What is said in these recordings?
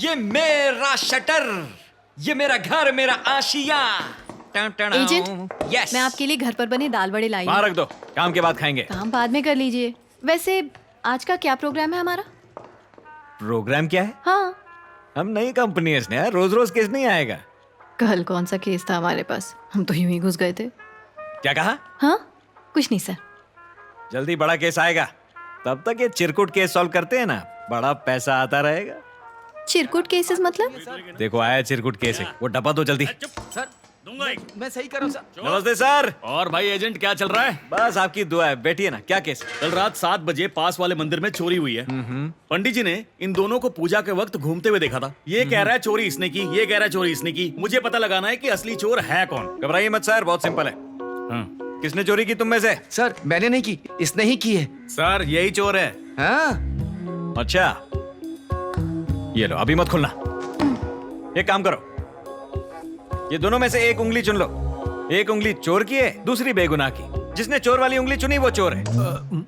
ये मेरा शटर, ये मेरा घर, मेरा आशिया। एजेंट, यस, मैं आपके लिए घर पर बने दाल बड़े लाई वहाँ हूँ। रख दो, काम के बाद खाएंगे। काम बाद में कर लीजिए। वैसे आज का क्या प्रोग्राम है हमारा? प्रोग्राम क्या है? हाँ, हम नई कंपनी है स्नेहा, रोज रोज केस नहीं आएगा। कल कौन सा केस था हमारे पास, हम तो यूं ही घुस गए थे। क्या कहा? हाँ, कुछ नहीं सर। जल्दी बड़ा केस आएगा, तब तक ये चिरकुट केस सॉल्व करते हैं ना, बड़ा पैसा आता रहेगा। चिरकुट केसेस मतलब? देखो आया चिरकुट केस है, वो डब्बा दो जल्दी। सर दूंगा एक। मैं सही कर रहा हूँ सर। नमस्ते सर। और भाई एजेंट क्या चल रहा है? बस आपकी दुआ है, बैठिए ना। क्या केस? कल रात 7 बजे पास वाले मंदिर में चोरी हुई है। पंडित जी ने इन दोनों को पूजा के वक्त घूमते हुए देखा था। ये कह रहा है चोरी इसने की, ये कह रहा है चोरी इसने की। मुझे पता लगाना है कि असली चोर है कौन। घबराइए मत सर, बहुत सिंपल है। किसने चोरी की तुम में से? सर मैंने नहीं की, इसने ही की है। सर यही चोर है। हाँ? अच्छा, ये लो, अभी मत खोलना। एक काम करो, ये दोनों में से एक उंगली चुन लो। एक उंगली चोर की है, दूसरी बेगुनाह की। जिसने चोर वाली उंगली चुनी वो चोर है।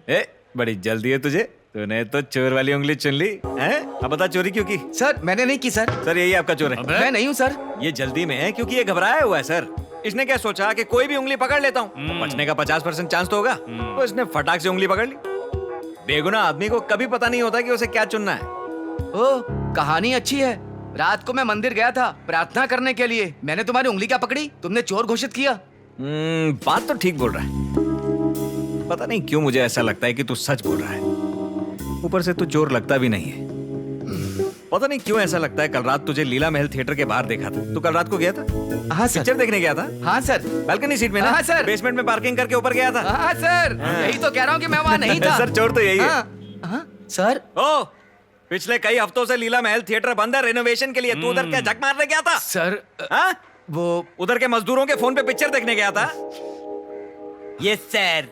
ए, बड़ी जल्दी है तुझे, तूने तो चोर वाली उंगली चुन ली हैं? अब बता चोरी क्यों की? सर मैंने नहीं की सर। सर यही आपका चोर है। मैं नहीं हूँ सर। ये जल्दी में है क्योंकि ये घबराया हुआ है सर। इसने क्या सोचा कि कोई भी उंगली पकड़ लेता हूँ तो बचने का 50% चांस तो होगा, तो इसने फटाक से उंगली पकड़ ली। बेगुनाह आदमी को कभी पता नहीं होता कि उसे क्या चुनना है। ओ, कहानी अच्छी है। रात को मैं मंदिर गया था प्रार्थना करने के लिए। मैंने तुम्हारी उंगली क्या पकड़ी, तुमने चोर घोषित किया। बात तो ठीक बोल रहा है। पता नहीं क्यों मुझे ऐसा लगता है कि तू सच बोल रहा है। ऊपर से तू चोर लगता भी नहीं है। पता नहीं क्यों ऐसा लगता है, कल रात तुझे लीला महल थिएटर के बाहर देखा था। तू कल रात को गया था? हाँ सर। पिक्चर देखने गया था? हाँ सर। बालकनी सीट में ना? हाँ सर। बेसमेंट में पार्किंग करके ऊपर गया था? हाँ सर, यही तो कह रहा हूँ कि मैं वहाँ नहीं था। सर चोर तो यही है। हाँ, सर। ओ, पिछले कई हफ्तों से लीला महल थिएटर बंद है रेनोवेशन के लिए। तू उधर क्या झक मारने गया था? सर हाँ? वो उधर के मजदूरों के फोन पे पिक्चर देखने गया था? Yes sir.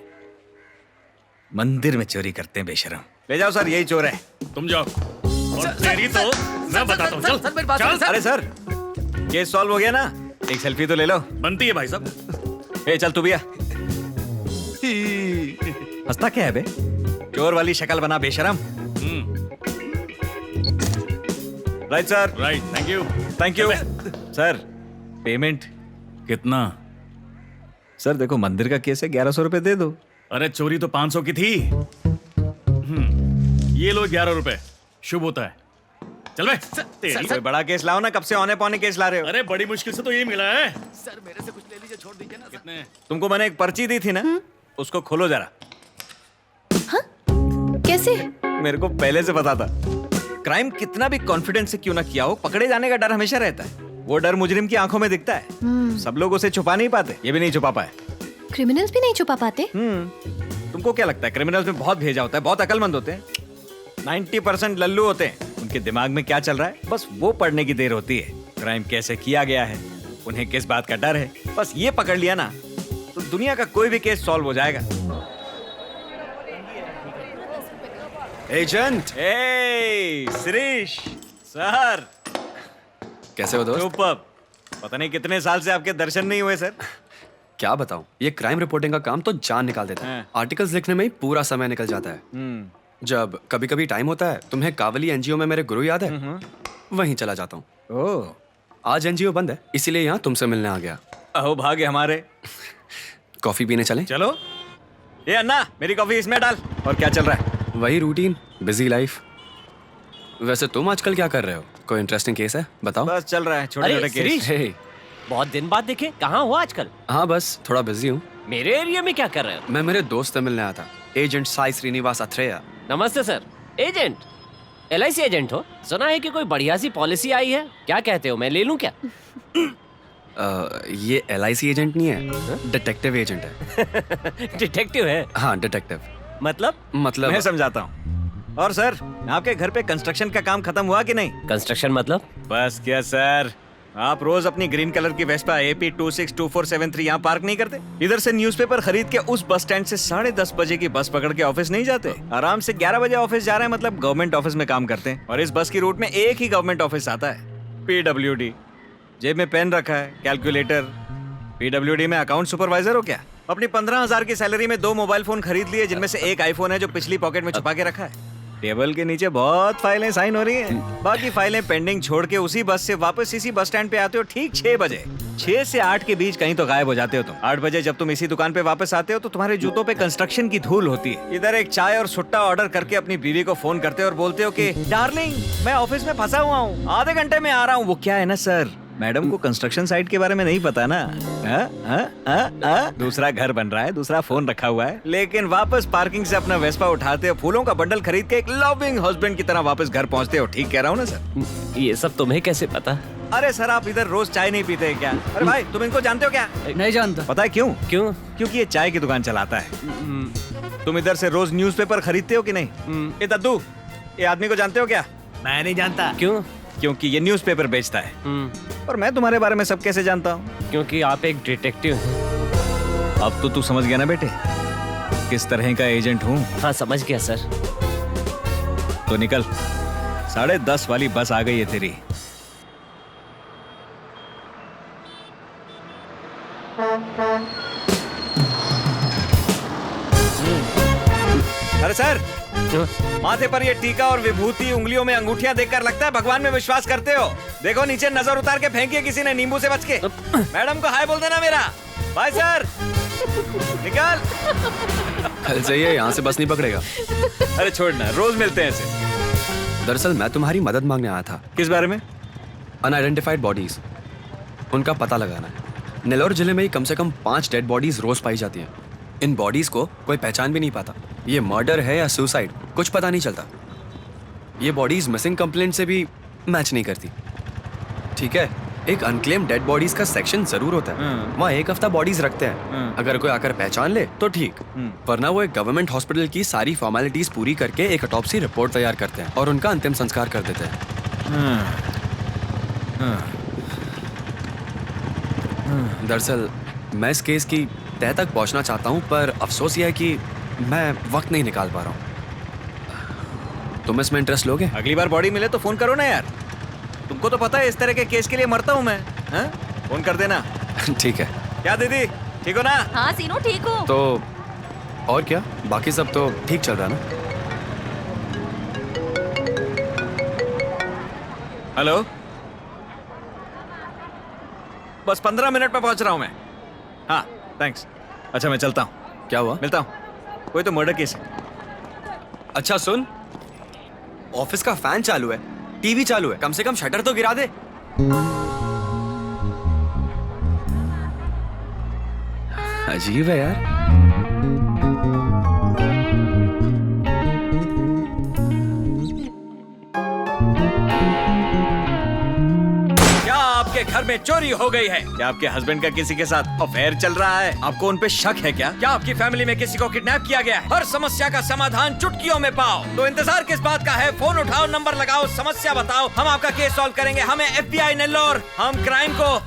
मंदिर में चोरी करते हैं बेशरम। ले जाओ सर, यही चोर है। तुम जाओ। और तेरी तो मैं बताता हूँ। सर, मेरी बात सुनो, सर। अरे सर, केस सॉल्व हो गया ना? एक सेल्फी तो ले लो। बनती है भाई साहब। ए चल तू भी आ। हंसता क्या है बे? चोर वाली शक्ल बना बेशरम। Right sir. Right, thank you. Thank you sir. Payment कितना? सर देखो, मंदिर का केस है, 1100 रुपए दे दो। अरे चोरी तो 500 की थी। ये लो 11 रुपए, शुभ होता है। चल बे। तेरी कोई बड़ा केस लाओ ना, कब से औने पौने केस ला रहे हो? अरे बड़ी मुश्किल से तो ये मिला है। सर मेरे से कुछ ले लीजिए, छोड़ दीजिए ना। कितने? तुमको मैंने एक पर्ची दी थी ना, उसको खोलो जरा। कैसे? मेरे को पहले से पता था। क्राइम कितना भी कॉन्फिडेंस से क्यों ना किया हो, पकड़े जाने का डर हमेशा रहता है। वो डर मुजरिम की आंखों में दिखता है। सब लोग उसे छुपा नहीं पाते, ये भी नहीं छुपा पाए। क्रिमिनल्स भी नहीं छुपा पाते? तुमको क्या लगता है क्रिमिनल्स में बहुत भेजा होता है, बहुत अकलमंद होते हैं? 90% लल्लू होते हैं। उनके दिमाग में क्या चल रहा है बस वो पढ़ने की देर होती है। क्राइम कैसे किया गया है, उन्हें किस बात का डर है, बस ये पकड़ लिया ना तो दुनिया का कोई भी केस सॉल्व हो जाएगा। एजेंट, शिरीष सर, कैसे हो दोस्त? सुपर्ब। पता नहीं कितने साल से आपके दर्शन नहीं हुए सर। क्या बताऊं, ये क्राइम रिपोर्टिंग का काम तो जान निकाल देता है। आर्टिकल्स लिखने में ही पूरा समय निकल जाता है। जब कभी कभी टाइम होता है, तुम्हें कावली एनजीओ में मेरे गुरु याद है? वहीं चला जाता हूँ। ओह, आज एनजीओ बंद है, इसीलिए यहाँ तुमसे मिलने आ गया। अहो भाग्य हमारे। कॉफी पीने चलें? चलो। ये अन्ना, मेरी कॉफी इसमें डाल। और क्या चल रहा है? वही रूटीन, बिजी लाइफ। वैसे तुम आजकल क्या कर रहे हो? कोई इंटरेस्टिंग केस है? बताओ। बस चल रहा है छोटे छोटे केस। हे, बहुत दिन बाद देखे, कहाँ हो आजकल? हाँ बस थोड़ा बिजी हूँ। मेरे एरिया में क्या कर रहे हो? मैं मेरे दोस्त से मिलने आया था, एजेंट साई श्रीनिवास अथरेया। नमस्ते सर। एजेंट? LIC एजेंट हो? सुना है कि कोई बढ़िया सी पॉलिसी आई है, क्या कहते हो, मैं ले लूं क्या? ये LIC एजेंट नहीं है, डिटेक्टिव एजेंट है। डिटेक्टिव है? हाँ डिटेक्टिव। मतलब? मतलब मैं समझाता हूँ। और सर, आपके घर पे कंस्ट्रक्शन का काम खत्म हुआ कि नहीं? कंस्ट्रक्शन मतलब? बस क्या सर, आप रोज अपनी ग्रीन कलर की वेस्पा AP 262473 यहाँ पार्क नहीं करते? इधर से न्यूज़पेपर खरीद के उस बस स्टैंड से 10:30 बजे की बस पकड़ के ऑफिस नहीं जाते? आराम से 11 बजे ऑफिस जा रहे हैं, मतलब गवर्नमेंट ऑफिस में काम करते हैं। और इस बस की रूट में एक ही गवर्नमेंट ऑफिस आता है, PWD। जेब में पेन रखा है, कैलकुलेटर। PWD में अकाउंट सुपरवाइजर हो क्या? अपनी 15,000 की सैलरी में 2 मोबाइल फोन खरीद लिए, जिनमें से एक आईफोन है जो पिछली पॉकेट में छुपा के रखा है। टेबल के नीचे बहुत फाइलें साइन हो रही हैं। बाकी फाइलें पेंडिंग छोड़ के उसी बस से वापस इसी बस स्टैंड पे आते हो ठीक 6 बजे। 6 से 8 के बीच कहीं तो गायब हो जाते हो तुम। 8 बजे जब तुम इसी दुकान पे वापस आते हो तो तुम्हारे जूतों पे कंस्ट्रक्शन की धूल होती है। इधर एक चाय और सुट्टा ऑर्डर करके अपनी बीवी को फोन करते हो और बोलते हो कि डार्लिंग मैं ऑफिस में फंसा हुआ हूँ, आधे घंटे में आ रहा हूँ। वो क्या है ना सर, मैडम को कंस्ट्रक्शन साइट के बारे में नहीं पता ना। दूसरा घर बन रहा है, दूसरा फोन रखा हुआ है, लेकिन वापस पार्किंग से अपना वेस्पा उठाते हो, फूलों का बंडल खरीद के एक लविंग हस्बैंड की तरह वापस घर पहुंचते हो। ठीक कह रहा हूँ ना सर? ये सब तुम्हें कैसे पता? अरे सर आप इधर रोज चाय नहीं पीते हैं क्या? अरे भाई तुम इनको जानते हो क्या? नहीं जानता। पता है क्यों? क्यों? क्योंकि ये चाय की दुकान चलाता है। तुम इधर से रोज न्यूज़पेपर खरीदते हो कि नहीं? ये दद्दू, ये आदमी को जानते हो क्या? मैं नहीं जानता। क्यों? क्योंकि ये न्यूज़पेपर बेचता है। और मैं तुम्हारे बारे में सब कैसे जानता हूँ? क्योंकि आप एक डिटेक्टिव हैं। अब तो तू समझ गया ना बेटे किस तरह का एजेंट हूँ। हाँ समझ गया सर। तो निकल, 10:30 वाली बस आ गई है तेरी। अरे सर, माथे पर ये टीका और विभूति, उंगलियों में अंगूठियां देखकर लगता है भगवान में विश्वास करते हो। देखो नीचे नजर उतार के फेंकिए किसी ने नींबू से बच के। मैडम को हाय बोल देना मेरा। Bye sir. निकल। कल से ये यहाँ से बस नहीं पकड़ेगा। अरे छोड़ना, रोज मिलते हैं ऐसे। दरअसल मैं तुम्हारी मदद मांगने आया था। किस बारे में? अनआइडेंटिफाइड बॉडीज, उनका पता लगाना है। नेल्लौर जिले में ही कम से कम 5 डेड बॉडीज रोज पाई जाती हैं। इन बॉडीज को कोई पहचान भी नहीं पाता ये मर्डर है या सुसाइड, कुछ पता नहीं चलता। ये बॉडीज मिसिंग कंप्लेंट से भी मैच नहीं करती। ठीक है, एक अनक्लेम डेड बॉडीज का सेक्शन जरूर होता है। वहाँ 1 हफ्ता बॉडीज रखते हैं। अगर कोई आकर पहचान ले तो ठीक, वरना वो एक गवर्नमेंट हॉस्पिटल की सारी फॉर्मेलिटीज पूरी करके एक ऑटोप्सी रिपोर्ट तैयार करते हैं और उनका अंतिम संस्कार कर देते हैं। दरअसल मैं इस केस की तह तक पहुंचना चाहता हूं, पर अफसोस यह है कि मैं वक्त नहीं निकाल पा रहा हूं। तुम इसमें इंटरेस्ट लोगे? अगली बार बॉडी मिले तो फोन करो ना यार। तुमको तो पता है इस तरह के केस के लिए मरता हूं मैं। हाँ? फोन कर देना। ठीक है। क्या दीदी, ठीक हो ना? हाँ सीनू ठीक हो। तो और क्या, बाकी सब तो ठीक चल रहा है ना? हेलो, बस 15 मिनट में पहुंच रहा हूं मैं। हाँ थैंक्स। अच्छा मैं चलता हूँ। क्या हुआ? मिलता हूँ। कोई तो मर्डर केस है। अच्छा सुन, ऑफिस का फैन चालू है, टीवी चालू है, कम से कम शटर तो गिरा दे। अजीब है यार। क्या आपके घर में चोरी हो गई है? क्या आपके हस्बैंड का किसी के साथ अफेयर चल रहा है? आपको उन पे शक है क्या? क्या आपकी फैमिली में किसी को किडनैप किया गया है? हर समस्या का समाधान चुटकियों में पाओ। तो इंतजार किस बात का है? फोन उठाओ, नंबर लगाओ, समस्या बताओ, हम आपका केस सॉल्व करेंगे। हमें FBI नेल्लौर, हम क्राइम को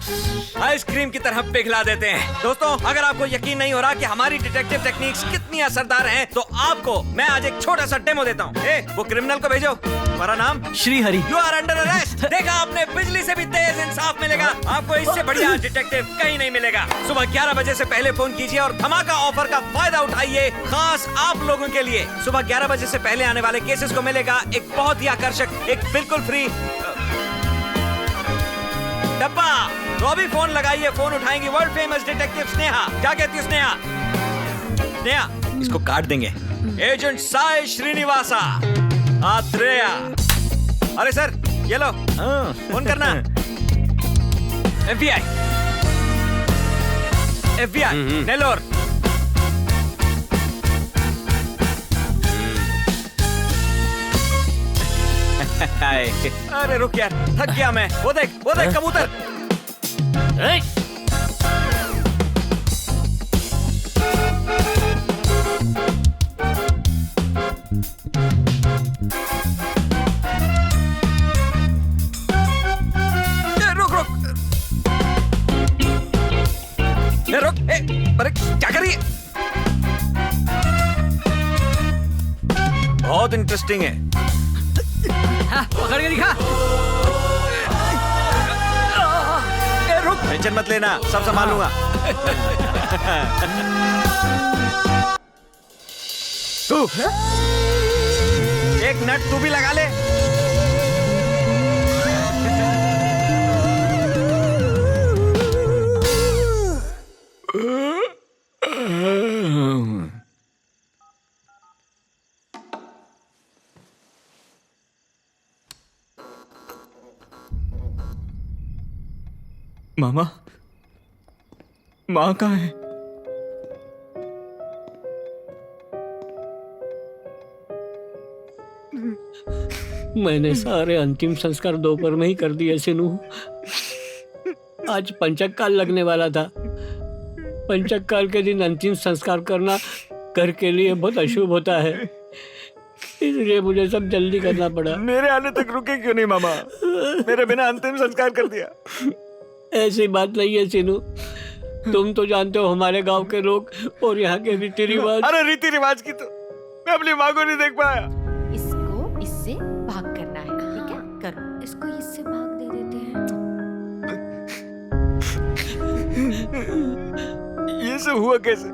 आइसक्रीम की तरह पिघला देते हैं। दोस्तों अगर आपको यकीन नहीं हो रहा कि हमारी डिटेक्टिव टेक्निक्स कितनी असरदार हैं, तो आपको मैं आज एक छोटा सा डेमो देता हूँ। वो क्रिमिनल को भेजो। तुम्हारा नाम? Shrihari. You are under arrest. देखा आपने, बिजली से भी तेज इंसाफ मिलेगा आपको। इससे बढ़िया डिटेक्टिव कहीं नहीं मिलेगा। सुबह 11 बजे से पहले फोन कीजिए और धमाका ऑफर का फायदा उठाइए, खास आप लोगों के लिए। सुबह 11 बजे से पहले आने वाले केसेस को मिलेगा एक बहुत ही आकर्षक, एक बिल्कुल फ्री डब्बा। तो अभी फोन लगाइए, फोन उठाएंगी वर्ल्ड फेमस डिटेक्टिव स्नेहा। क्या कहती है स्नेहा? स्नेहा, इसको काट देंगे। एजेंट साई श्रीनिवासा आत्रेया। अरे सर ये लो, फोन करना। FBI नेल्लौर। अरे रुक यार, थक गया मैं। वो देख कबूतर। ए! रुक। अरे क्या कर रही है? बहुत इंटरेस्टिंग है। पकड़ के दिखा। रुक, टेंशन मत लेना, सब संभाल लूंगा। एक नट तू भी लगा ले। मामा, माँ कहाँ है? मैंने सारे अंतिम संस्कार दोपहर में ही कर दिए सिनू। आज पंचक काल लगने वाला था। पंचक काल के दिन अंतिम संस्कार करना घर के लिए बहुत अशुभ होता है, इसलिए मुझे सब जल्दी करना पड़ा। मेरे आने तक रुके क्यों नहीं मामा? मेरे बिना अंतिम संस्कार कर दिया। ऐसी बात नहीं है सिनू, तुम तो जानते हो हमारे गांव के लोग और यहाँ के रीति रिवाज। अरे रीति रिवाज की तो मैं अपनी माँ को नहीं देख पाया। इसको इससे भाग करना है, ठीक है? करो। इसको इससे भाग दे देते हैं। ये सब हुआ कैसे?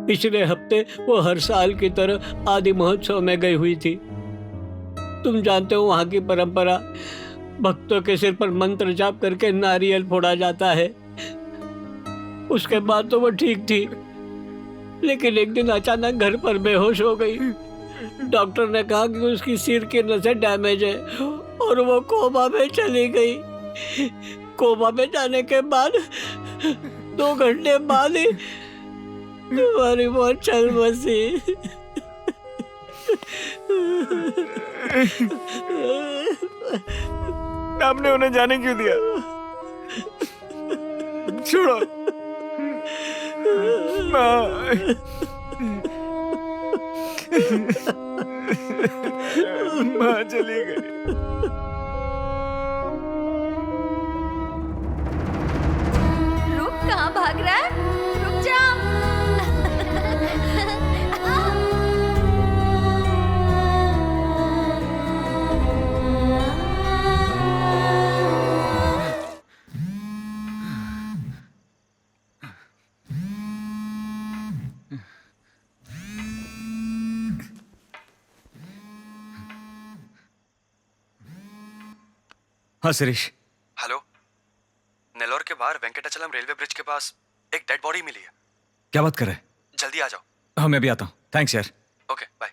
पिछले हफ्ते वो हर साल की तरह आदि महोत्सव में गई हुई थी। तुम जानते हो वहाँ की परंपरा, भक्तों के सिर पर मंत्र जाप करके नारियल फोड़ा जाता है। उसके बाद तो वो ठीक थी, लेकिन एक दिन अचानक घर पर बेहोश हो गई। डॉक्टर ने कहा कि उसकी सिर की नसें डैमेज है और वो कोमा में चली गई। कोमा में जाने के बाद 2 घंटे बाद ही तुम्हारी मौत चल बसी। आपने उन्हें जाने क्यों दिया? छोड़ो माँ। माँ चली गई। रुक, कहाँ भाग रहा है? रुक जा। हाँ शिरीष, हेलो, नेल्लोर के बाहर वेंकटाचलम रेलवे ब्रिज के पास एक डेड बॉडी मिली है। क्या बात कर रहे? जल्दी आ जाओ। हाँ मैं भी आता हूँ। थैंक्स यार। Okay bye.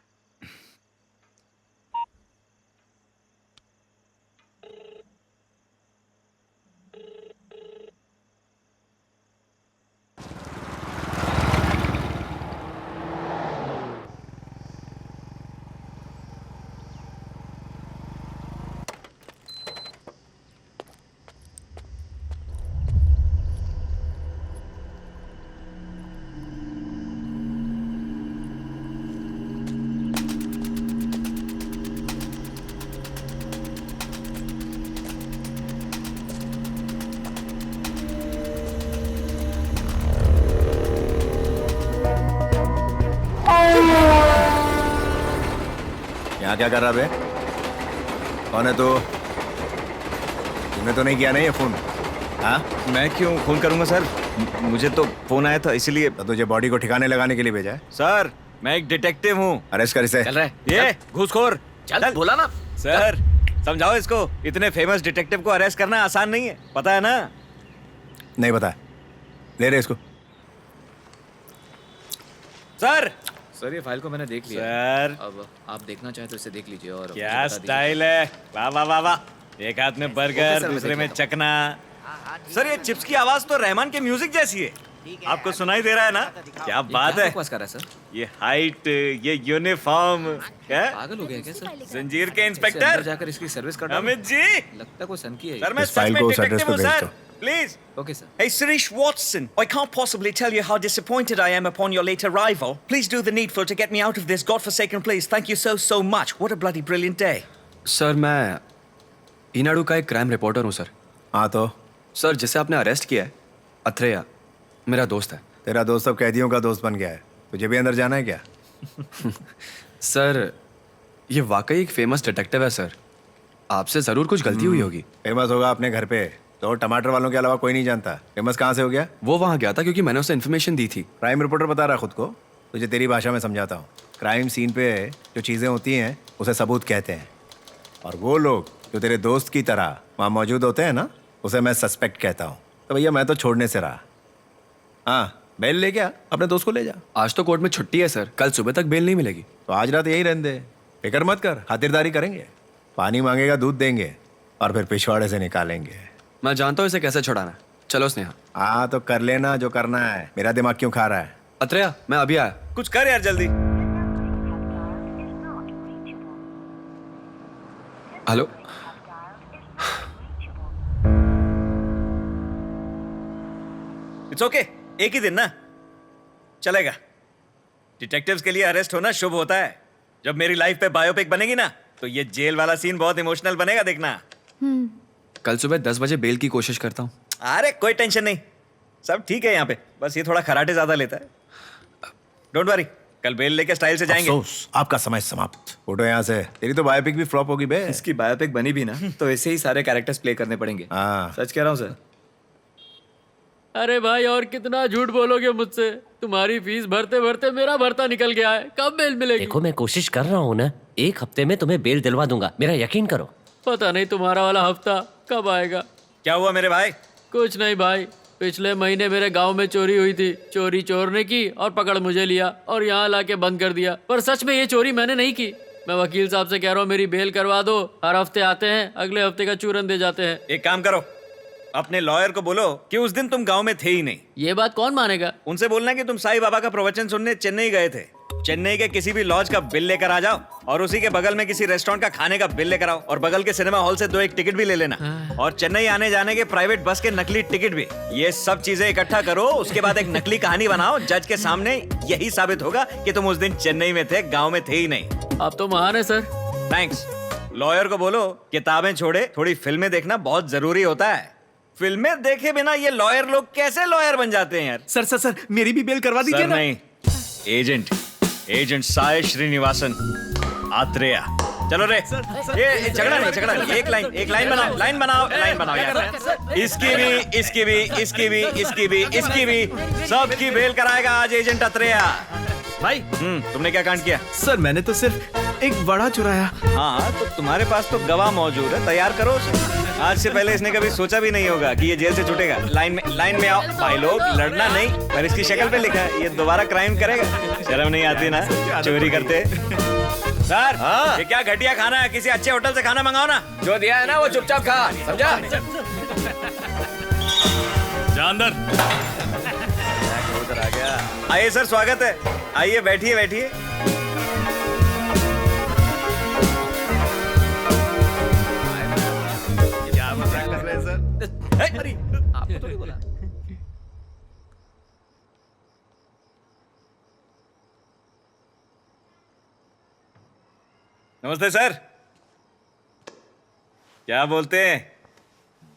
यहाँ क्या कर रहा बे? कौन है तू? तूने तो नहीं किया ना ये फोन? हाँ, मैं क्यों फोन करूंगा सर? मुझे तो फोन आया था इसीलिए। तो तुझे बॉडी को ठिकाने लगाने के लिए भेजा है? सर मैं एक डिटेक्टिव हूँ। अरेस्ट कर इसे। चल रहा है। ये घूसखोर। चल बोला ना। सर समझाओ इसको, इतने फेमस डिटेक्टिव को अरेस्ट करना आसान नहीं है, पता है ना? नहीं पता। ले रहे इसको। सर सर ये फाइल को मैंने देख लिया। सर अब आप देखना चाहें तो इसे देख लीजिए और मुझे क्या बता दीजिए। स्टाइल है, वाह वाह वाह वाह। एक हाथ में बर्गर, दूसरे में चकना। सर ये चिप्स की आवाज तो रहमान के म्यूजिक जैसी है। आपको सुनाई दे रहा है ना? क्या बात है। बकवास कर रहा है सर? ये हाइट, ये यूनिफॉर्म, क्या पागल हो गया क्या सर? जंजीर के इससे इंस्पेक्टर अंदर जाकर इसकी सर्विस कर डालो। अमित जी। लगता कोई सन की है। सर मैं इस सच फाइल में को उस एड्रेस डिटेक्टिव पे हूँ भेज सर, दो। Please. Okay sir. Hey, Sirish Watson, I can't possibly tell you how disappointed I am upon your late arrival. Please do the needful to get me out of this godforsaken place. Thank you so much. What a bloody brilliant day. Sir मैं ईनाडू का एक crime reporter हूँ sir. हाँ तो sir जिसे आपने arrest किया है, अथरेया, मेरा दोस्त है। तेरा दोस्त अब कैदियों का दोस्त बन गया है। तुझे भी अंदर जाना है क्या? सर ये वाकई एक फेमस डिटेक्टिव है सर। आपसे ज़रूर कुछ गलती हुई होगी। फेमस होगा अपने घर पे, तो टमाटर वालों के अलावा कोई नहीं जानता। फेमस कहाँ से हो गया? वो वहाँ गया था क्योंकि मैंने उसे इन्फॉर्मेशन दी थी। क्राइम रिपोर्टर बता रहा खुद को। तुझे तेरी भाषा में समझाता हूँ। क्राइम सीन पे जो चीजें होती हैं उसे सबूत कहते हैं, और वो लोग जो तेरे दोस्त की तरह वहाँ मौजूद होते हैं ना, उसे मैं सस्पेक्ट कहता हूँ। तो भैया मैं तो छोड़ने से रहा। हाँ, बेल ले गया, अपने दोस्त को ले जा। आज तो कोर्ट में छुट्टी है सर, कल सुबह तक बेल नहीं मिलेगी। तो आज रात यही रहने दे, फिक्र मत कर, खातिरदारी करेंगे। पानी मांगेगा दूध देंगे और फिर पिछवाड़े से निकालेंगे। मैं जानता हूँ इसे कैसे छुड़ाना है। चलो स्नेहा। हाँ तो कर लेना जो करना है, मेरा दिमाग क्यों खा रहा है? अत्रेया मैं अभी आया। कुछ कर यार जल्दी। हेलो। इट्स ओके, एक ही दिन ना चलेगा। डिटेक्टिव्स के लिए अरेस्ट होना शुभ होता है। जब मेरी लाइफ पे बायोपिक बनेगी ना, तो ये जेल वाला सीन बहुत इमोशनल बनेगा, देखना। कल सुबह 10 बजे बेल की कोशिश करता हूँ। अरे कोई टेंशन नहीं, सब ठीक है यहाँ पे, बस ये थोड़ा खराटे ज्यादा लेता है। डोंट वरी, कल बेल लेके स्टाइल से जाएंगे। अफसोस, आपका समय समाप्त। उठो यहाँ से, तेरी तो बायोपिक भी फ्लॉप होगी बे। इसकी बायोपिक बनी भी ना तो ऐसे ही सारे कैरेक्टर्स प्ले करने पड़ेंगे। हाँ। सच कह रहा हूँ सर। अरे भाई और कितना झूठ बोलोगे मुझसे? तुम्हारी फीस भरते भरते मेरा भरता निकल गया है, कब बेल मिलेगी? देखो मैं कोशिश कर रहा हूँ ना, 1 हफ्ते में तुम्हें बेल दिलवा दूंगा, मेरा यकीन करो। पता नहीं तुम्हारा वाला हफ्ता कब आएगा। क्या हुआ मेरे भाई? कुछ नहीं भाई, पिछले महीने मेरे गांव में चोरी हुई थी। चोरी चोर ने की और पकड़ मुझे लिया और यहाँ लाके बंद कर दिया। पर सच में ये चोरी मैंने नहीं की। मैं वकील साहब से कह रहा हूँ मेरी बेल करवा दो। हर हफ्ते आते हैं, अगले हफ्ते का चूरन दे जाते हैं। एक काम करो, अपने लॉयर को बोलो कि उस दिन तुम गांव में थे ही नहीं। ये बात कौन मानेगा? उनसे बोलना कि तुम साईं बाबा का प्रवचन सुनने चेन्नई गए थे। चेन्नई के किसी भी लॉज का बिल लेकर आ जाओ और उसी के बगल में किसी रेस्टोरेंट का खाने का बिल लेकर आओ, और बगल के सिनेमा हॉल से 2 एक टिकट भी ले लेना, और चेन्नई आने जाने के प्राइवेट बस के नकली टिकट भी। ये सब चीजें इकट्ठा करो, उसके बाद एक नकली कहानी बनाओ। जज के सामने यही साबित होगा कि तुम उस दिन चेन्नई में थे, गाँव में थे ही नहीं। आप तो महान है सर। थैंक्स। लॉयर को बोलो किताबें छोड़े, थोड़ी फिल्में देखना बहुत जरूरी होता है। फिल्में देखे बिना ये लॉयर लोग कैसे लॉयर बन जाते हैं यार? सर मेरी भी बेल करवा सर नहीं, एजेंट साय श्रीनिवासन आत्रेया। चलो रे, ये झगड़ा नहीं, एक लाइन बनाओ यार। इसकी भी सबकी बेल कराएगा आज एजेंट आत्रेया। भाई तुमने क्या कांड किया? सर मैंने तो सिर्फ एक बड़ा चुराया। हाँ तो तुम्हारे पास तो गवाह मौजूद है, तैयार करो उसे। आज से पहले इसने कभी सोचा भी नहीं होगा कि ये जेल से छूटेगा। लाइन में आओ भाई लोग, लड़ना नहीं, पर इसकी शक्ल पे लिखा है ये दोबारा क्राइम करेगा। शर्म नहीं आती ना, चोरी करते। सर ये क्या घटिया खाना है, किसी अच्छे होटल से खाना मंगाओ ना। जो दिया है ना वो चुपचाप खा, समझा? जा अंदर। उधर आ गया। आइए सर, स्वागत है, आइए बैठिए। क्या मजाक कर रहे हैं सर? अरे आपने तो नहीं बोला। नमस्ते सर। क्या बोलते हैं,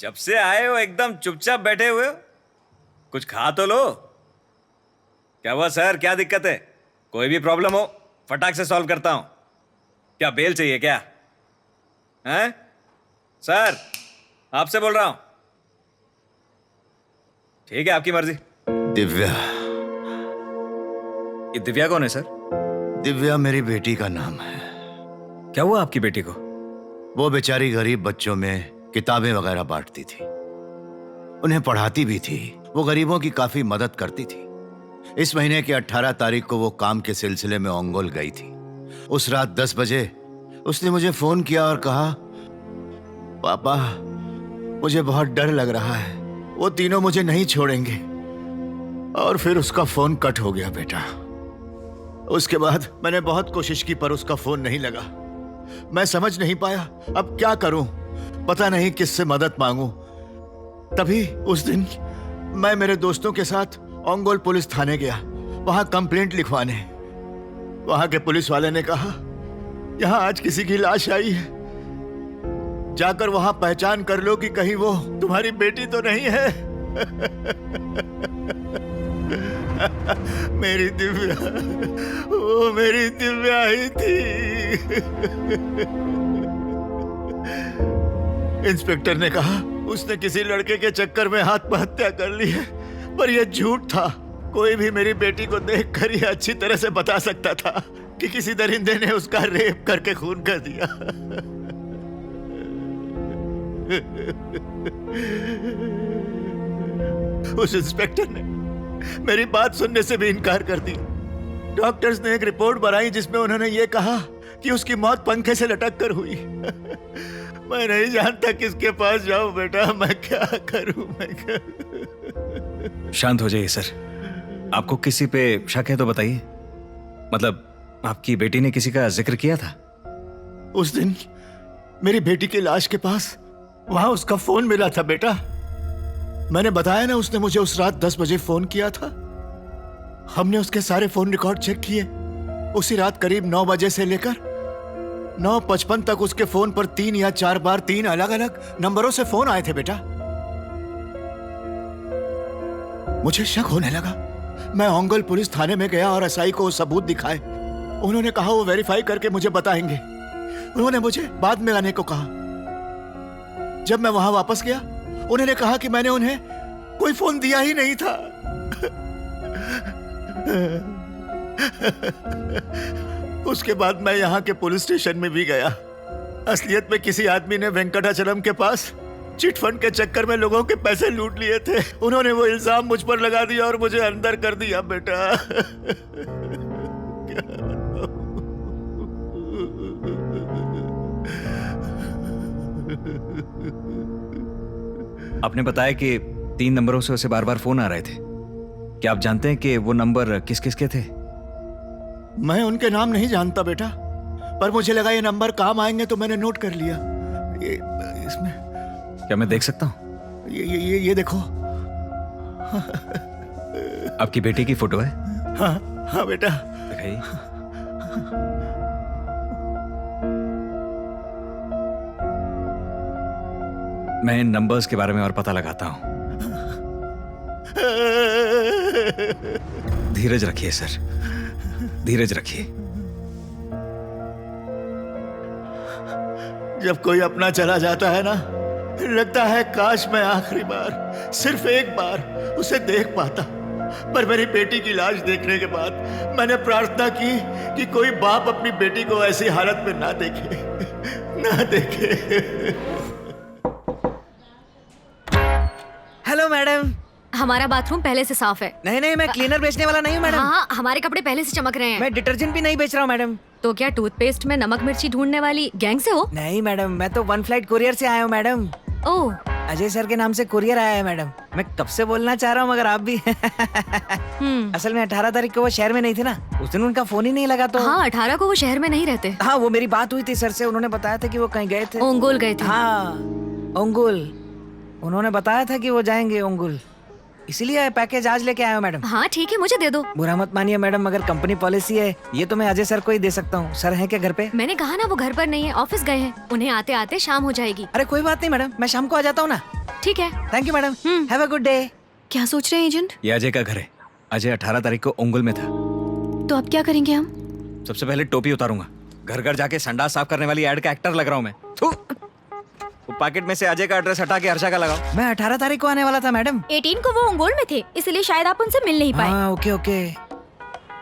जब से आए हो एकदम चुपचाप बैठे हुए हो, कुछ खा तो लो। क्या हुआ सर, क्या दिक्कत है? कोई भी प्रॉब्लम हो फटाक से सॉल्व करता हूं। क्या बेल चाहिए क्या? हैं सर, आपसे बोल रहा हूं। ठीक है, आपकी मर्जी। दिव्या। ये दिव्या कौन है सर? दिव्या मेरी बेटी का नाम है। क्या हुआ आपकी बेटी को? वो बेचारी गरीब बच्चों में किताबें वगैरह बांटती थी, उन्हें पढ़ाती भी थी। वो गरीबों की काफी मदद करती थी। इस महीने की 18 तारीख को वो काम के सिलसिले में ओंगोल गई थी। उस रात 10 बजे उसने मुझे फोन किया और कहा, पापा मुझे बहुत डर लग रहा है, वो तीनों मुझे नहीं छोड़ेंगे। और फिर उसका फोन कट हो गया बेटा। उसके बाद मैंने बहुत कोशिश की पर उसका फोन नहीं लगा। मैं समझ नहीं पाया अब क्या करूं, पता नहीं किससे मदद मांगूं। तभी उस दिन मैं मेरे दोस्तों के साथ ओंगोल पुलिस थाने गया, वहां कंप्लेंट लिखवाने। वहां के पुलिस वाले ने कहा, यहां आज किसी की लाश आई है, जाकर वहां पहचान कर लो कि कहीं वो तुम्हारी बेटी तो नहीं है। मेरी दिव्या, वो मेरी दिव्या ही थी। इंस्पेक्टर ने कहा उसने किसी लड़के के चक्कर में आत्महत्या कर ली है, पर यह झूठ था। कोई भी मेरी बेटी को देखकर यह अच्छी तरह से बता सकता था कि किसी दरिंदे ने उसका रेप करके खून कर दिया। उस इंस्पेक्टर ने मेरी बात सुनने से भी इनकार कर दिया। डॉक्टर्स ने एक रिपोर्ट बनाई जिसमें उन्होंने ये कहा कि उसकी मौत पंखे से लटक कर हुई। मैं नहीं जानता किसके पास जाऊं बेटा, मैं क्या करूं, मैं क्या। शांत हो जाइए सर। आपको किसी पे शक है तो बताइए। मतलब आपकी बेटी ने किसी का जिक्र किया था? उस दिन मेरी बेटी की लाश के पास वहां उसका फोन मिला था बेटा। मैंने बताया ना, उसने मुझे उस रात 10 बजे फोन किया था। हमने उसके सारे फोन रिकॉर्ड चेक किए। उसी रात करीब 9 बजे से लेकर 9:55 तक उसके फोन पर 3 या 4 बार 3 अलग अलग नंबरों से फोन आए थे बेटा। मुझे शक होने लगा। मैं ओंगोल पुलिस थाने में गया और एसआई को वो सबूत दिखाए। उन्होंने कहा वो वेरीफाई करके मुझे बताएंगे। उन्होंने मुझे बाद में आने को कहा। जब मैं वहां वापस गया, उन्होंने कहा कि मैंने उन्हें कोई फोन दिया ही नहीं था। उसके बाद मैं यहाँ के पुलिस स्टेशन में भी गया। असलियत में किसी आदमी ने वेंकटाचलम के पास चिट फंड के चक्कर में लोगों के पैसे लूट लिए थे। उन्होंने वो इल्जाम मुझ पर लगा दिया और मुझे अंदर कर दिया बेटा। आपने बताया कि 3 नंबरों से उसे बार बार फोन आ रहे थे। क्या आप जानते हैं कि वो नंबर किस किस के थे? मैं उनके नाम नहीं जानता बेटा, पर मुझे लगा ये नंबर काम आएंगे तो मैंने नोट कर लिया। ये इसमें क्या मैं देख सकता हूँ? ये देखो। आपकी बेटी की फोटो है? हाँ हाँ बेटा। दिखाइए। मैं इन नंबर्स के बारे में और पता लगाता हूं। धीरज रखिए सर, धीरज रखिए। जब कोई अपना चला जाता है ना, लगता है काश मैं आखिरी बार, सिर्फ एक बार उसे देख पाता। पर मेरी बेटी की लाश देखने के बाद मैंने प्रार्थना की कि कोई बाप अपनी बेटी को ऐसी हालत में ना देखे, ना देखे। Hello madam. हमारा बाथरूम पहले से साफ है। नहीं नहीं, मैं क्लीनर बेचने वाला नहीं हूँ मैडम। हाँ, हमारे कपड़े पहले से चमक रहे हैं। मैं डिटर्जेंट भी नहीं बेच रहा हूँ मैडम। तो क्या टूथपेस्ट में नमक मिर्ची ढूंढने वाली गैंग से हो? नहीं मैडम, मैं तो 1 फ्लाइट कुरियर से आया हूँ मैडम। ओह, अजय सर के नाम से कुरियर आया है मैडम। मैं कब से बोलना चाह रहा हूँ मगर आप भी। असल में 18 तारीख को वो शहर में नहीं थे ना, उस दिन उनका फोन ही नहीं लगा। तो हाँ, 18 को वो शहर में नहीं रहते। हाँ, वो मेरी बात हुई थी सर से। उन्होंने बताया था कि वो कहीं गए थे। ओंगोल गए थे। हाँ, ओंगोल। उन्होंने बताया था कि वो जाएंगे ओंगोल, इसीलिए पैकेज आज लेके आया हूँ मैडम। हाँ ठीक है, मुझे दे दो। बुरा मत मानिए मैडम, मगर कंपनी पॉलिसी है, ये तो मैं अजय सर को ही दे सकता हूँ। सर है क्या घर पे? मैंने कहा ना वो घर पर नहीं है, ऑफिस गए हैं। उन्हें आते आते शाम हो जाएगी। अरे कोई बात नहीं मैडम, मैं शाम को आ जाता हूँ ना। ठीक है। Thank you madam. Have a good day. क्या सोच रहे हैं एजेंट? ये अजय का घर है। अजय 18 तारीख को ओंगोल में था। तो अब क्या करेंगे हम? सबसे पहले टोपी उतारूंगा। घर घर जाके संडास साफ करने वाली ऐड का एक्टर लग रहा हूँ मैं। थू। वो पैकेट में से अजय का एड्रेस हटा के हर्षा का लगाओ। मैं 18 तारीख को आने वाला था मैडम। 18 को वो ओंगोल में थे, इसलिए शायद आप उनसे मिल नहीं पाए। हाँ, ओके ओके।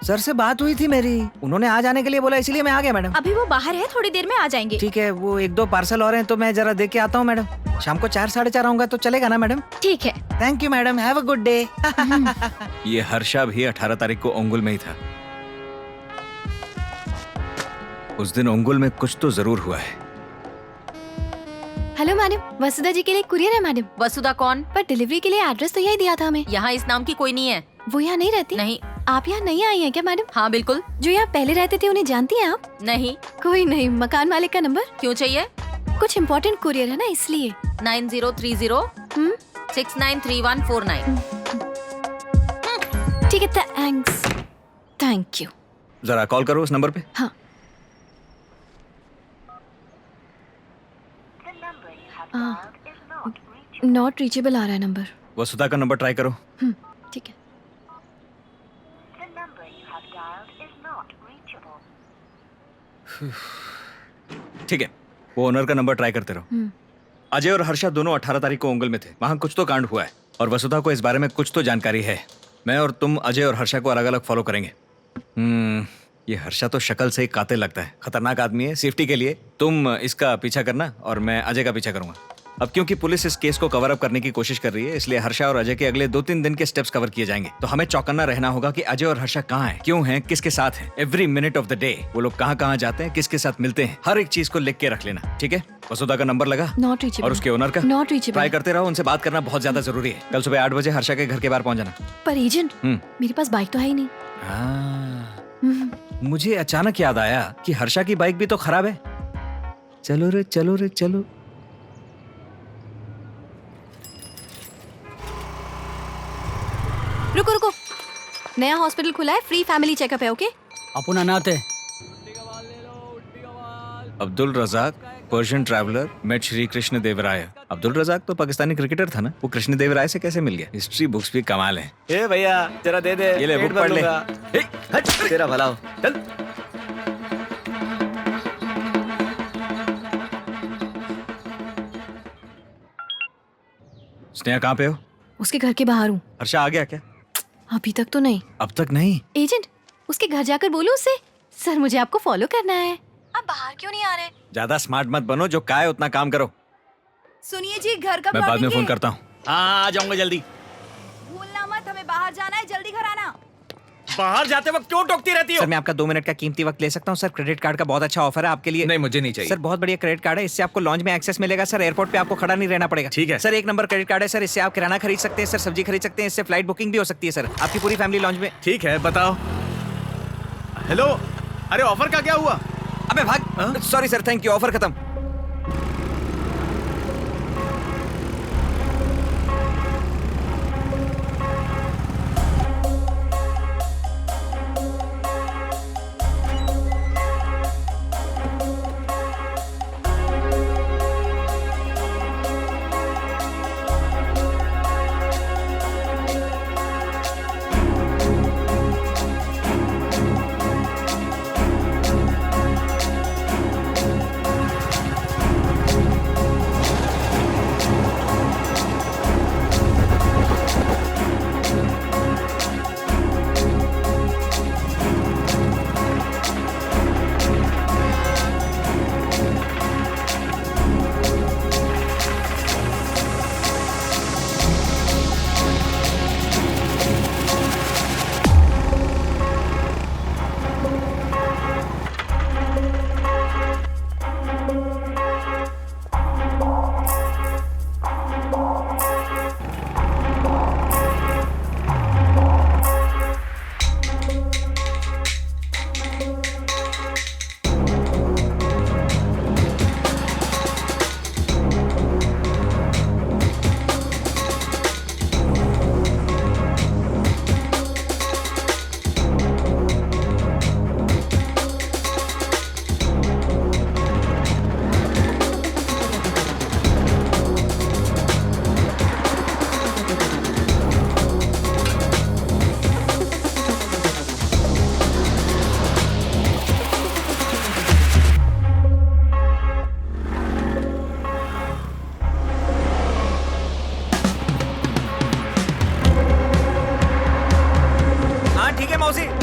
सर से बात हुई थी मेरी, उन्होंने आ जाने के लिए बोला, इसलिए मैं आ गया मैडम। अभी वो बाहर है, थोड़ी देर में आ जाएंगे। ठीक है, वो 1-2 पार्सल और हैं तो मैं जरा दे के आता हूँ मैडम। शाम को 4 साढ़े 4 आऊंगा तो चलेगा ना मैडम? ठीक है। Thank you madam, have a good day. ये हर्षा भी 18 तारीख को ओंगोल में ही था। उस दिन ओंगोल में कुछ तो जरूर हुआ है। हेलो मैडम, वसुधा जी के लिए कुरियर है मैडम। वसुधा कौन? पर डिलीवरी के लिए एड्रेस तो यही दिया था हमें। यहाँ इस नाम की कोई नहीं है। वो यहाँ नहीं रहती? नहीं। आप यहाँ नहीं आई हैं क्या मैडम? हाँ बिल्कुल। जो यहाँ पहले रहते थे उन्हें जानती हैं आप? नहीं। कोई नहीं, मकान मालिक का नंबर? क्यों चाहिए? कुछ इम्पोर्टेंट कुरियर है ना, इसलिए। 9030 693149। ठीक है, थैंक्स। Thank you. जरा कॉल करो उस नंबर पे। हाँ। नॉट रीचेबल आ रहा है नंबर। वसुधा का नंबर ट्राई करो। ठीक है। ठीक है, वो ओनर का नंबर ट्राई करते रहो। अजय और हर्षा दोनों 18 तारीख को ओंगोल में थे। वहाँ कुछ तो कांड हुआ है और वसुधा को इस बारे में कुछ तो जानकारी है। मैं और तुम अजय और हर्षा को अलग अलग फॉलो करेंगे। ये हर्षा तो शक्ल से ही कातिल लगता है, खतरनाक आदमी है। सेफ्टी के लिए तुम इसका पीछा करना और मैं अजय का पीछा करूंगा। अब क्योंकि पुलिस इस केस को कवर अप करने की कोशिश कर रही है, इसलिए हर्षा और अजय के अगले 2-3 दिन के स्टेप्स कवर किए जाएंगे। तो हमें चौकन्ना रहना होगा कि अजय और हर्षा कहाँ हैं, क्यों हैं, किसके साथ हैं। Every minute of the day वो लोग कहाँ जाते हैं, किसके साथ मिलते हैं, हर एक चीज को लिख के रख लेना, ठीक है। वसुधा का नंबर लगा नॉट रीचेबल और उसके ओनर का नॉट रीचेबल। ट्राई करते रहो, उनसे बात करना बहुत ज्यादा जरूरी है। कल सुबह 8 बजे हर्षा के घर के बाहर पहुंच जाना। पर एजेंट मेरे पास बाइक तो है ही नहीं। मुझे अचानक याद आया कि हर्षा की बाइक भी तो खराब है। चलो रे चलो रे चलो। रुको रुको, नया हॉस्पिटल खुला है, फ्री फैमिली चेकअप है। ओके अपन अनाथ है। Abdul Razzaq Persian traveller met Shri Krishna Devaraya. Abdul Razzaq तो पाकिस्तानी क्रिकेटर था ना, वो कृष्ण देवराय से कैसे मिल गया? हिस्ट्री बुक्स भी कमाल है। ए भैया जरा दे दे, ये ले बुक पढ़ ले। हट तेरा भला हो, चल। स्नेहा कहाँ पे हो? उसके घर के बाहर हूँ। हर्षा आ गया क्या? अभी तक तो नहीं। अब तक नहीं? एजेंट उसके घर जाकर बोलो उससे, सर मुझे आपको फॉलो करना है। आप बाहर क्यों नहीं आ रहे? ज्यादा स्मार्ट मत बनो, जो का है उतना काम करो। सुनिए जी, घर का मैं बाद में फोन करता हूँ। हाँ, आ जाऊंगा जल्दी। भूलना मत, हमें बाहर जाना है, जल्दी घर आना। बाहर जाते वक्त क्यों टोकती रहती हो? सर मैं आपका 2 मिनट का कीमती वक्त ले सकता हूँ? सर क्रेडिट कार्ड का बहुत अच्छा ऑफर है आपके लिए। नहीं मुझे नहीं चाहिए। सर बहुत बढ़िया क्रेडिट कार्ड है, इससे आपको लॉन्च में एक्सेस मिलेगा। सर एयरपोर्ट पे आपको खड़ा नहीं रहना पड़ेगा। ठीक है सर, 1 नंबर क्रेडिट कार्ड है सर, इससे आप किराना खरीद सकते हैं सर, सब्जी खरीद सकते हैं, इससे फ्लाइट बुकिंग भी हो सकती है सर, आपकी पूरी फैमिली लॉन्च में। ठीक है बताओ। हेलो, अरे ऑफर का क्या हुआ? अबे भाग। Sorry sir, thank you, offer खत्म।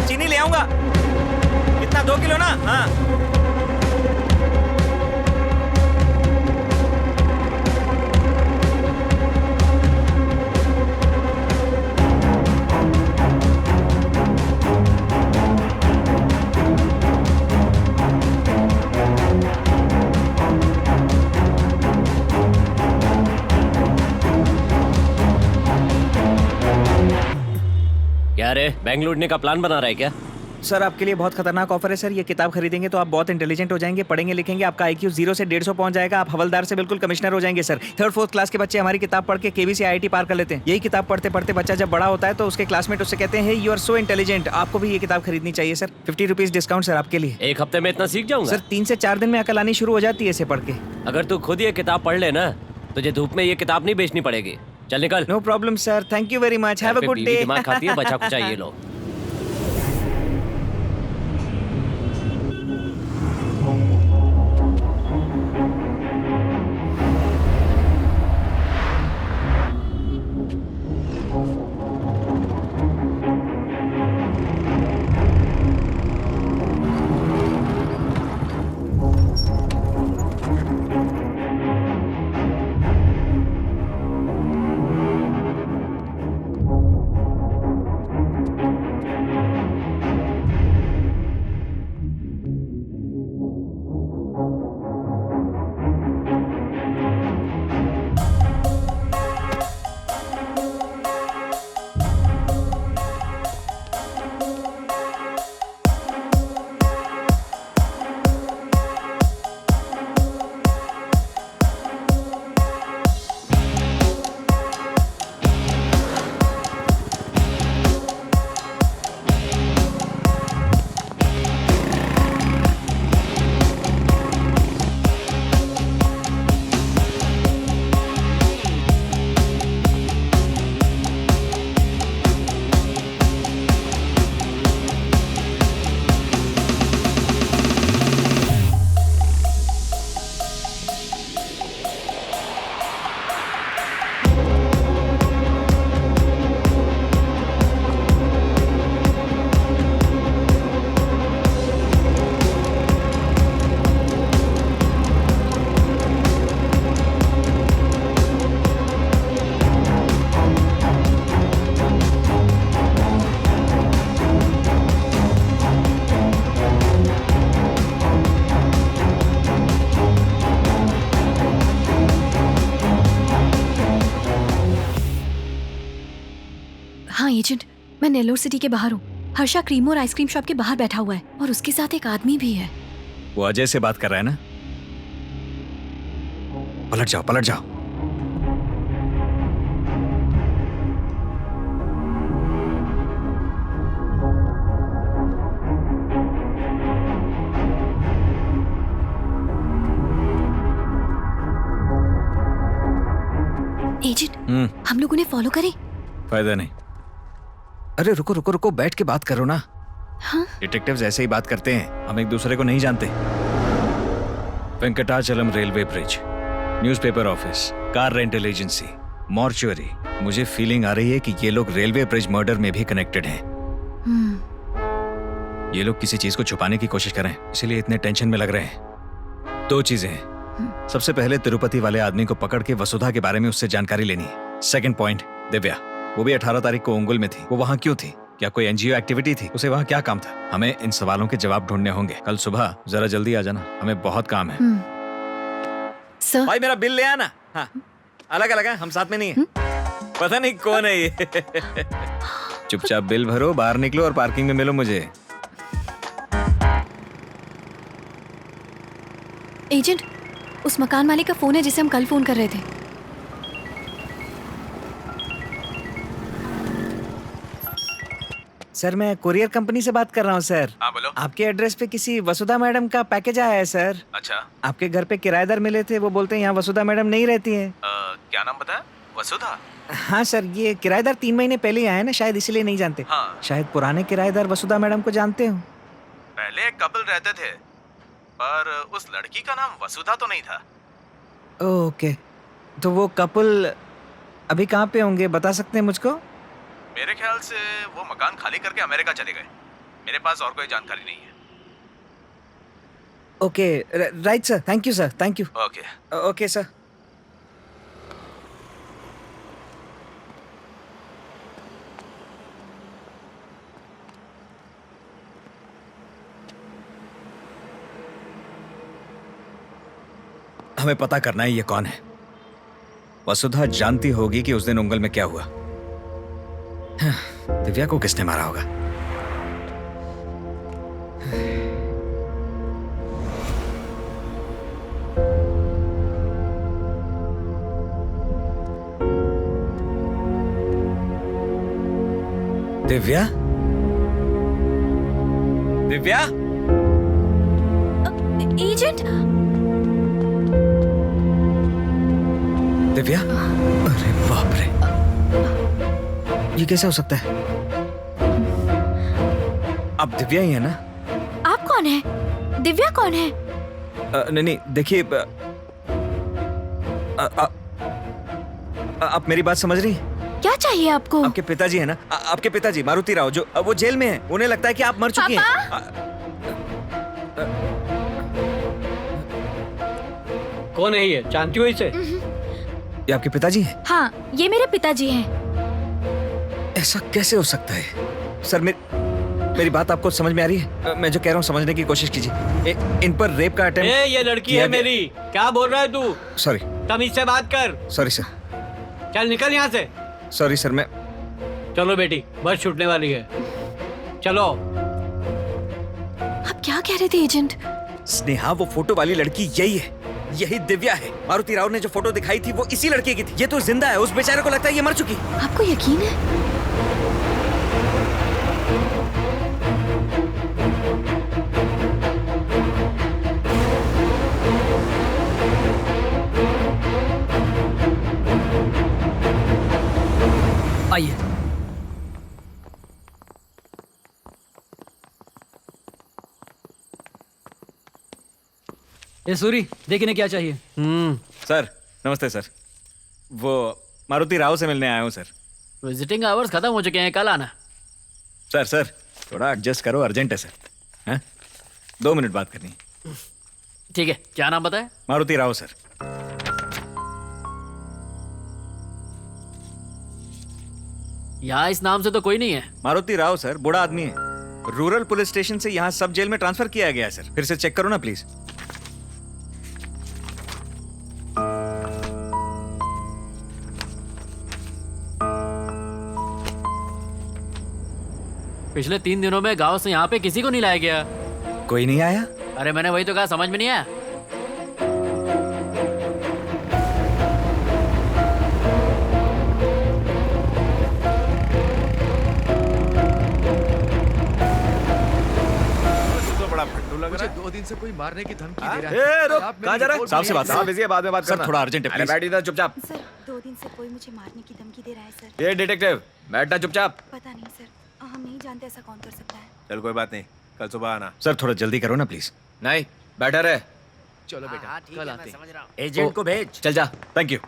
चीनी ले आऊंगा। कितना, 2 किलो ना? हाँ। क्या रे, बैंक लूटने का प्लान बना रहा है क्या? सर आपके लिए बहुत खतरनाक ऑफर है सर। ये किताब खरीदेंगे तो आप बहुत इंटेलिजेंट हो जाएंगे, पढ़ेंगे लिखेंगे, आपका IQ 0 से 150 पहुंच जाएगा, आप हवलदार से बिल्कुल कमिश्नर हो जाएंगे सर। 3rd-4th क्लास के बच्चे हमारी किताब पढ़ के KV से IIT पार कर लेते हैं। यही किताब पढ़ते पढ़ते बच्चा जब बड़ा होता है तो उसके क्लासमेट उससे कहते हैं यू आर सो इंटेलिजेंट। आपको भी ये किताब खरीदनी चाहिए सर। 50 रुपीज डिस्काउंट सर आपके लिए। 1 हफ्ते में इतना सीख जाऊंगा? सर 3 से 4 दिन में अकल आनी शुरू हो जाती है इसे पढ़ के। अगर तू खुद ये किताब पढ़ ले ना, तुझे धूप में ये किताब नहीं बेचनी पड़ेगी। चल निकल। No problem sir, thank you very much, have a good day. दिमाग खाती है बचा कुचा ये लोग। मैं नेल्लोर सिटी के बाहर हूँ। हर्षा क्रीम और आइसक्रीम शॉप के बाहर बैठा हुआ है और उसके साथ एक आदमी भी है। वो अजय से बात कर रहा है ना? पलट जाओ, पलट जाओ। एजेंट, हम लोग उन्हें फॉलो करें? फायदा नहीं। अरे रुको रुको रुको, बैठ के बात करो ना। हाँ? डिटेक्टिव्स ऐसे ही बात करते हैं, हम एक दूसरे को नहीं जानते। Venkatachalam railway bridge, newspaper office, car rental agency, mortuary. मुझे फीलिंग आ रही है कि ये लोग रेलवे ब्रिज मर्डर में भी कनेक्टेड हैं। ये लोग किसी चीज को छुपाने की कोशिश कर रहे हैं, इसीलिए इतने टेंशन में लग रहे हैं। दो चीजें हैं। सबसे पहले तिरुपति वाले आदमी को पकड़ के वसुधा के बारे में उससे जानकारी लेनी है। सेकंड पॉइंट, दिव्या, वो भी 18 तारीख को उंगुल में थी। वो वहाँ क्यों थी? क्या कोई एनजीओ एक्टिविटी थी? उसे वहाँ क्या काम था? हमें इन सवालों के जवाब ढूंढने होंगे। कल सुबह जरा जल्दी आ जाना, हमें बहुत काम है। सर, भाई मेरा बिल ले आना। हाँ, अलग अलग है, हम साथ में नहीं है। पता नहीं कौन है ये। चुपचाप बिल भरो, बाहर निकलो और पार्किंग में मिलो मुझे। एजेंट, उस मकान मालिक का फोन है जिसे हम कल फोन कर रहे थे। सर, मैं कुरियर कंपनी से बात कर रहा हूँ सर। हाँ बोलो। आपके एड्रेस पे किसी वसुधा मैडम का पैकेज आया है सर। अच्छा, आपके घर पे किराएदार मिले थे, वो बोलते हैं यहाँ वसुधा मैडम नहीं रहती हैं। क्या नाम बताया? वसुधा? हाँ सर, ये किराएदार 3 महीने पहले ही आए ना, शायद इसीलिए नहीं जानते। हाँ। शायद पुराने किराएदार वसुधा मैडम को जानते हो। पहले एक कपल रहते थे, पर उस लड़की का नाम वसुधा तो नहीं था। ओके, तो वो कपल अभी कहाँ पे होंगे, बता सकते हैं मुझको? मेरे ख्याल से वो मकान खाली करके अमेरिका चले गए। मेरे पास और कोई जानकारी नहीं है। Okay, right sir, thank you sir, thank you. Okay okay sir. हमें पता करना है ये कौन है। वसुधा जानती होगी कि उस दिन उंगल में क्या हुआ। दिव्या को किसने मारा होगा? दिव्या? दिव्या? एजेंट, दिव्या? अरे बाप रे, ये कैसे हो सकता है? आप दिव्या ही है ना? आप कौन है? दिव्या कौन है? नहीं नहीं, देखिए, आप मेरी बात समझ रही हैं? क्या चाहिए आपको? आपके पिताजी है ना, आपके पिताजी मारुति राव, जो वो जेल में हैं। उन्हें लगता है कि आप मर चुकी हैं। कौन है ये, जानती हो इसे? ये आपके पिताजी हैं? हाँ, ये मेरे पिताजी हैं। ऐसा कैसे हो सकता है? सर, मेरी बात आपको समझ में आ रही है? मैं जो कह रहा हूँ समझने की कोशिश कीजिए। इन पर रेप का अटेम्प्ट। ये लड़की है मेरी, क्या बोल रहा है तू? सॉरी। तुम इससे बात कर। Sorry sir. चल निकल यहाँ से। सॉरी सर, मैं। चलो बेटी, बस छूटने वाली है, चलो। आप क्या कह रहे थे एजेंट? स्नेहा, वो फोटो वाली लड़की यही है, यही दिव्या है। मारुति राव ने जो फोटो दिखाई थी वो इसी लड़के की थी। ये तो जिंदा है, उस बेचारे को लगता है ये मर चुकी। आपको यकीन है? आइए। ये सूरी, देखने क्या चाहिए? सर नमस्ते सर, वो मारुति राव से मिलने आया हूँ सर। विजिटिंग आवर्स खत्म हो चुके हैं, कल आना। सर थोड़ा एडजस्ट करो, अर्जेंट है सर। हैं? 2 मिनट बात करनी। ठीक है, क्या नाम बताए? मारुति राव सर। यहाँ इस नाम से तो कोई नहीं है। मारुति राव सर, बूढ़ा आदमी है। रूरल पुलिस स्टेशन से यहाँ सब जेल में ट्रांसफर किया गया है सर। फिर से चेक करो ना प्लीज। पिछले 3 दिनों में गांव से यहाँ पे किसी को नहीं लाया गया। कोई नहीं आया? अरे मैंने वही तो कहा, समझ में नहीं आया। बड़ा फट्टू लग रहा है। 2 दिन से कोई मारने की धमकी दे रहा ए, है। रुक, आप मेरी कहाँ जा रहा है? रिपोर्ट साहब से बात भेजिए। साहब बिजी है, बाद में बात सर, करना। थोड़ा urgent है, अरे please। बैठ इधर चुपचाप। सर 2 दिन से कोई मुझे मारने की धमकी दे रहा है सर। ये डिटेक्टिव, बैठना चुपचाप। पता नहीं सर, हम नहीं जानते ऐसा कौन कर सकता है। चल कोई बात नहीं, कल सुबह आना। सर थोड़ा जल्दी करो ना प्लीज। नहीं, बैठा रहे। चलो बेटा, कल आते हैं। एजेंट को भेज। चल जा। Thank you.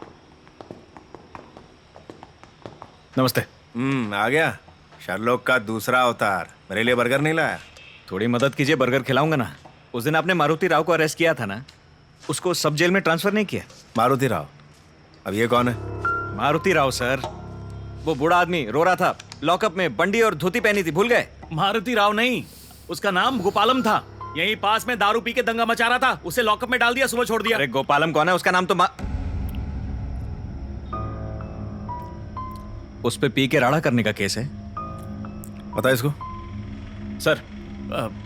नमस्ते। आ गया शर्लोक का दूसरा अवतार। मेरे लिए बर्गर नहीं लाया? थोड़ी मदद कीजिए, बर्गर खिलाऊंगा ना। उस दिन आपने मारुति राव को अरेस्ट किया था ना, उसको सब जेल में ट्रांसफर नहीं किया? मारुति राव? अब ये कौन है? मारुति राव सर, वो बूढ़ा आदमी रो रहा था लॉकअप में, बंडी और धोती पहनी थी, भूल गए? मारुति राव नहीं, उसका नाम गोपालम था। यहीं पास में दारू पी के दंगा मचा रहा था, उसे लॉकअप में डाल दिया, सुबह छोड़ दिया। अरे गोपालम कौन है? उसका नाम तो उस पे पी के राड़ा करने का केस है। पता है इसको? सर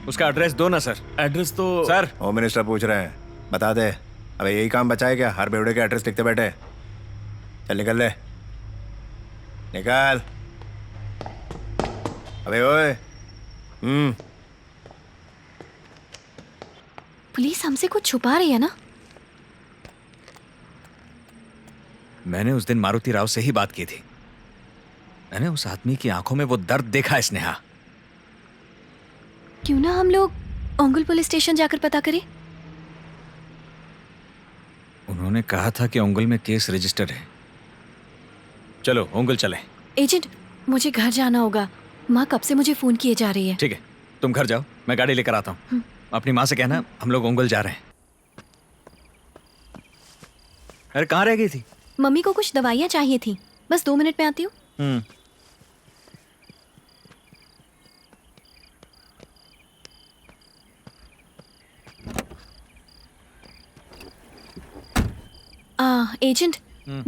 उसका एड्रेस दो ना सर। एड्रेस तो सर होम मिनिस्टर पूछ रहे हैं, बता दे। अबे यही काम बचा है क्या, हर बेवड़े के एड्रेस लिखते बैठे? चल निकल ले, निकल। अबे ओए। पुलिस हमसे कुछ छुपा रही है ना? मैंने उस दिन मारुति राव से ही बात की थी। मैंने उस आदमी की आंखों में वो दर्द देखा है स्नेहा। क्यों ना हम लोग ओंगल पुलिस स्टेशन जाकर पता करें? उन्होंने कहा था कि ओंगल में केस रजिस्टर है। चलो ओंगल चलें। एजेंट, मुझे घर जाना होगा। माँ कब से मुझे फोन किए जा रही है। ठीक है, तुम घर जाओ, मैं गाड़ी लेकर आता हूँ। अपनी माँ से कहना हम लोग ओंगल जा रहे हैं। अरे कहाँ रह गई थी? मम्मी को कुछ दवाइयाँ चाहिए थी, बस 2 मिनट में आती हूँ। एजेंट,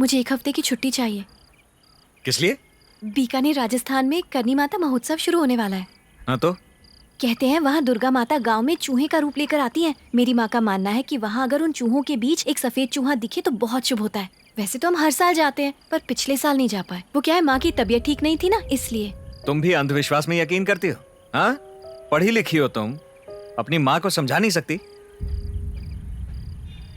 मुझे 1 हफ्ते की छुट्टी चाहिए। किस लिए? बीकानेर राजस्थान में करनी माता महोत्सव शुरू होने वाला है। हाँ तो? कहते हैं वहाँ दुर्गा माता गांव में चूहे का रूप लेकर आती हैं। मेरी माँ का मानना है कि वहाँ अगर उन चूहों के बीच एक सफेद चूहा दिखे तो बहुत शुभ होता है। वैसे तो हम हर साल जाते हैं, पर पिछले साल नहीं जा पाए। वो क्या है, माँ की तबीयत ठीक नहीं थी ना, इसलिए। तुम भी अंधविश्वास में यकीन करती हो? हाँ, पढ़ी लिखी हो तुम, अपनी माँ को समझा नहीं सकती?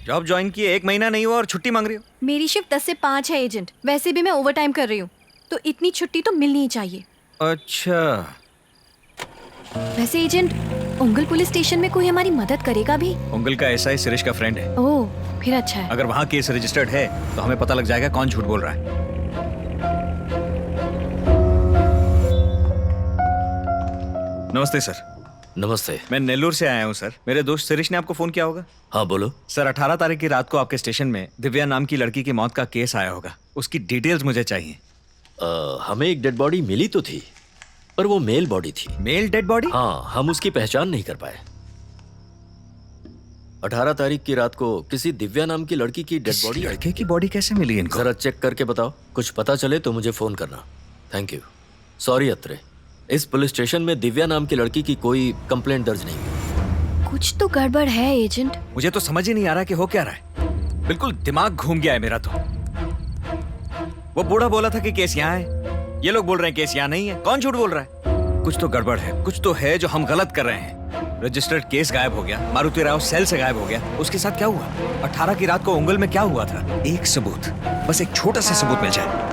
जॉब ज्वाइन किए 1 महीना नहीं हुआ और छुट्टी मांग रही हो? मेरी शिफ्ट 10 से 5 है एजेंट। वैसे भी मैं ओवर टाइम कर रही हूँ, तो इतनी छुट्टी तो मिलनी ही चाहिए। अच्छा। वैसे एजेंट, ओंगल पुलिस स्टेशन में कोई हमारी मदद करेगा भी? ओंगल का एसआई सुरेश का फ्रेंड है। ओह, फिर अच्छा है। अगर वहाँ केस रजिस्टर्ड है तो हमें पता लग जाएगा कौन झूठ बोल रहा है। नमस्ते सर। नमस्ते। मैं नेल्लोर से आया हूँ सर। मेरे दोस्त शिरीष ने आपको फोन किया होगा। हाँ बोलो। सर 18 तारीख की रात को आपके स्टेशन में दिव्या नाम की लड़की की मौत का केस आया होगा, उसकी डिटेल्स मुझे चाहिए। हमें एक डेड बॉडी मिली तो थी, पर वो मेल बॉडी थी। Male dead body? हाँ, हम उसकी पहचान नहीं कर पाए। 18 तारीख की रात को किसी दिव्या नाम की लड़की की डेड बॉडी। लड़के की बॉडी कैसे मिली इनको? जरा चेक करके बताओ, कुछ पता चले तो मुझे फोन करना। Thank you. सॉरी अत्रे, इस पुलिस स्टेशन में दिव्या नाम की लड़की की कोई कंप्लेंट दर्ज नहीं। कुछ तो गड़बड़ है एजेंट। मुझे तो समझ ही नहीं आ रहा कि हो क्या रहा है। बिल्कुल दिमाग घूम गया है मेरा तो। वो बूढ़ा बोला था कि केस यहाँ है, ये लोग बोल रहे हैं केस यहाँ नहीं है। कौन झूठ बोल रहा है? कुछ तो गड़बड़ है, कुछ तो है जो हम गलत कर रहे हैं। रजिस्टर्ड केस गायब हो गया, मारुति राव सेल से गायब हो गया। उसके साथ क्या हुआ? 18 की रात को ओंगल में क्या हुआ था? एक सबूत, बस एक छोटा सा सबूत मिल जाए।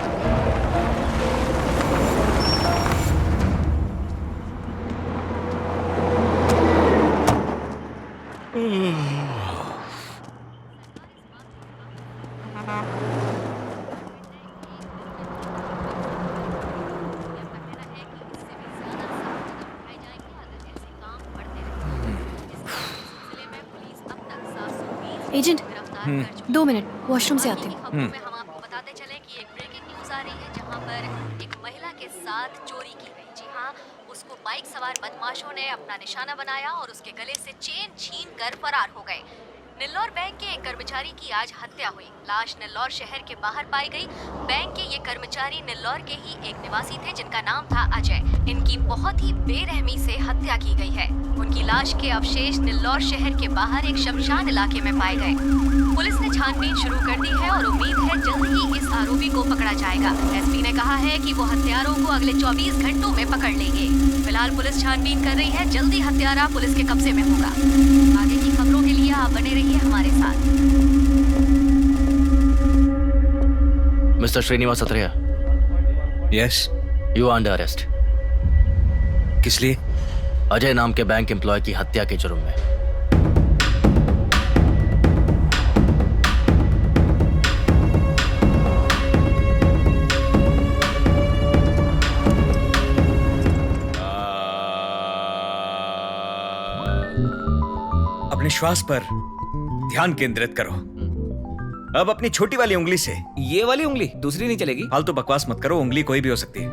एजेंट, 2 मिनट, वॉशरूम से आती हूँ। हम आपको बताते चले कि एक ब्रेकिंग न्यूज आ रही है जहां पर एक महिला के साथ चोरी की गई। जी हाँ, उसको बाइक सवार बदमाशों ने अपना निशाना बनाया और उसके गले से चेन छीन कर फरार हो गए। नेल्लोर बैंक के एक कर्मचारी की आज हत्या हुई। लाश नेल्लौर शहर के बाहर पाई गई। बैंक के ये कर्मचारी नेल्लौर के ही एक निवासी थे जिनका नाम था अजय। इनकी बहुत ही बेरहमी से हत्या की गई है। उनकी लाश के अवशेष नेल्लौर शहर के बाहर एक शमशान इलाके में पाए गए। पुलिस ने छानबीन शुरू कर दी है और उम्मीद है जल्द ही इस आरोपी को पकड़ा जाएगा। एसपी ने कहा है कि वो हत्यारों को अगले 24 घंटों में पकड़ लेंगे। फिलहाल पुलिस छानबीन कर रही है, जल्दी हत्यारा पुलिस के कब्जे में होगा। आगे की खबरों के लिए आप बने रहिए हमारे साथ। Mister Srinivas Atreya, yes, you are under arrest. किस लिए? अजय नाम के बैंक एम्प्लॉय की हत्या के जुर्म में। अपने श्वास पर ध्यान केंद्रित करो। अब अपनी छोटी वाली उंगली से, ये वाली उंगली, दूसरी नहीं चलेगी? फालतू बकवास मत करो, उंगली कोई भी हो सकती है।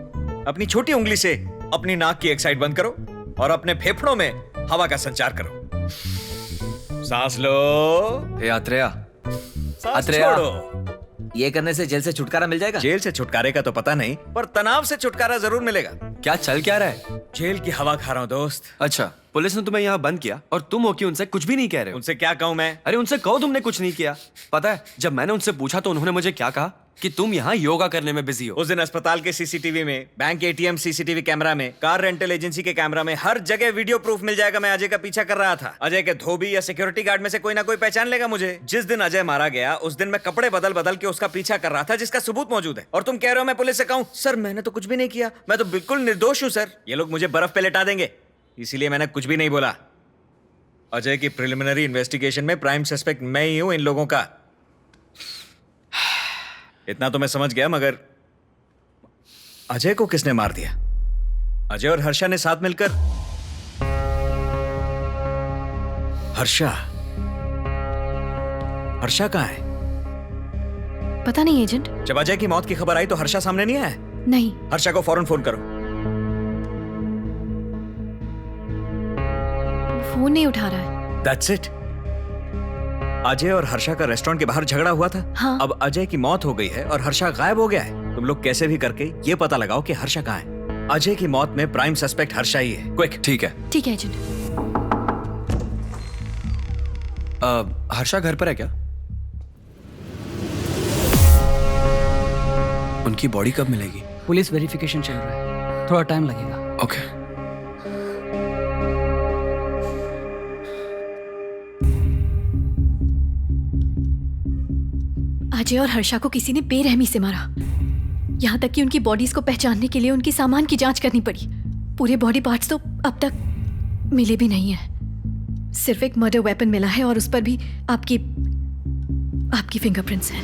अपनी छोटी उंगली से अपनी नाक की एक साइड बंद करो और अपने फेफड़ों में हवा का संचार करो। सांस लो। हे अत्रेया, सांस अत्रेया। छोड़ो। ये करने से जेल से छुटकारा मिल जाएगा? जेल से छुटकारे का तो पता नहीं, पर तनाव से छुटकारा जरूर मिलेगा। क्या चल क्या रहा है? जेल की हवा खा रहा हूँ दोस्त। अच्छा, पुलिस ने तुम्हें यहाँ बंद किया और तुम हो कि उनसे कुछ भी नहीं कह रहे हो? उनसे क्या कहूँ मैं? अरे उनसे कहो तुमने कुछ नहीं किया। पता है, जब मैंने उनसे पूछा तो उन्होंने मुझे क्या कहा कि तुम यहाँ योगा करने में बिजी हो। उस दिन अस्पताल के सीसीटीवी में, बैंक एटीएम सीसीटीवी कैमरा में, कार रेंटल एजेंसी के कैमरा में, हर जगह वीडियो प्रूफ मिल जाएगा। मैं अजय का पीछा कर रहा था। अजय के धोबी या सिक्योरिटी गार्ड में से कोई ना कोई पहचान लेगा मुझे। जिस दिन अजय मारा गया उस दिन मैं कपड़े बदल बदल के उसका पीछा कर रहा था, जिसका सबूत मौजूद है। और तुम कह रहे हो मैं पुलिस से कहूँ? सर मैंने तो कुछ भी नहीं किया, मैं तो बिल्कुल निर्दोष हूँ सर। ये लोग मुझे बर्फ पे लेटा देंगे, इसीलिए मैंने कुछ भी नहीं बोला। अजय की प्रिलिमिनरी इन्वेस्टिगेशन में प्राइम सस्पेक्ट मैं ही हूं इन लोगों का। इतना तो मैं समझ गया, मगर अजय को किसने मार दिया? अजय और हर्षा ने साथ मिलकर। हर्षा? हर्षा कहां है? पता नहीं एजेंट। जब अजय की मौत की खबर आई तो हर्षा सामने नहीं आया? नहीं। हर्षा को फौरन फोन करो। फोन नहीं उठा रहा है। That's it. अजय और हर्षा का रेस्टोरेंट के बाहर झगड़ा हुआ था। हाँ। अब अजय की मौत हो गई है और हर्षा गायब हो गया है। तुम लोग कैसे भी करके ये पता लगाओ कि हर्षा कहाँ है। अजय की मौत में प्राइम सस्पेक्ट हर्षा ही है। क्विक। ठीक है। ठीक है एजेंट। हर्षा घर पर है क्या? उनकी बॉडी कब मिलेगी? पुलिस वेरिफिकेशन चल रहा है, थोड़ा टाइम लगेगा। ओके। अजय और हर्षा को किसी ने बेरहमी से मारा। यहाँ तक कि उनकी बॉडीज को पहचानने के लिए उनकी सामान की जांच करनी पड़ी। पूरे बॉडी पार्ट्स तो अब तक मिले भी नहीं है। सिर्फ एक मर्डर वेपन मिला है और उस पर भी आपकी फिंगरप्रिंट्स हैं।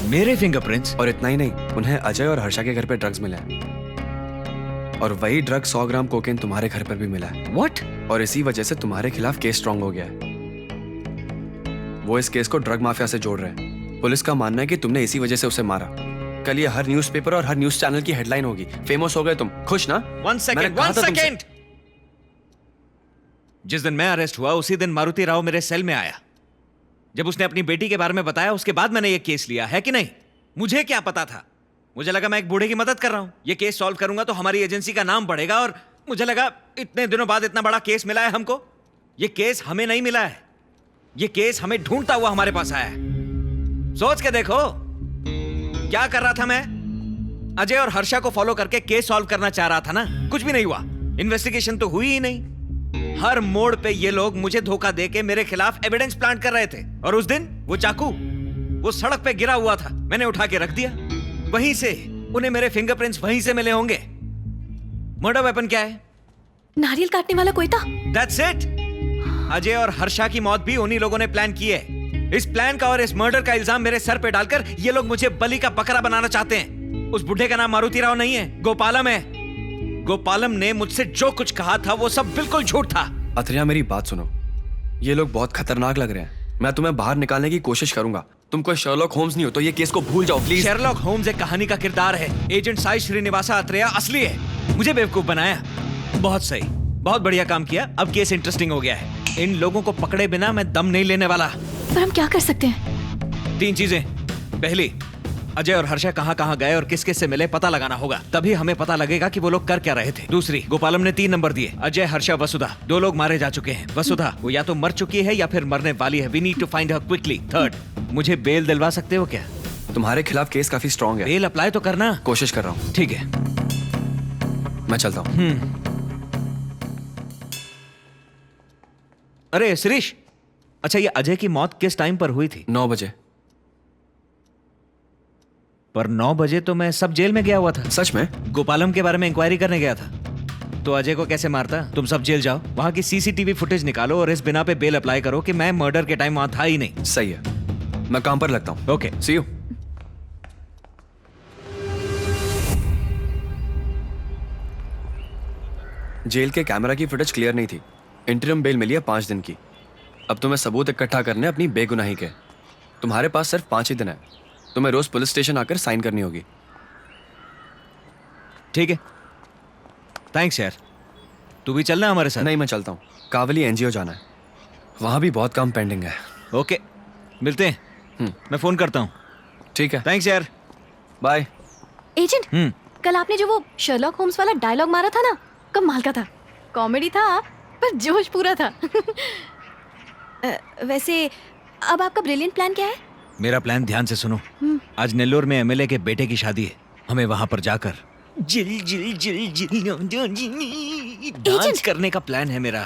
मेरे फिंगरप्रिंट्स? और इतना ही नहीं, उन्हें अजय और हर्षा के घर पे ड्रग्स मिला है और वही ड्रग 100 ग्राम कोकेन तुम्हारे घर पर भी मिला है। What? और इसी वजह से तुम्हारे खिलाफ केस स्ट्रांग हो गया है। वो इस केस को ड्रग माफिया से जोड़ रहे हैं। पुलिस का मानना है कि तुमने इसी वजह से उसे मारा। कल ये हर न्यूज़पेपर और हर न्यूज़ चैनल की हेडलाइन होगी। फेमस हो गए तुम। खुश ना? One second. जिस दिन मैं अरेस्ट हुआ उसी दिन मारुति राव मेरे सेल में आया। जब उसने अपनी बेटी के बारे में बताया उसके बाद मैंने ये केस लिया है कि नहीं? मुझे क्या पता था? मुझे लगा मैं एक बूढ़े की मदद कर रहा हूं। ये केस सॉल्व करूंगा तो हमारी एजेंसी का नाम बढ़ेगा और मुझे लगा इतने दिनों बाद इतना बड़ा केस मिला है हमको। ये केस हमें नहीं मिला है, ये केस हमें ढूंढता हुआ हमारे पास आया है। सोच के देखो क्या कर रहा था मैं। अजय और हर्षा को फॉलो करके केस सॉल्व करना चाह रहा था ना। कुछ भी नहीं हुआ, इन्वेस्टिगेशन तो हुई ही नहीं। हर मोड़ पे ये लोग मुझे धोखा देके मेरे खिलाफ एविडेंस प्लांट कर रहे थे। और उस दिन वो चाकू वो सड़क पे गिरा हुआ था, मैंने उठा के रख दिया। वहीं से उन्हें मेरे फिंगरप्रिंट्स वहीं से मिले होंगे। मर्डर वेपन क्या है? नारियल काटने वाला कोई था। That's it. अजय और हर्षा की मौत भी उन्हीं लोगों ने प्लान की है। इस प्लान का और इस मर्डर का इल्जाम मेरे सर पे डालकर ये लोग मुझे बलि का बकरा बनाना चाहते हैं। उस बुढ़े का नाम मारुति राव नहीं है, गोपालम है। गोपालम ने मुझसे जो कुछ कहा था वो सब बिल्कुल झूठ था। अत्रेया मेरी बात सुनो, ये लोग बहुत खतरनाक लग रहे हैं। मैं तुम्हें बाहर निकालने की कोशिश करूंगा। तुम कोई शर्लॉक होम्स नहीं हो तो ये केस को भूल जाओ प्लीज। शर्लॉक होम्स एक कहानी का किरदार है। एजेंट साई श्रीनिवासा अत्रेया असली है। मुझे बेवकूफ बनाया। बहुत सही, बहुत बढ़िया काम किया। अब केस इंटरेस्टिंग हो गया है। इन लोगों को पकड़े बिना मैं दम नहीं लेने वाला। पर हम क्या कर सकते हैं? तीन चीजें। पहली, अजय और हर्षा कहाँ कहाँ गए और किस किस से मिले पता लगाना होगा, तभी हमें पता लगेगा कि वो लोग कर क्या रहे थे। दूसरी, गोपालम ने 3 नंबर दिए, अजय, हर्षा, वसुधा। 2 लोग मारे जा चुके हैं। वसुधा वो या तो मर चुकी है या फिर मरने वाली है। We need to find her quickly. Third, मुझे बेल दिलवा सकते हो क्या? तुम्हारे खिलाफ केस काफी स्ट्रांग है। बेल अप्लाई तो करना। कोशिश कर रहा हूँ। ठीक है, मैं चलता हूँ। अरे शिरीष, अच्छा ये अजय की मौत किस टाइम पर हुई थी? 9 बजे। पर 9 बजे तो मैं सब जेल में गया हुआ था। सच में? गोपालम के बारे में इंक्वायरी करने गया था। तो अजय को कैसे मारता? तुम सब जेल जाओ, वहां की सीसीटीवी फुटेज निकालो और इस बिना पे बेल अप्लाई करो कि मैं मर्डर के टाइम वहां था ही नहीं। सही है, मैं काम पर लगता हूँ। Okay, see you. जेल के कैमरा की फुटेज क्लियर नहीं थी। इंटरिम बेल मिली है 5 दिन की। अब तुम्हें सबूत इकट्ठा करने अपनी बेगुनाही के। तुम्हारे पास सिर्फ 5 ही दिन है। तुम्हें रोज पुलिस स्टेशन आकर साइन करनी होगी। ठीक है, थैंक्स यार। तू भी चलना हमारे साथ? नहीं, मैं चलता हूँ। कावली एनजीओ जाना है, वहां भी बहुत काम पेंडिंग है। ओके, मिलते हैं। मैं फोन करता हूँ। ठीक है, थैंक्स यार, बाय। एजेंट, कल आपने जो वो शर्लॉक होम्स वाला डायलॉग मारा था ना, कमाल का था। कॉमेडी था पर जोश पूरा था। वैसे अब आपका ब्रिलियंट प्लान क्या है? मेरा प्लान ध्यान से सुनो। आज नेल्लोर में एमएलए के बेटे की शादी है। हमें वहां पर जाकर डांस करने का प्लान है मेरा।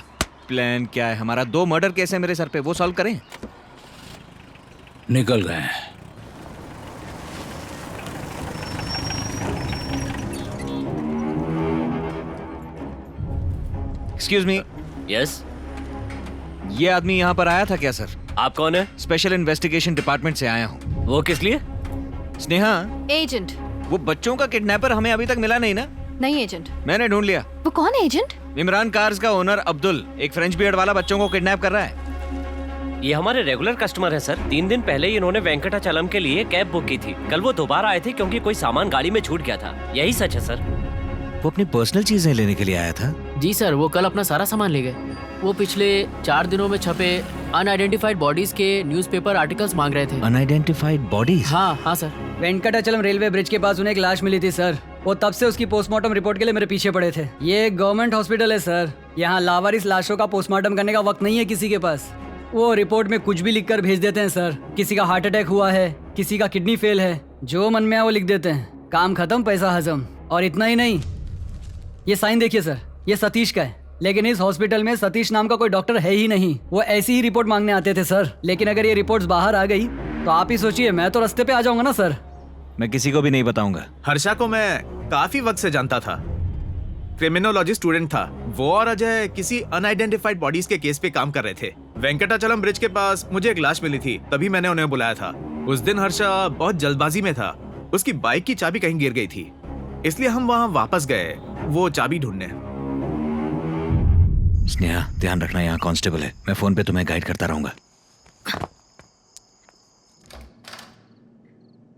प्लान क्या है हमारा? 2 मर्डर केस है मेरे सर पे, वो सॉल्व करें। निकल गए। Excuse me. यस, ये आदमी यहाँ पर आया था क्या सर? आप कौन है? स्पेशल इन्वेस्टिगेशन डिपार्टमेंट से आया हूँ। वो किस लिए? स्नेहा, एजेंट। वो बच्चों का किडनैपर हमें अभी तक मिला नहीं ना? नहीं एजेंट। मैंने ढूंढ लिया। वो कौन है एजेंट? इमरान कार्स का ओनर अब्दुल, एक फ्रेंच बियर्ड वाला बच्चों को किडनैप कर रहा है। ये हमारे रेगुलर कस्टमर है सर। 3 दिन पहले ही इन्होंने वेंकटाचलम के लिए कैब बुक की थी। कल वो दोबारा आए थे क्योंकि कोई सामान गाड़ी में छूट गया था। यही सच है सर। वो अपनी पर्सनल चीजें लेने के लिए आया था? जी सर, वो कल अपना सारा सामान ले गए। वो पिछले 4 दिनों में छपे अनआइडेंटिफाइड बॉडीज के न्यूज़पेपर आर्टिकल्स मांग रहे थे। Unidentified bodies? हाँ सर। वेंकटाचलम रेलवे ब्रिज के पास उन्हें एक लाश मिली थी सर। वो तब से उसकी पोस्टमार्टम रिपोर्ट के लिए मेरे पीछे पड़े थे। ये एक गवर्नमेंट हॉस्पिटल है सर। यहाँ लावारिस लाशों का पोस्टमार्टम करने का वक्त नहीं है किसी के पास। वो रिपोर्ट में कुछ भी लिखकर भेज देते हैं सर। किसी का हार्ट अटैक हुआ है, किसी का किडनी फेल है, जो मन में है वो लिख देते हैं। काम खत्म, पैसा हजम। और इतना ही नहीं, ये साइन देखिए सर, ये सतीश का है। लेकिन इस हॉस्पिटल में सतीश नाम का कोई डॉक्टर है ही नहीं। वो ऐसी ही रिपोर्ट मांगने आते थे सर। लेकिन अगर ये रिपोर्ट्स बाहर आ गई तो आप ही सोचिए, मैं तो रास्ते पे आ जाऊंगा ना सर। मैं किसी को भी नहीं बताऊंगा। हर्षा को मैं काफी वक्त से जानता था, क्रिमिनोलॉजी स्टूडेंट था। वो और अजय किसी अनआइडेंटिफाइड बॉडीज के केस पे काम कर रहे थे। वेंकटाचलम ब्रिज के पास मुझे एक लाश मिली थी, तभी मैंने उन्हें बुलाया था। उस दिन हर्षा बहुत जल्दबाजी में था। उसकी बाइक की चाबी कहीं गिर गई थी, इसलिए हम वहां वापस गए वो चाबी ढूंढने। स्नेहा, ध्यान रखना, यहाँ कांस्टेबल है। मैं फोन पे तुम्हें गाइड करता रहूंगा।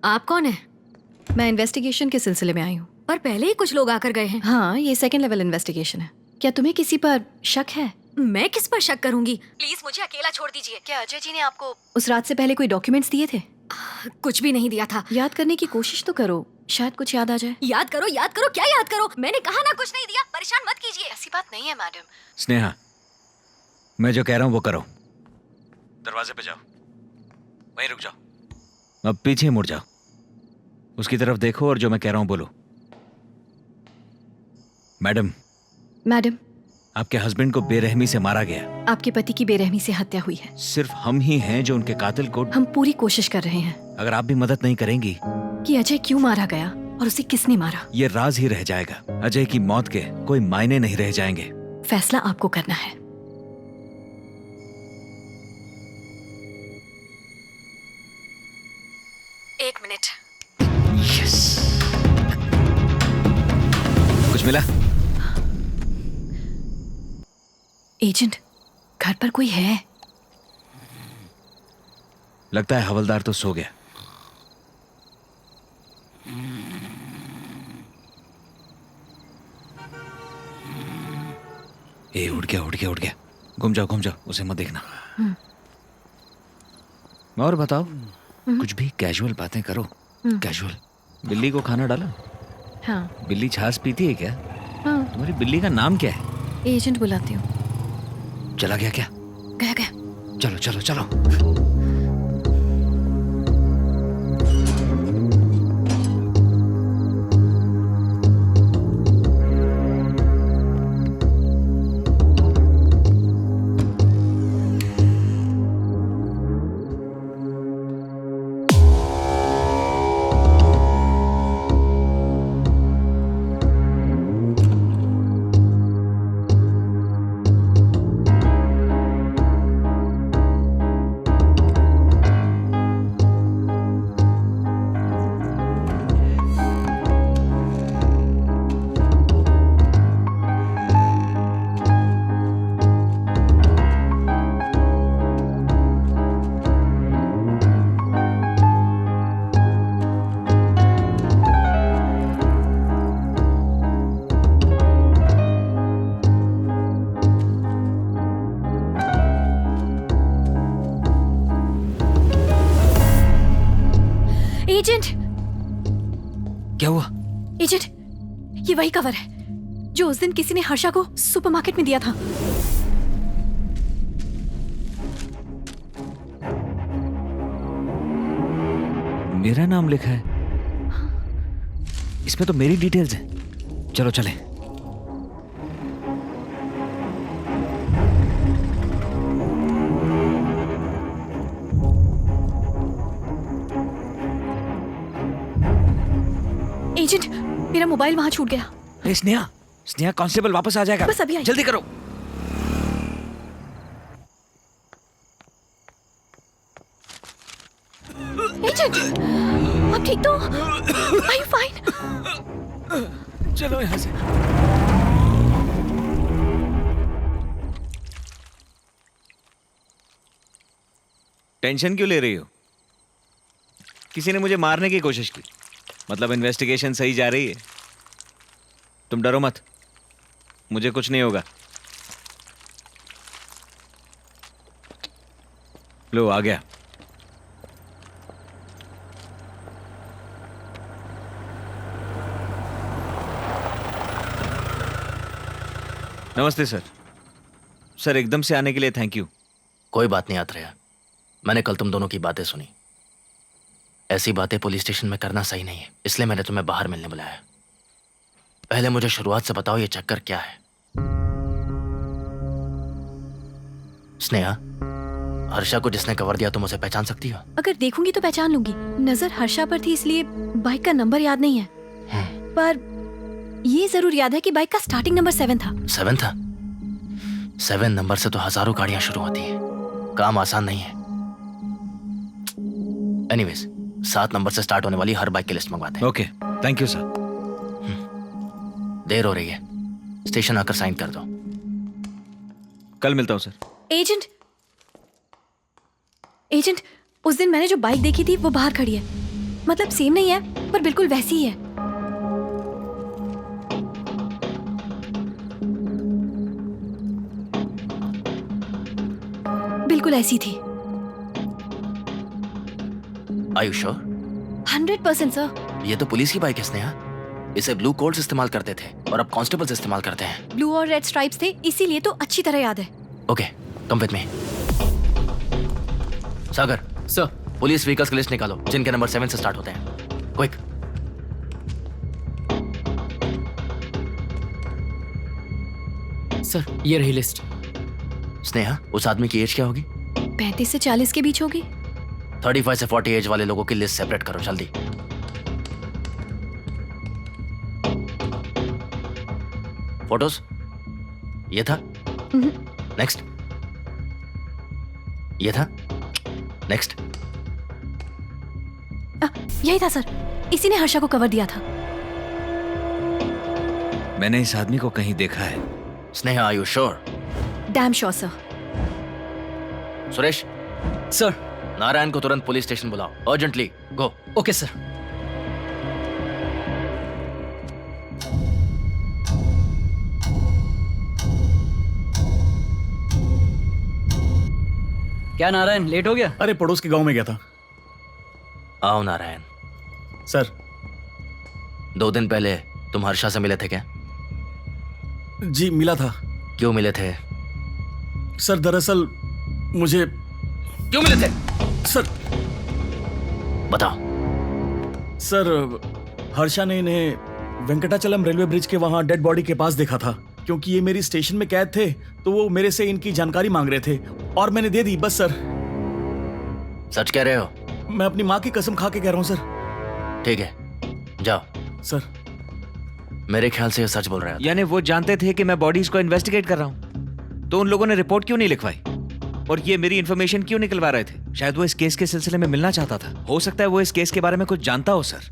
आप कौन है? मैं इन्वेस्टिगेशन के सिलसिले में आई हूँ। पर पहले ही कुछ लोग आकर गए हैं। हाँ, ये 2nd लेवल इन्वेस्टिगेशन है। क्या तुम्हें किसी पर शक है? मैं किस पर शक करूंगी? प्लीज मुझे अकेला छोड़ दीजिए। क्या अजय जी ने आपको उस रात से पहले कोई डॉक्यूमेंट्स दिए थे? कुछ भी नहीं दिया था। याद करने की कोशिश तो करो, शायद कुछ याद आ जाए। याद करो, क्या याद करो? मैंने कहा ना कुछ नहीं दिया। परेशान मत कीजिए। ऐसी बात नहीं है मैडम। स्नेहा, मैं जो कह रहा हूँ वो करो। दरवाजे पे जाओ, वहीं रुक जाओ। अब पीछे मुड़ जाओ, उसकी तरफ देखो और जो मैं कह रहा हूँ बोलो। मैडम। आपके हस्बैंड को बेरहमी से मारा गया। आपके पति की बेरहमी से हत्या हुई है। सिर्फ हम ही हैं जो उनके कातिल को। हम पूरी कोशिश कर रहे हैं। अगर आप भी मदद नहीं करेंगी कि अजय क्यों मारा गया और उसे किसने मारा, ये राज ही रह जाएगा। अजय की मौत के कोई मायने नहीं रह जाएंगे। फैसला आपको करना है। एक मिनट। यस। कुछ मिला? एजेंट, घर पर कोई है? लगता है हवलदार तो सो गया। ए, उठ गया। घूम जाओ, उसे मत देखना। और बताओ, कुछ भी कैजुअल बातें करो, कैजुअल। बिल्ली को खाना डाला? हाँ बिल्ली छाछ पीती है क्या? हाँ। तुम्हारी बिल्ली का नाम क्या है? एजेंट बुलाती हूँ। चला गया क्या? गया गया। चलो चलो चलो। एजेंट, क्या हुआ? एजेंट, ये वही कवर है जो उस दिन किसी ने हर्षा को सुपरमार्केट में दिया था। मेरा नाम लिखा है इसमें, तो मेरी डिटेल्स हैं। चलो चले। एजेंट, मेरा मोबाइल वहां छूट गया। स्नेहा, स्नेहा, कांस्टेबल वापस आ जाएगा। बस अभी आई। जल्दी करो। एजेंट, आप ठीक तो? Are you fine? चलो यहाँ से। टेंशन क्यों ले रही हो? किसी ने मुझे मारने की कोशिश की, मतलब इन्वेस्टिगेशन सही जा रही है। तुम डरो मत, मुझे कुछ नहीं होगा। लो, आ गया। नमस्ते सर। सर, एकदम से आने के लिए थैंक यू। कोई बात नहीं आत्रेय, मैंने कल तुम दोनों की बातें सुनी। ऐसी बातें पुलिस स्टेशन में करना सही नहीं है, इसलिए मैंने तुम्हें बाहर मिलने बुलाया। पहले मुझे शुरुआत से बताओ, ये चक्कर क्या है? स्नेहा, हर्षा को जिसने कवर दिया, तुम उसे पहचान सकती हो? अगर देखूंगी तो पहचान लूंगी। नजर हर्षा पर थी, इसलिए बाइक का नंबर याद नहीं है, पर ये जरूर याद है कि बाइक का स्टार्टिंग नंबर 7 था। 7 था? 7 नंबर से तो हजारों गाड़ियां शुरू होती हैं। काम आसान नहीं है। एनीवेज, 7 नंबर से स्टार्ट होने वाली हर बाइक की लिस्ट मंगवाते हैं। Okay, thank you sir. देर हो रही है, स्टेशन आकर साइन कर दो। कल मिलता हूँ सर। एजेंट, एजेंट, उस दिन मैंने जो बाइक देखी थी वो बाहर खड़ी है। मतलब सेम नहीं है, पर बिल्कुल वैसी ही है। बिल्कुल ऐसी थी। Are you sure? 100% सर। ये तो पुलिस की बाइक है स्नेहा। इसे ब्लू कोड्स इस्तेमाल करते थे और अब कांस्टेबल्स इस्तेमाल करते हैं। ब्लू और रेड स्ट्राइप्स थे, इसीलिए तो अच्छी तरह याद है। Okay, come with me. Sagar sir, police vehicles की लिस्ट निकालो जिनके नंबर 7 से स्टार्ट होते हैं। क्विक। सर, ये रही लिस्ट। स्नेहा, उस आदमी की एज क्या होगी? 35 से 40 के बीच होगी। 35 से 40 एज वाले लोगों की लिस्ट सेपरेट करो जल्दी। फोटोज? ये था? नेक्स्ट। ये था? नेक्स्ट। यही था सर, इसी ने हर्षा को कवर दिया था। मैंने इस आदमी को कहीं देखा है। Sneha, are you sure? Damn sure sir. Suresh sir, Narayan को तुरंत पुलिस स्टेशन बुलाओ, अर्जेंटली। गो। Okay sir. क्या नारायण, लेट हो गया? अरे पड़ोस के गांव में गया था। आओ नारायण। सर 2 दिन पहले तुम हर्षा से मिले थे क्या? जी मिला था। क्यों मिले थे? सर दरअसल मुझे क्यों मिले थे? सर बताओ। सर हर्षा ने इन्हें वेंकटाचलम रेलवे ब्रिज के वहां डेड बॉडी के पास देखा था। क्योंकि ये मेरी स्टेशन में कैद थे तो वो मेरे से इनकी जानकारी मांग रहे थे और मैंने दे दी, बस सर। सच कह रहे हो? मैं अपनी माँ की कसम खा के कह रहा हूँ सर। ठीक है जाओ। सर मेरे ख्याल से ये सच बोल रहा है। यानी वो जानते थे कि मैं बॉडीज को इन्वेस्टिगेट कर रहा हूँ, तो उन लोगों ने रिपोर्ट क्यों नहीं लिखवाई और ये मेरी इन्फॉर्मेशन क्यों निकलवा रहे थे? शायद वो इस केस के सिलसिले में मिलना चाहता था। हो सकता है वो इस केस के बारे में कुछ जानता हो सर,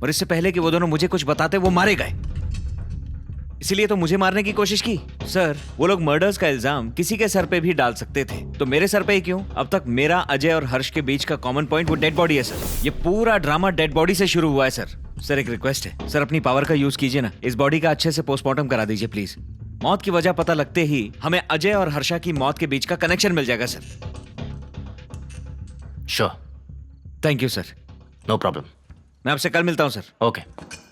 और इससे पहले कि वो दोनों मुझे कुछ बताते वो मारे गए, इसीलिए तो मुझे मारने की कोशिश की। सर वो लोग मर्डर्स का इल्जाम किसी के सर पे भी डाल सकते थे, तो मेरे सर पे ही क्यों? अब तक मेरा, अजय और हर्ष के बीच का कॉमन पॉइंट वो डेड बॉडी है सर। ये पूरा ड्रामा डेड बॉडी से शुरू हुआ है सर। सर एक रिक्वेस्ट है सर, अपनी पावर का यूज कीजिए ना, इस बॉडी का अच्छे से पोस्टमार्टम करा दीजिए प्लीज। मौत की वजह पता लगते ही हमें अजय और हर्षा की मौत के बीच का कनेक्शन मिल जाएगा sir. Sure. Thank you sir. No problem. मैं आपसे कल मिलता हूँ sir. Okay.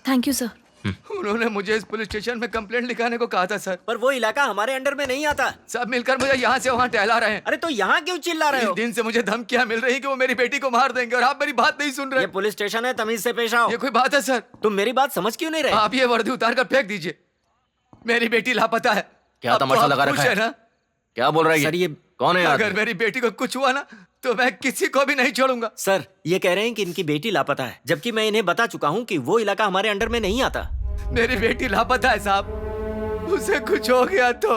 Thank you sir. उन्होंने मुझे इस पुलिस स्टेशन में कंप्लेंट लिखाने को कहा था सर। पर वो इलाका हमारे अंडर में नहीं आता। सब मिलकर मुझे यहाँ से वहाँ टहला रहे हैं। अरे तो यहाँ क्यों चिल्ला रहे हो? दिन से मुझे धमकियाँ मिल रही कि वो मेरी बेटी को मार देंगे और आप मेरी बात नहीं सुन रहे। ये पुलिस स्टेशन है, तमीज से पेश आओ। ये कोई बात है सर? तुम मेरी बात समझ क्यों नहीं रहे? आप ये वर्दी उतार कर फेंक दीजिए। मेरी बेटी लापता है। क्या तमाशा लगा रखा है? क्या बोल रहा है सर? ये कौन है? अगर मेरी बेटी को कुछ हुआ ना तो मैं किसी को भी नहीं छोड़ूंगा। सर ये कह रहे हैं कि इनकी बेटी लापता है, जबकि मैं इन्हें बता चुका हूँ कि वो इलाका हमारे अंडर में नहीं आता। मेरी बेटी लापता है साहब, उसे कुछ हो गया तो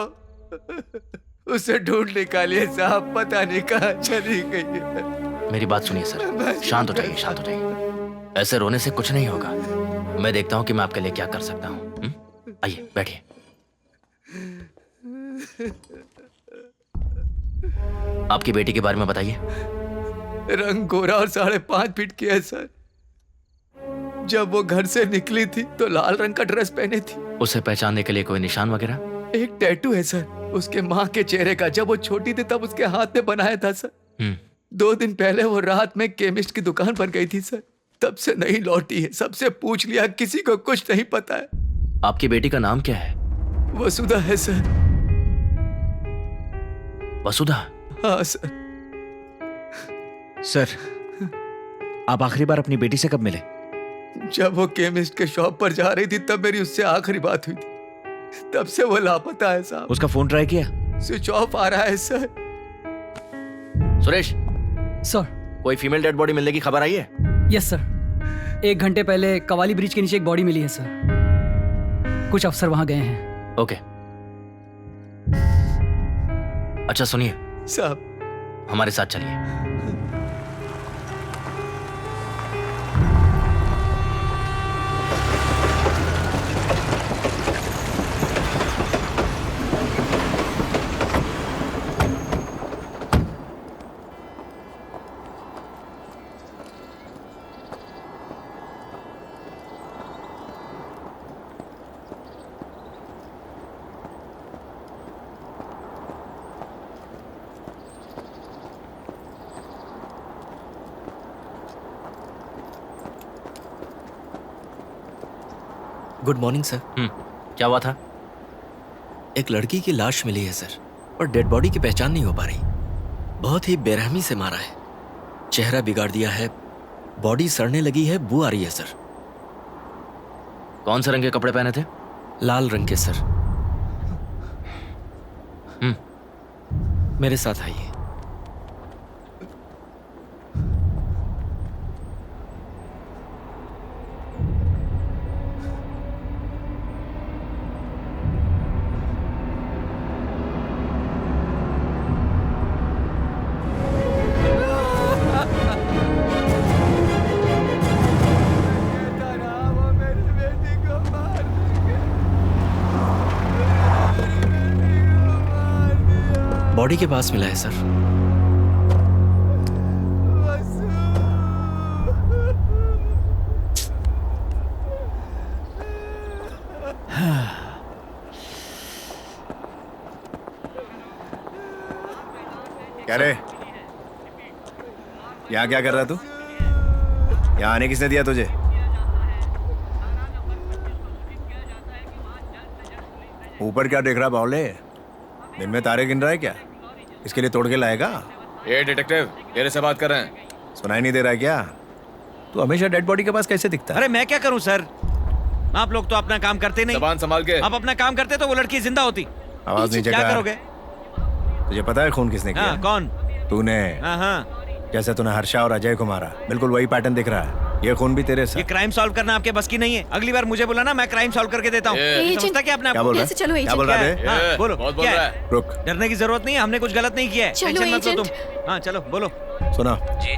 उसे ढूंढ निकालिए साहब, पता नहीं कहाँ चली गई है। मेरी बात सुनिए सर, शांत हो जाइए, शांत हो जाइए। ऐसे रोने से कुछ नहीं होगा। मैं देखता हूँ कि मैं आपके लिए क्या कर सकता हूँ। आइए बैठिए। आपकी बेटी के बारे में बताइए। रंग गोरा और 5.5 फीट की है सर। जब वो घर से निकली थी तो लाल रंग का ड्रेस पहने थी। उसे पहचानने के लिए कोई निशान वगैरह? एक टैटू है सर उसके माँ के चेहरे का, जब वो छोटी थी तब उसके हाथ में बनाया था सर। 2 दिन पहले वो रात में केमिस्ट की दुकान पर गई थी सर, तब से नहीं लौटी है। सबसे पूछ लिया, किसी को कुछ नहीं पता है। आपकी बेटी का नाम क्या है? वसुधा है सर। वसुधा? हाँ सर। सर आप आखिरी बार अपनी बेटी से कब मिले? जब वो केमिस्ट के शॉप पर जा रही थी तब मेरी उससे आखिरी बात हुई थी, तब से वो लापता है साहब। उसका फोन ट्राई किया? स्विच ऑफ आ रहा है सर। सुरेश सर, कोई फीमेल डेड बॉडी मिलने की खबर आई है? यस सर, 1 घंटे पहले कवाली ब्रिज के नीचे एक बॉडी मिली है सर। कुछ अफसर वहां गए हैं। ओके। अच्छा सुनिए साहब, हमारे साथ चलिए। Good morning sir. क्या हुआ था? एक लड़की की लाश मिली है सर, और डेड बॉडी की पहचान नहीं हो पा रही। बहुत ही बेरहमी से मारा है, चेहरा बिगाड़ दिया है, बॉडी सड़ने लगी है, बू आ रही है सर। कौन से रंग के कपड़े पहने थे? लाल रंग के सर। मेरे साथ आइए। बॉडी के पास मिला है सर। क्या रे, यहाँ क्या कर रहा तू? यहाँ आने किसने दिया तुझे? ऊपर क्या देख रहा बावले? दिन में तारे गिन रहा है क्या? इसके लिए तोड़ के लाएगा? ये डिटेक्टिव मेरे से बात कर रहे हैं। सुनाई नहीं दे रहा है क्या? तू हमेशा डेड बॉडी के पास कैसे दिखता है? अरे मैं क्या करूं सर, आप लोग तो अपना काम करते नहीं। जबान संभाल के। आप अपना काम करते तो वो लड़की जिंदा होती। आवाज नीचे क्या कर। करोगे? तुझे पता है खून किसने किया? हाँ, कौन? तूने। हाँ। जैसे तूने हर्षा और अजय को मारा, बिल्कुल वही पैटर्न दिख रहा है। ये खून भी तेरे साथ। ये क्राइम सॉल्व करना आपके बस की नहीं है। अगली बार मुझे बुलाना, मैं क्राइम सॉल्व करके देता हूँ। समझता क्या अपने आप क्या को? बोल रहा है? क्या बोल रहा है? हाँ, बोलो। क्या है? रुक। डरने की जरूरत नहीं है, हमने कुछ गलत नहीं किया है। चलो, टेंशन मत लो एजेंट। तुम। हाँ चलो बोलो। सुना जी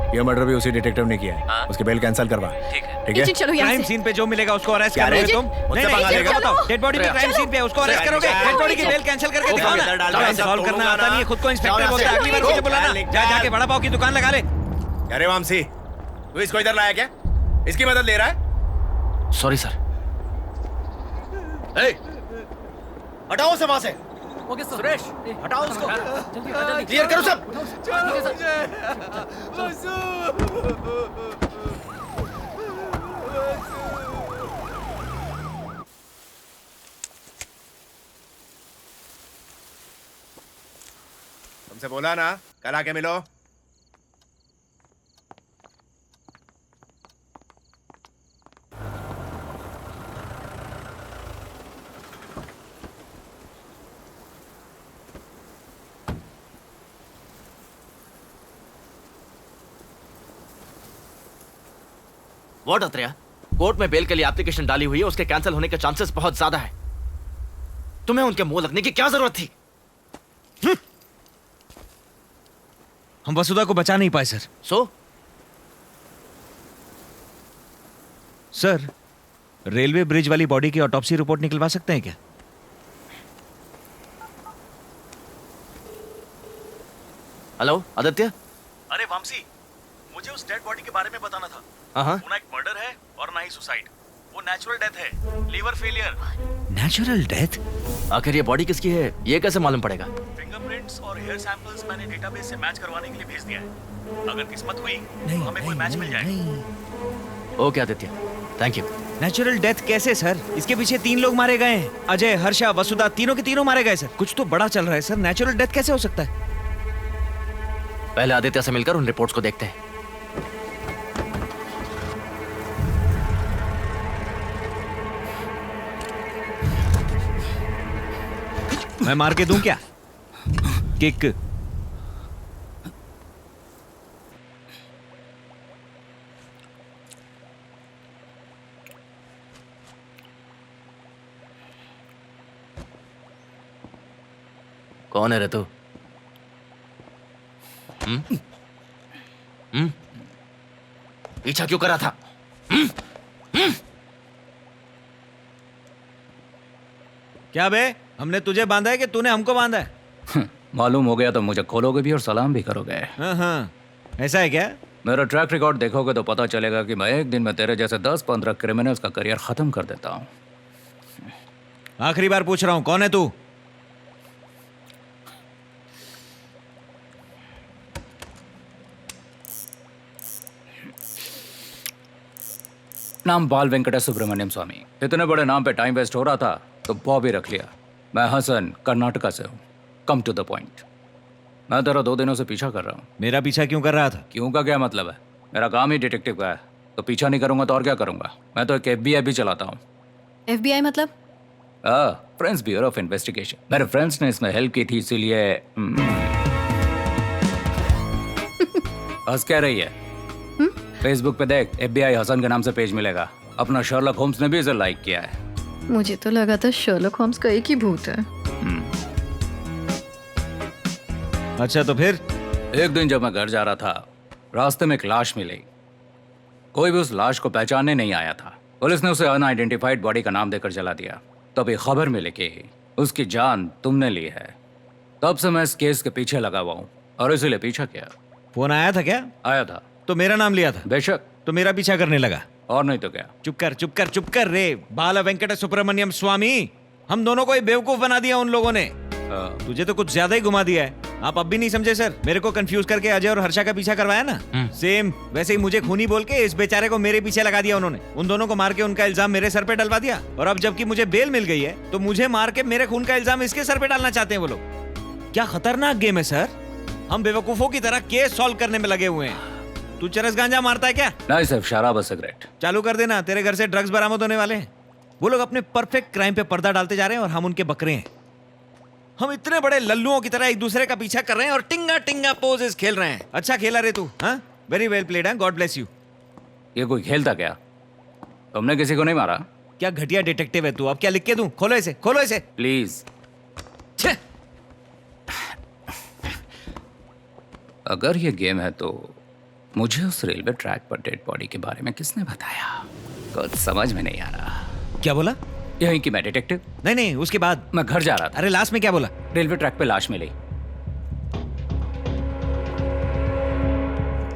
ये मर्डर भी उसी डिटेक्टिव ने किया है। उसकी बेल कैंसिल करवा। ठीक है। ठीक है? एजेंट, चलो यहाँ क्राइम से। सीन पे जो मिलेगा उसको अरेस्ट क्या करोगे रे? तुम? मुझसे नहीं पंगा नहीं, लेगा? बताओ। डेड बॉडी पे क्राइम सीन पे उसको अरेस्ट करोगे? डेड बॉडी की बेल कैंसिल करके दिखाओ ना। क्राइम सॉल्व करना आता नहीं है, खुद को इंस्पेक्टर बोलता है। अगली बार मुझे बुलाना, जाके बड़ा पाव की दुकान लगा ले। अरे वामसी, तू इसको इधर लाया क्या? इसकी मदद ले रहा है? Sorry sir. हटाओ से वहां से। ओके सुरेश हटाओ उसको। जल्दी जल्दी क्लियर करो सब। तुमसे बोला ना कल आके मिलो। व्हाट अत्रेया, कोर्ट में बेल के लिए एप्लीकेशन डाली हुई है, उसके कैंसिल होने के चांसेस बहुत ज्यादा है। तुम्हें उनके मुंह लगने की क्या जरूरत थी? हम वसुधा को बचा नहीं पाए सर। सर, रेलवे ब्रिज वाली बॉडी की ऑटोप्सी रिपोर्ट निकलवा सकते हैं क्या? हेलो आदित्य। अरे वामसी, मुझे उस डेड बॉडी के बारे में बताना था। हाँ वो ना एक मर्डर है और ना ही सुसाइड। वो नेचुरल डेथ है, लीवर फेलियर। Natural death? आखिर ये बॉडी किसकी है, ये कैसे मालूम पड़ेगा? फिंगरप्रिंट्स और हेयर सैंपल्स मैंने डेटाबेस से मैच करवाने के लिए भेज दिया है। अगर किस्मत हुई तो हमें कोई मैच मिल जाएगा। Okay Aditya, thank you. Natural death कैसे सर? इसके पीछे 3 लोग मारे गए हैं। अजय, हर्षा, वसुधा, तीनों के तीनों मारे गए सर। कुछ तो बड़ा चल रहा है सर। नेचुरल डेथ कैसे हो सकता है? पहले आदित्य से मिलकर उन रिपोर्ट्स को देखते हैं। मैं मार के दूं क्या? किक। कौन है रे तू? पीछा क्यों करा था? क्या बे, हमने तुझे बांधा है कि तूने हमको बांधा है? मालूम हो गया तो मुझे खोलोगे भी और सलाम भी करोगे। हाँ, ऐसा है क्या? मेरा ट्रैक रिकॉर्ड देखोगे तो पता चलेगा कि मैं एक दिन में तेरे जैसे 10-15 क्रिमिनल्स का करियर खत्म कर देता हूँ। आखिरी बार पूछ रहा हूँ, कौन है तू? नाम बाल वेंकटेश सुब्रमण्यम स्वामी। इतने बड़े नाम पे टाइम वेस्ट हो रहा था तो बॉबी रख लिया। मैं हसन, कर्नाटका से हूँ। Come to the point. मैं तेरा 2 दिनों से पीछा कर रहा हूँ। मेरा पीछा क्यों कर रहा था? क्यों का क्या मतलब है? मेरा काम ही डिटेक्टिव का है, तो पीछा नहीं करूंगा तो और क्या करूंगा? मैं तो एक FBI भी चलाता हूँ। FBI मतलब? Friends bureau of investigation. मेरे फ्रेंड्स ने इसमें हेल्प की थी, इसीलिए हंस क्या रही है? फेसबुक पे देख, FBI हसन के नाम से पेज मिलेगा। अपना शर्लक होम्स ने भी इसे लाइक किया है। मुझे तो लगा था शर्लक होम्स का एक ही भूत है। अच्छा तो फिर? एक दिन जब मैं घर जा रहा था, रास्ते में एक लाश मिली। कोई भी उस लाश को पहचानने नहीं आया था। पुलिस ने उसे अनआइडेंटिफाइड बॉडी का नाम देकर जला दिया। तभी खबर मिली कि उसकी जान तुमने ली है। तब से मैं इस केस के पीछे लगा हुआ हूँ और इसीलिए पीछा किया। फोन आया था क्या? आया था। तो मेरा नाम लिया था? बेशक। तो मेरा पीछा करने लगा? और नहीं तो क्या। चुप कर रे बाला वेंकट सुब्रमण्यम स्वामी। हम दोनों को ही बेवकूफ बना दिया उन लोगों ने। तुझे तो कुछ ज्यादा ही घुमा दिया है। आप अब भी नहीं समझे सर? मेरे को कंफ्यूज करके अजय और हर्षा का पीछा करवाया ना, सेम वैसे ही मुझे खूनी बोल के इस बेचारे को मेरे पीछे लगा दिया उन्होंने। उन दोनों को मार के उनका इल्जाम मेरे सर पे डलवा दिया, और अब जबकि मुझे बेल मिल गई है तो मुझे मार के मेरे खून का इल्जाम इसके सर पे डालना चाहते हैं वो लोग। क्या खतरनाक गेम है सर। हम बेवकूफों की तरह केस सॉल्व करने में लगे हुए हैं। तू चरस गांजा मारता है क्या? नहीं सिर्फ शराब और सिगरेट। चालू कर देना, तेरे घर से ड्रग्स बरामद होने वाले हैं। वो लोग अपने परफेक्ट क्राइम पे पर्दा डालते जा रहे हैं और हम उनके बकरे हैं। हम इतने बड़े लल्लुओं की तरह एक दूसरे का पीछा कर रहे हैं और टिंगा टिंगा पोजेस खेल रहे हैं। अच्छा खेला रे तू, हाँ? वेरी वेल प्लेड, हाँ? God bless you. ये कोई खेलता क्या? तुमने किसी को नहीं मारा? क्या घटिया डिटेक्टिव है तू। अब क्या लिख के दूं? खोलो इसे, खोलो इसे प्लीज। अगर ये गेम है तो मुझे उस रेलवे ट्रैक पर डेड बॉडी के बारे में किसने बताया? कुछ समझ में नहीं आ रहा। क्या बोला? यही कि मैं डिटेक्टिव? नहीं, उसके बाद मैं घर जा रहा था। अरे लास्ट में क्या बोला? रेलवे ट्रैक पे लाश मिली।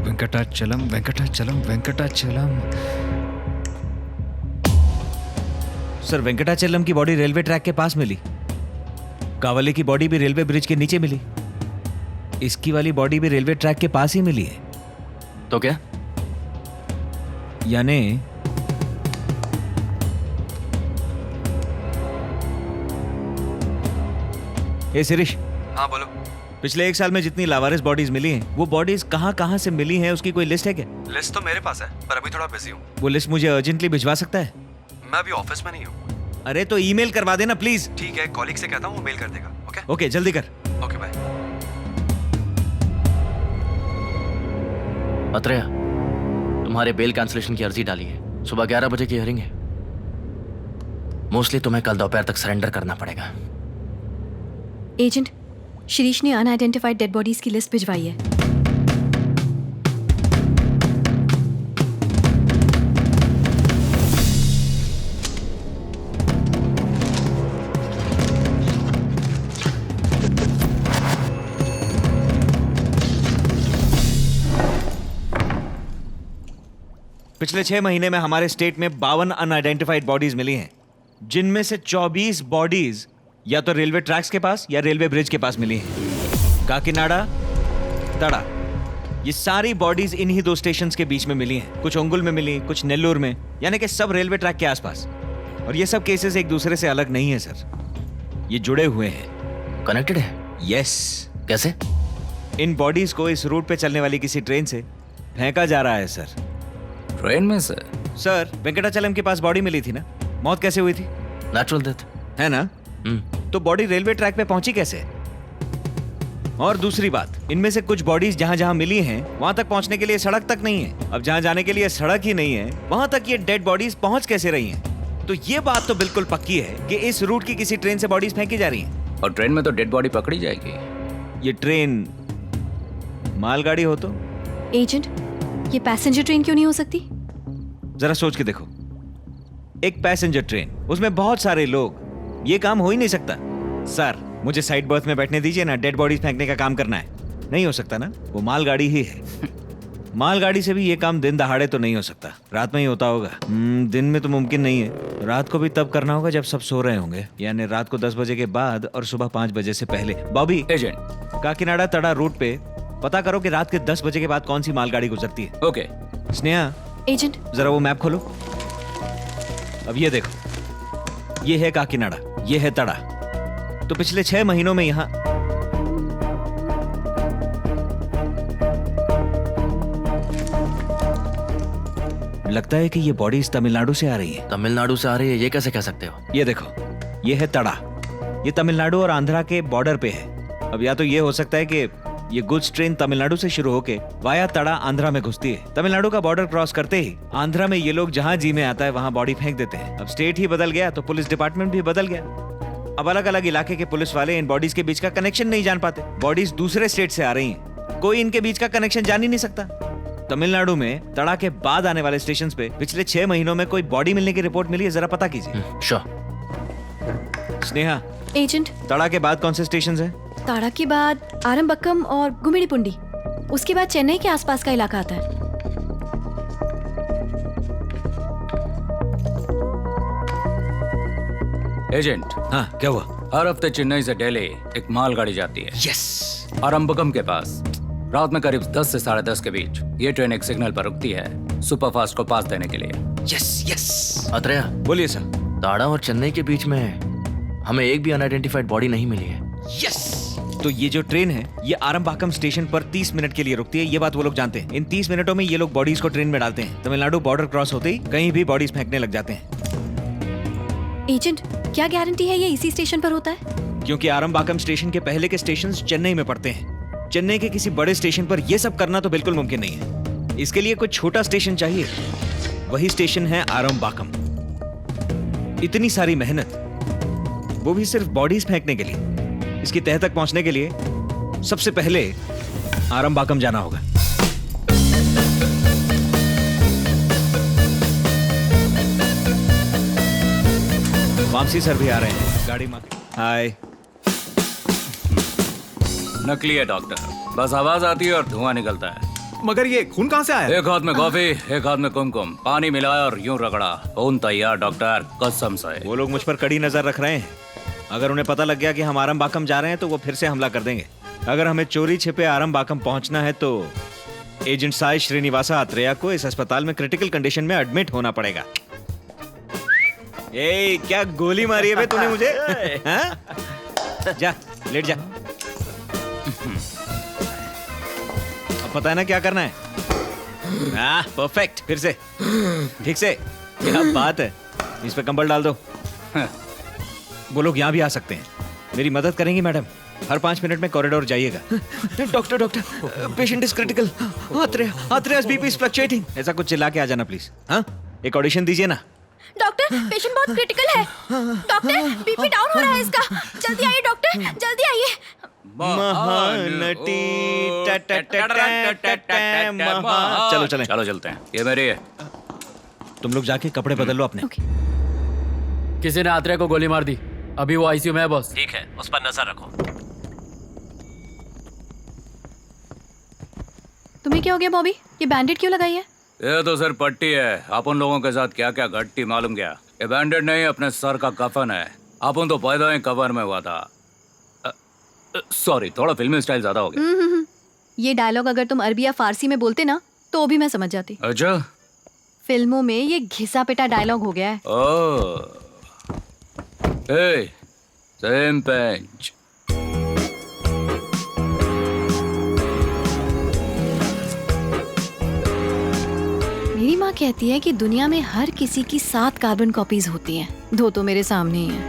वेंकटाचलम वेंकटाचलम वेंकटाचलम। सर, वेंकटाचलम की बॉडी रेलवे ट्रैक के पास मिली। कावले की बॉडी भी रेलवे ब्रिज के नीचे मिली। इसकी वाली बॉडी भी रेलवे ट्रैक के पास ही मिली है। तो क्या? यानी ए शिरीष। हाँ बोलो। पिछले 1 साल में जितनी लावारिस बॉडीज मिली हैं, वो बॉडीज कहाँ से मिली हैं, उसकी कोई लिस्ट है क्या? लिस्ट तो मेरे पास है, पर अभी थोड़ा बिजी हूँ। वो लिस्ट मुझे अर्जेंटली भिजवा सकता है? मैं अभी ऑफिस में नहीं हूँ। अरे तो ईमेल करवा देना प्लीज। ठीक है, कॉलिग से कहता हूँ, वो मेल कर देगा। ओके ओके, जल्दी कर। Okay bye. अत्रेया, तुम्हारे बेल कैंसिलेशन की अर्जी डाली है। सुबह 11 बजे की हियरिंग है। मोस्टली तुम्हें कल दोपहर तक सरेंडर करना पड़ेगा। एजेंट, शिरीष ने अनआइडेंटिफाइड डेड बॉडीज की लिस्ट भिजवाई है। पिछले 6 महीने में हमारे स्टेट में 52 अनआइडेंटिफाइड बॉडीज मिली हैं, जिनमें से 24 बॉडीज या तो रेलवे ट्रैक्स के पास या रेलवे ब्रिज के पास मिली हैं। काकीनाडा, तड़ा, ये सारी बॉडीज इन्हीं 2 स्टेशंस के बीच में मिली हैं। कुछ ओंगुल में मिली, कुछ नेल्लूर में, यानी कि सब रेलवे ट्रैक के आसपास। और ये सब केसेस एक दूसरे से अलग नहीं है सर, ये जुड़े हुए हैं। कनेक्टेड है? यस। कैसे? इन बॉडीज को इस रूट पे चलने वाली किसी ट्रेन से फेंका जा रहा है सर। ट्रेन में सर? सर, वेंकटाचलम के पास बॉडी मिली थी ना, मौत कैसे हुई थी? नेचुरल डेथ है ना? तो बॉडी रेलवे ट्रैक पे पहुंची कैसे? और दूसरी बात, इनमें से कुछ बॉडीज जहां जहां मिली हैं वहां तक पहुंचने के लिए सड़क तक नहीं है। अब जहां जाने के लिए सड़क ही नहीं है, वहां तक ये डेड बॉडीज पहुंच कैसे रही हैं? तो ये बात तो बिल्कुल पक्की है कि इस रूट की किसी ट्रेन से बॉडीज फेंकी जा रही हैं। और ट्रेन में तो डेड बॉडी पकड़ी जाएगी। ये ट्रेन मालगाड़ी हो तो? एजेंट, ये पैसेंजर ट्रेन क्यों नहीं हो सकती? जरा सोच के देखो, एक पैसेंजर ट्रेन, उसमें बहुत सारे लोग, ये काम हो ही नहीं सकता। सर, मुझे साइड बर्थ में बैठने दीजिए ना, डेड बॉडीज फेंकने का काम करना है। नहीं हो सकता ना, वो मालगाड़ी ही है। मालगाड़ी से भी ये काम दिन दहाड़े तो नहीं हो सकता, रात में ही होता होगा। दिन में तो मुमकिन नहीं है, रात को भी तब करना होगा जब सब सो रहे होंगे, यानी रात को 10 बजे के बाद और सुबह 5 बजे से पहले। बॉबी, एजेंट, काकीनाडा तड़ा रूट पे पता करो कि रात के 10 बजे के बाद कौन सी मालगाड़ी गुजरती है। ओके। स्नेहा, एजेंट, जरा वो मैप खोलो। अब ये देखो, ये है काकीनाडा, ये है तड़ा। तो पिछले 6 महीनों में यहां लगता है कि ये बॉडीज तमिलनाडु से आ रही है। तमिलनाडु से आ रही है, ये कैसे कह सकते हो? ये देखो, ये है तड़ा, ये तमिलनाडु और आंध्रा के बॉर्डर पे है। अब या तो ये हो सकता है कि ये गुड्स ट्रेन तमिलनाडु से शुरू होके वाया तड़ा आंध्रा में घुसती है। तमिलनाडु का बॉर्डर क्रॉस करते ही आंध्रा में ये लोग जहां जी में आता है वहां बॉडी फेंक देते हैं। अब स्टेट ही बदल गया तो पुलिस डिपार्टमेंट भी बदल गया। अब अलग अलग इलाके के पुलिस वाले इन बॉडीज के बीच का कनेक्शन नहीं जान पाते। बॉडीज दूसरे स्टेट से आ रही हैं, कोई इनके बीच का कनेक्शन जान ही नहीं सकता। तमिलनाडु में तड़ा के बाद आने वाले स्टेशन पे पिछले 6 महीनों में कोई बॉडी मिलने की रिपोर्ट मिली है? जरा पता कीजिए। श्योर। स्नेहा, एजेंट, तड़ा के बाद कौन से स्टेशन है? ताड़ा के बाद आरंबक्कम और गुमिड़ीपुंडी, उसके बाद चेन्नई के आसपास का इलाका आता है। एजेंट, हाँ क्या हुआ? हर हफ्ते चेन्नई से दिल्ली एक मालगाड़ी जाती है। यस। आरंबकम के पास रात में करीब 10 से 10:30 के बीच ये ट्रेन एक सिग्नल पर रुकती है सुपरफास्ट को पास देने के लिए। Yes yes. अत्रेया, बोलिए सर। ताड़ा और चेन्नई के बीच में हमें एक भी अनआइडेंटिफाइड बॉडी नहीं मिली है। यस। तो ये जो ट्रेन है ये आरंबाकम स्टेशन पर 30 मिनट के लिए रुकती है, ये बात वो लोग जानते हैं। इन 30 मिनटों में ये लोग बॉडीज को ट्रेन में डालते हैं। तमिलनाडु बॉर्डर क्रॉस होते ही कहीं भी बॉडीज फेंकने लग जाते हैं। एजेंट, क्या गारंटी है ये इसी स्टेशन पर होता है? क्योंकि आरंबाकम स्टेशन के पहले के स्टेशंस चेन्नई में पड़ते हैं। चेन्नई के किसी बड़े स्टेशन पर यह सब करना तो बिल्कुल मुमकिन नहीं है। इसके लिए कुछ छोटा स्टेशन चाहिए, वही स्टेशन है आरंबाकम। इतनी सारी मेहनत, वो भी सिर्फ बॉडीज फेंकने के लिए। इसकी तह तक पहुंचने के लिए सबसे पहले आरंबाकम जाना होगा। वामसी सर भी आ रहे हैं गाड़ी में। हाय। नकली है डॉक्टर, बस आवाज आती है और धुआं निकलता है। मगर ये खून कहाँ से आया? एक हाथ में कॉफी, एक हाथ में कुमकुम, पानी मिलाया और यूं रगड़ा, खून तैयार डॉक्टर, कसम से। वो लोग मुझ पर कड़ी नजर रख रहे हैं। अगर उन्हें पता लग गया कि हम आरंबाकम जा रहे हैं तो वो फिर से हमला कर देंगे। अगर हमें चोरी छिपे आरंबाकम पहुंचना है तो एजेंट साई श्रीनिवासा अत्रेया को इस अस्पताल में क्रिटिकल कंडीशन में एडमिट होना पड़ेगा। ए, क्या गोली मारी है बे तूने मुझे? हाँ? जा, लेट जा। अब पता है ना क्या करना है? हाँ, परफेक्ट। फिर से ठीक से। क्या बात है, इस पे कंबल डाल दो। वो लोग यहाँ भी आ सकते हैं। मेरी मदद करेंगी मैडम? हर 5 मिनट में कॉरिडोर जाइएगा। Doctor, patient is critical. Atreya's BP is fluctuating. ऐसा कुछ चिल्ला के आ जाना प्लीज। हाँ, एक ऑडिशन दीजिए ना। डॉक्टर, पेशेंट बहुत क्रिटिकल है। डॉक्टर, बीपी डाउन हो रहा है इसका। जल्दी आइए डॉक्टर, जल्दी आइए। महानटी चलो चलें। चलो चलते हैं। ये मेरी है। तुम लोग जाके कपड़े बदल लो अपने। किसी ने आत्रेया को गोली मार दी, अभी वो आईसीयू में है बॉस। ठीक है, उस पर नजर रखो। तुम्हें क्या हो गया बॉबी? ये बैंडेड क्यों लगाई है? ये तो सर पट्टी है। अपन लोगों के साथ क्या क्या घटती मालूम क्या? ये बैंडेड नहीं, अपने सर का कफन है। अपन तो पैदा ही कबर में हुआ था। सॉरी, थोड़ा फिल्मी स्टाइल ज्यादा हो गया। ये डायलॉग अगर तुम अरबी या फारसी में बोलते ना तो भी मैं समझ जाती। अच्छा, फिल्मों में ये घिसा पिटा डायलॉग हो गया है। Hey, same bench. मेरी माँ कहती है कि दुनिया में हर किसी की 7 कार्बन कॉपीज होती हैं। 2 तो मेरे सामने ही हैं।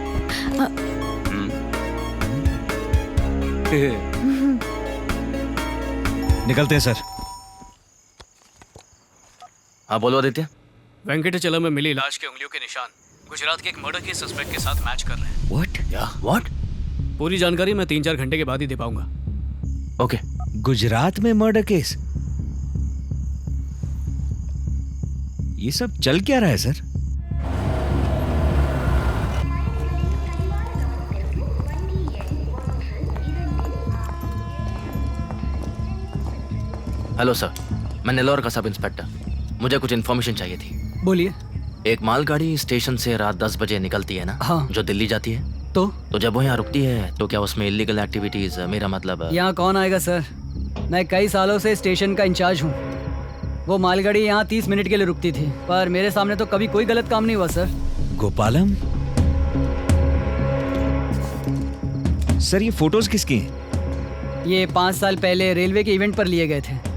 निकलते हैं सर। हाँ बोलो आदित्य। वेंकटाचलम में मिली लाश के उंगलियों के निशान गुजरात के एक मर्डर के सस्पेक्ट के साथ मैच कर रहे हैं। What? पूरी जानकारी मैं 3-4 घंटे के बाद ही दे पाऊंगा। ओके। गुजरात में मर्डर केस? ये सब चल क्या रहा है सर? हेलो सर, मैं नेल्लोर का सब इंस्पेक्टर। मुझे कुछ इन्फॉर्मेशन चाहिए थी। बोलिए। एक मालगाड़ी स्टेशन से रात 10 बजे निकलती है ना? हाँ। जो दिल्ली जाती है। तो जब वो यहाँ रुकती है तो क्या उसमें इलीगल एक्टिविटीज, मेरा मतलब? यहाँ कौन आएगा सर? मैं कई सालों से स्टेशन का इंचार्ज हूँ। वो मालगाड़ी यहाँ 30 मिनट के लिए रुकती थी, पर मेरे सामने तो कभी कोई गलत काम नहीं हुआ सर। गोपालम सर, ये फोटोज किसकी हैं? ये 5 साल पहले रेलवे के इवेंट पर लिए गए थे।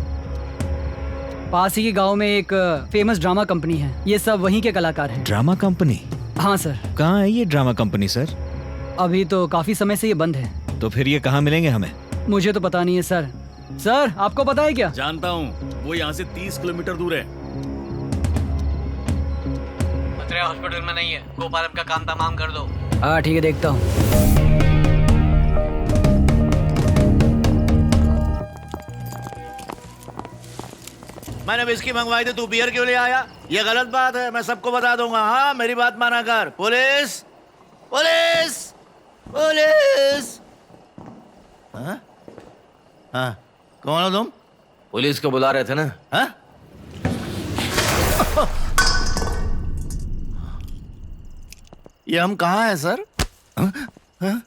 पास ही के गांव में एक फेमस ड्रामा कंपनी है, ये सब वहीं के कलाकार हैं। Drama company? हाँ सर। कहाँ है ये ड्रामा कंपनी सर? अभी तो काफी समय से ये बंद है। तो फिर ये कहाँ मिलेंगे हमें? मुझे तो पता नहीं है सर। सर आपको पता है क्या? जानता हूँ, वो यहाँ से 30 किलोमीटर दूर है। अत्रेया हॉस्पिटल में नहीं है, गोपालम का काम तमाम कर दो। हाँ ठीक है, देखता हूँ। मैंने विस्की मंगवाई थी, तू बियर क्यों ले आया? ये गलत बात है, मैं सबको बता दूंगा। हाँ, मेरी बात माना कर। Police, police, police. हाँ? हाँ, कौन हो तुम? पुलिस को बुला रहे थे ना? हाँ? ये हम कहाँ हैं सर? हाँ? हाँ?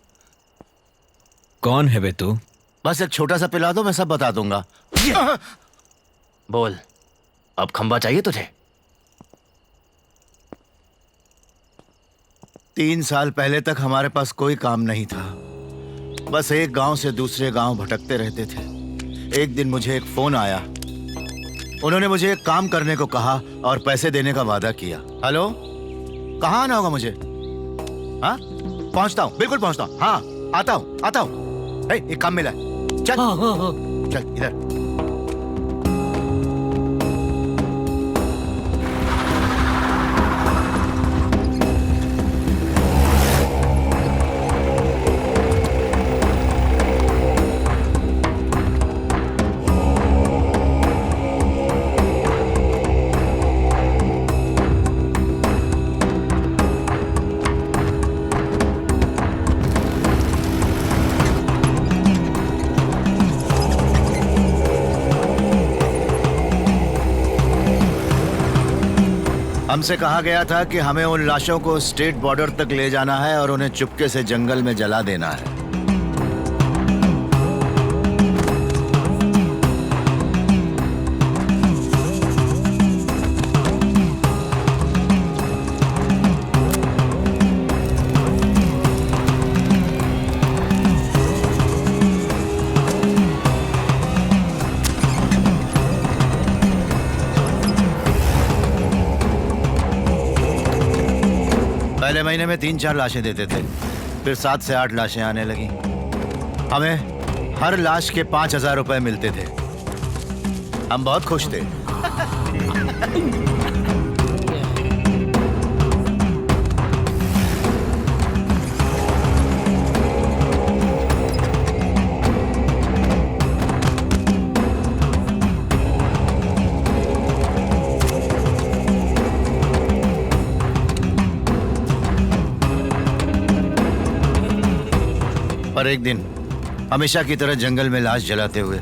कौन है बे तू? बस एक छोटा सा पिला दो, मैं सब बता दूंगा। बोल, अब खंबा चाहिए तुझे? 3 साल पहले तक हमारे पास कोई काम नहीं था, बस एक गांव से दूसरे गांव भटकते रहते थे। एक दिन मुझे एक फोन आया, उन्होंने मुझे एक काम करने को कहा और पैसे देने का वादा किया। हेलो, कहाँ आना होगा मुझे? हाँ, पहुंचता हूँ, बिल्कुल पहुंचता हूँ। हाँ, आता हूँ। एक काम मिला है, चल चल इधर। हमसे कहा गया था कि हमें उन लाशों को स्टेट बॉर्डर तक ले जाना है और उन्हें चुपके से जंगल में जला देना है। पहले महीने में 3-4 लाशें देते थे, फिर 7 से 8 लाशें आने लगी। हमें हर लाश के 5,000 रुपए मिलते थे। हम बहुत खुश थे। पर एक दिन हमेशा की तरह जंगल में लाश जलाते हुए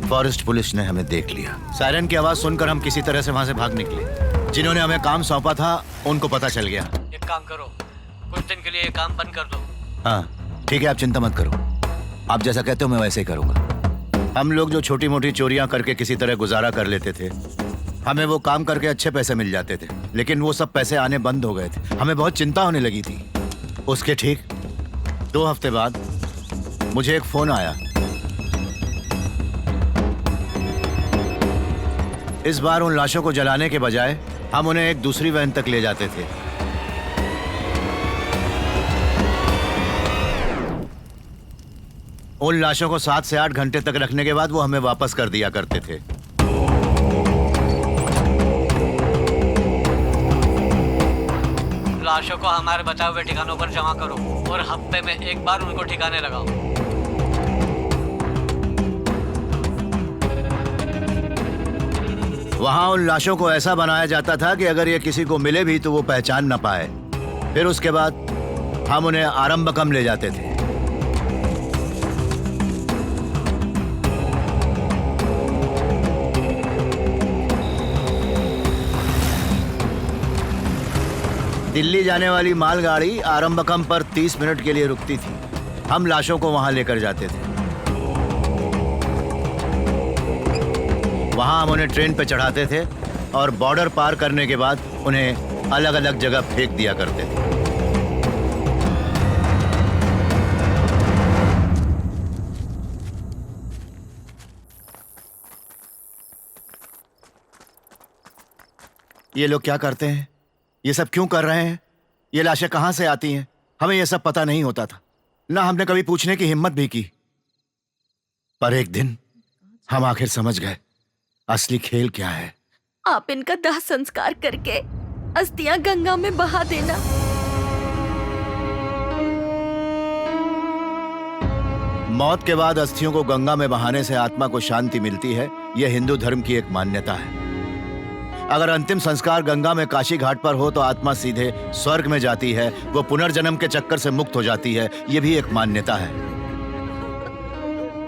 फॉरेस्ट पुलिस ने हमें देख लिया। सायरन की आवाज सुनकर हम किसी तरह से वहां से भाग निकले। जिन्होंने हमें काम सौंपा था उनको पता चल गया। एक काम करो, कुछ दिन के लिए ये काम बंद कर दो। हाँ ठीक है, आप चिंता मत करो, आप जैसा कहते हो मैं वैसे ही करूंगा। हम लोग जो छोटी मोटी चोरियां करके किसी तरह गुजारा कर लेते थे, हमें वो काम करके अच्छे पैसे मिल जाते थे, लेकिन वो सब पैसे आने बंद हो गए थे। हमें बहुत चिंता होने लगी थी। उसके ठीक 2 हफ्ते बाद मुझे एक फोन आया। इस बार उन लाशों को जलाने के बजाय हम उन्हें एक दूसरी वैन तक ले जाते थे। उन लाशों को 7 से 8 घंटे तक रखने के बाद वो हमें वापस कर दिया करते थे। लाशों को हमारे बताए हुए ठिकानों पर जमा करो और हफ्ते में एक बार उनको ठिकाने लगाओ। वहां उन लाशों को ऐसा बनाया जाता था कि अगर ये किसी को मिले भी तो वो पहचान ना पाए। फिर उसके बाद हम उन्हें आरंभकम ले जाते थे। दिल्ली जाने वाली मालगाड़ी आरंभकम पर 30 मिनट के लिए रुकती थी। हम लाशों को वहां लेकर जाते थे। वहां हम उन्हें ट्रेन पर चढ़ाते थे और बॉर्डर पार करने के बाद उन्हें अलग अलग जगह फेंक दिया करते थे। ये लोग क्या करते हैं? ये सब क्यों कर रहे हैं? ये लाशें कहां से आती हैं? हमें यह सब पता नहीं होता था, ना हमने कभी पूछने की हिम्मत भी की। पर एक दिन हम आखिर समझ गए असली खेल क्या है। आप इनका दाह संस्कार करके अस्थियां गंगा में बहा देना। मौत के बाद अस्थियों को गंगा में बहाने से आत्मा को शांति मिलती है। यह हिंदू धर्म की एक मान्यता है। अगर अंतिम संस्कार गंगा में काशी घाट पर हो तो आत्मा सीधे स्वर्ग में जाती है, वो पुनर्जन्म के चक्कर से मुक्त हो जाती है। यह भी एक मान्यता है।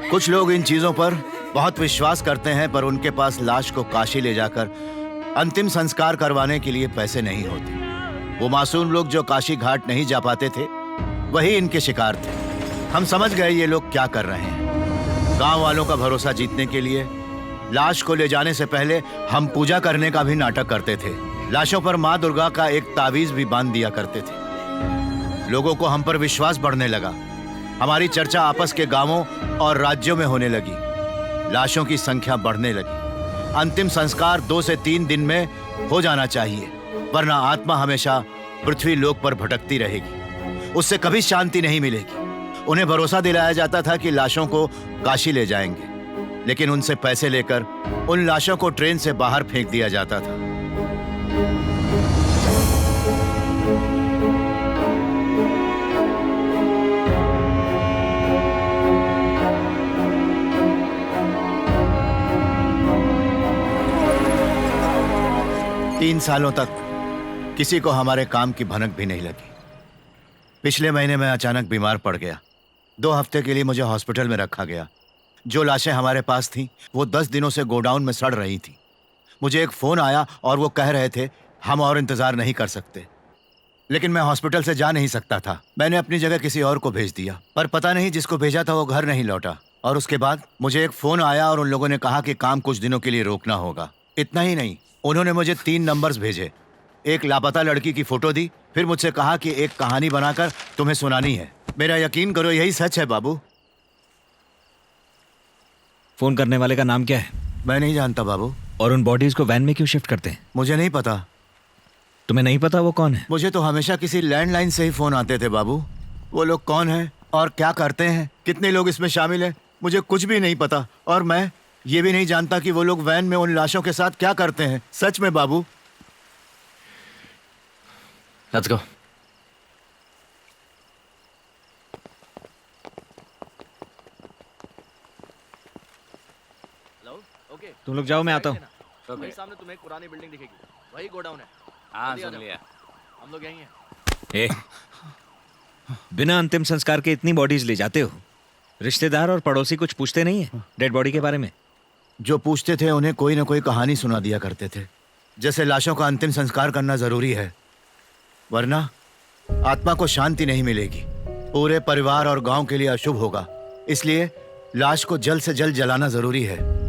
कुछ लोग इन चीजों पर बहुत विश्वास करते हैं, पर उनके पास लाश को काशी ले जाकर अंतिम संस्कार करवाने के लिए पैसे नहीं होते। वो मासूम लोग जो काशी घाट नहीं जा पाते थे, वही इनके शिकार थे। हम समझ गए ये लोग क्या कर रहे हैं। गांव वालों का भरोसा जीतने के लिए लाश को ले जाने से पहले हम पूजा करने का भी नाटक करते थे। लाशों पर माँ दुर्गा का एक तावीज भी बांध दिया करते थे। लोगों को हम पर विश्वास बढ़ने लगा। हमारी चर्चा आपस के गांवों और राज्यों में होने लगी। लाशों की संख्या बढ़ने लगी। अंतिम संस्कार 2 से 3 दिन में हो जाना चाहिए, वरना आत्मा हमेशा पृथ्वी लोक पर भटकती रहेगी। उससे कभी शांति नहीं मिलेगी। उन्हें भरोसा दिलाया जाता था कि लाशों को काशी ले जाएंगे, लेकिन उनसे पैसे लेकर उन लाशों को ट्रेन से बाहर फेंक दिया जाता था। तीन सालों तक किसी को हमारे काम की भनक भी नहीं लगी। पिछले महीने मैं अचानक बीमार पड़ गया। 2 हफ्ते के लिए मुझे हॉस्पिटल में रखा गया। जो लाशें हमारे पास थीं, वो 10 दिनों से गोडाउन में सड़ रही थीं। मुझे एक फ़ोन आया और वो कह रहे थे हम और इंतज़ार नहीं कर सकते, लेकिन मैं हॉस्पिटल से जा नहीं सकता था। मैंने अपनी जगह किसी और को भेज दिया, पर पता नहीं जिसको भेजा था वो घर नहीं लौटा। और उसके बाद मुझे एक फ़ोन आया और उन लोगों ने कहा कि काम कुछ दिनों के लिए रोकना होगा। इतना ही नहीं, उन्होंने मुझे 3 नंबर्स भेजे। एक लापता लड़की की फ़ोटो दी, फिर मुझसे कहा कि एक कहानी बनाकर तुम्हें सुनानी है। मेरा यकीन करो, यही सच है बाबू। फोन करने वाले का नाम क्या है? मैं नहीं जानता बाबू। और उन बॉडीज को वैन में क्यों शिफ्ट करते हैं? मुझे नहीं पता। तुम्हें नहीं पता वो कौन है? मुझे तो हमेशा किसी लैंडलाइन से ही फोन आते थे बाबू। वो लोग कौन हैं और क्या करते हैं, कितने लोग इसमें शामिल हैं, मुझे कुछ भी नहीं पता। और मैं ये भी नहीं जानता कि वो लोग वैन में उन लाशों के साथ क्या करते हैं। सच में बाबू। Let's go. तुम लोग जाओ, मैं आता हूँ। वही सामने तुम्हें एक पुरानी बिल्डिंग दिखेगी, वही गोडाउन है। हाँ, सुन लिया। हम लोग यहीं हैं। बिना अंतिम संस्कार के इतनी बॉडीज ले जाते हो? रिश्तेदार और पड़ोसी कुछ पूछते नहीं है डेड बॉडी के बारे में? जो पूछते थे उन्हें कोई ना कोई कहानी सुना दिया करते थे, जैसे लाशों का अंतिम संस्कार करना जरूरी है, वरना आत्मा को शांति नहीं मिलेगी। पूरे परिवार और गांव के लिए अशुभ होगा। इसलिए लाश को जल्द से जल्द जलाना जरूरी है।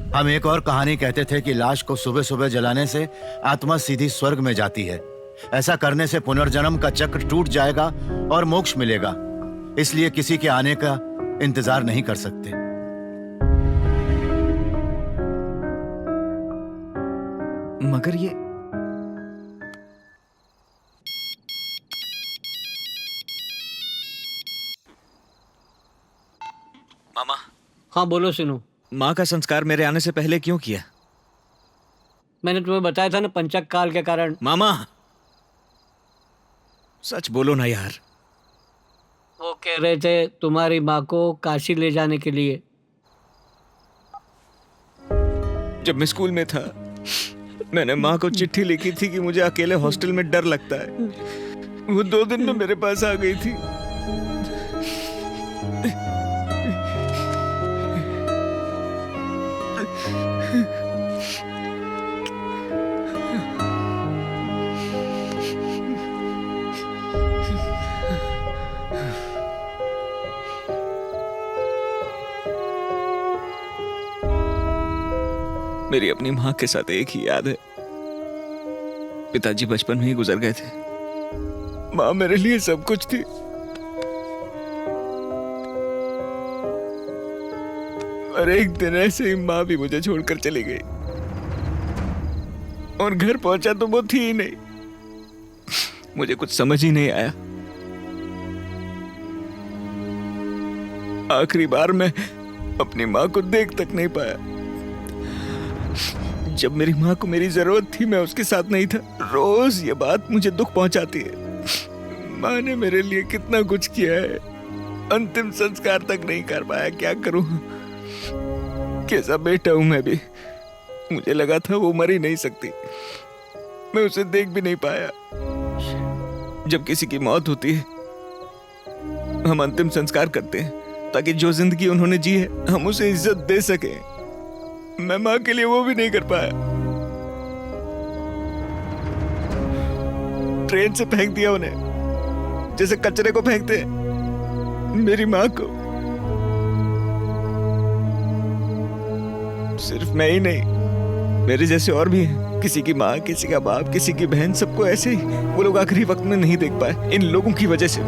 हम एक और कहानी कहते थे कि लाश को सुबह सुबह जलाने से आत्मा सीधी स्वर्ग में जाती है। ऐसा करने से पुनर्जन्म का चक्र टूट जाएगा और मोक्ष मिलेगा। इसलिए किसी के आने का इंतजार नहीं कर सकते। मगर ये मामा। हाँ बोलो सिनू। माँ का संस्कार मेरे आने से पहले क्यों किया? मैंने तुम्हें बताया था ना, पंचक काल के कारण। मामा सच बोलो ना यार। वो कह रहे थे तुम्हारी माँ को काशी ले जाने के लिए। जब मैं स्कूल में था मैंने माँ को चिट्ठी लिखी थी कि मुझे अकेले हॉस्टल में डर लगता है। वो 2 दिन में मेरे पास आ गई थी। मेरी अपनी माँ के साथ एक ही याद है। पिताजी बचपन में ही गुजर गए थे। माँ मेरे लिए सब कुछ थी। और एक दिन ऐसे ही माँ भी मुझे छोड़कर चली गई। और घर पहुंचा तो वो थी ही नहीं। मुझे कुछ समझ ही नहीं आया। आखिरी बार मैं अपनी माँ को देख तक नहीं पाया। जब मेरी माँ को मेरी जरूरत थी मैं उसके साथ नहीं था। रोज ये बात मुझे दुख पहुंचाती है। माँ ने मेरे लिए कितना कुछ किया है, अंतिम संस्कार तक नहीं कर पाया। क्या करूं? कैसा बेटा हूं मैं भी। मुझे लगा था वो मर ही नहीं सकती। मैं उसे देख भी नहीं पाया। जब किसी की मौत होती है हम अंतिम संस्कार करते हैं ताकि जो जिंदगी उन्होंने जी है हम उसे इज्जत दे सकें। मैं माँ के लिए वो भी नहीं कर पाया। ट्रेन से फेंक दिया उन्हें, जैसे कचरे को फेंकते हैं। मेरी माँ को सिर्फ मैं ही नहीं, मेरे जैसे और भी हैं। किसी की माँ, किसी का बाप, किसी की बहन, सबको ऐसे ही वो लोग आखिरी वक्त में नहीं देख पाए, इन लोगों की वजह से।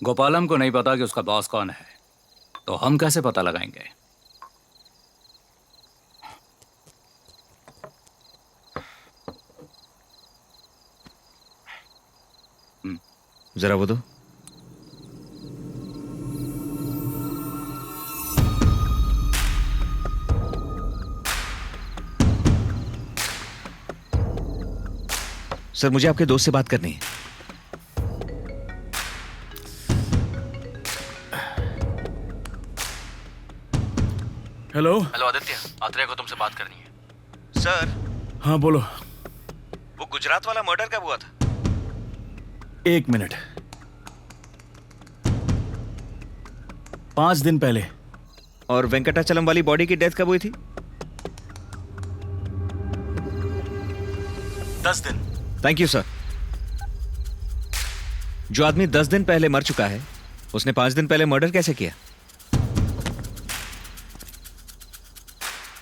गोपालम को नहीं पता कि उसका बॉस कौन है, तो हम कैसे पता लगाएंगे? जरा वो दो। सर, मुझे आपके दोस्त से बात करनी है। हेलो आदित्य, आत्रेय को तुमसे बात करनी है। सर। हाँ बोलो। वो गुजरात वाला मर्डर कब हुआ था? 1 मिनट। 5 दिन पहले। और वेंकटाचलम वाली बॉडी की डेथ कब हुई थी? 10 दिन। Thank you sir. जो आदमी 10 दिन पहले मर चुका है, उसने 5 दिन पहले मर्डर कैसे किया?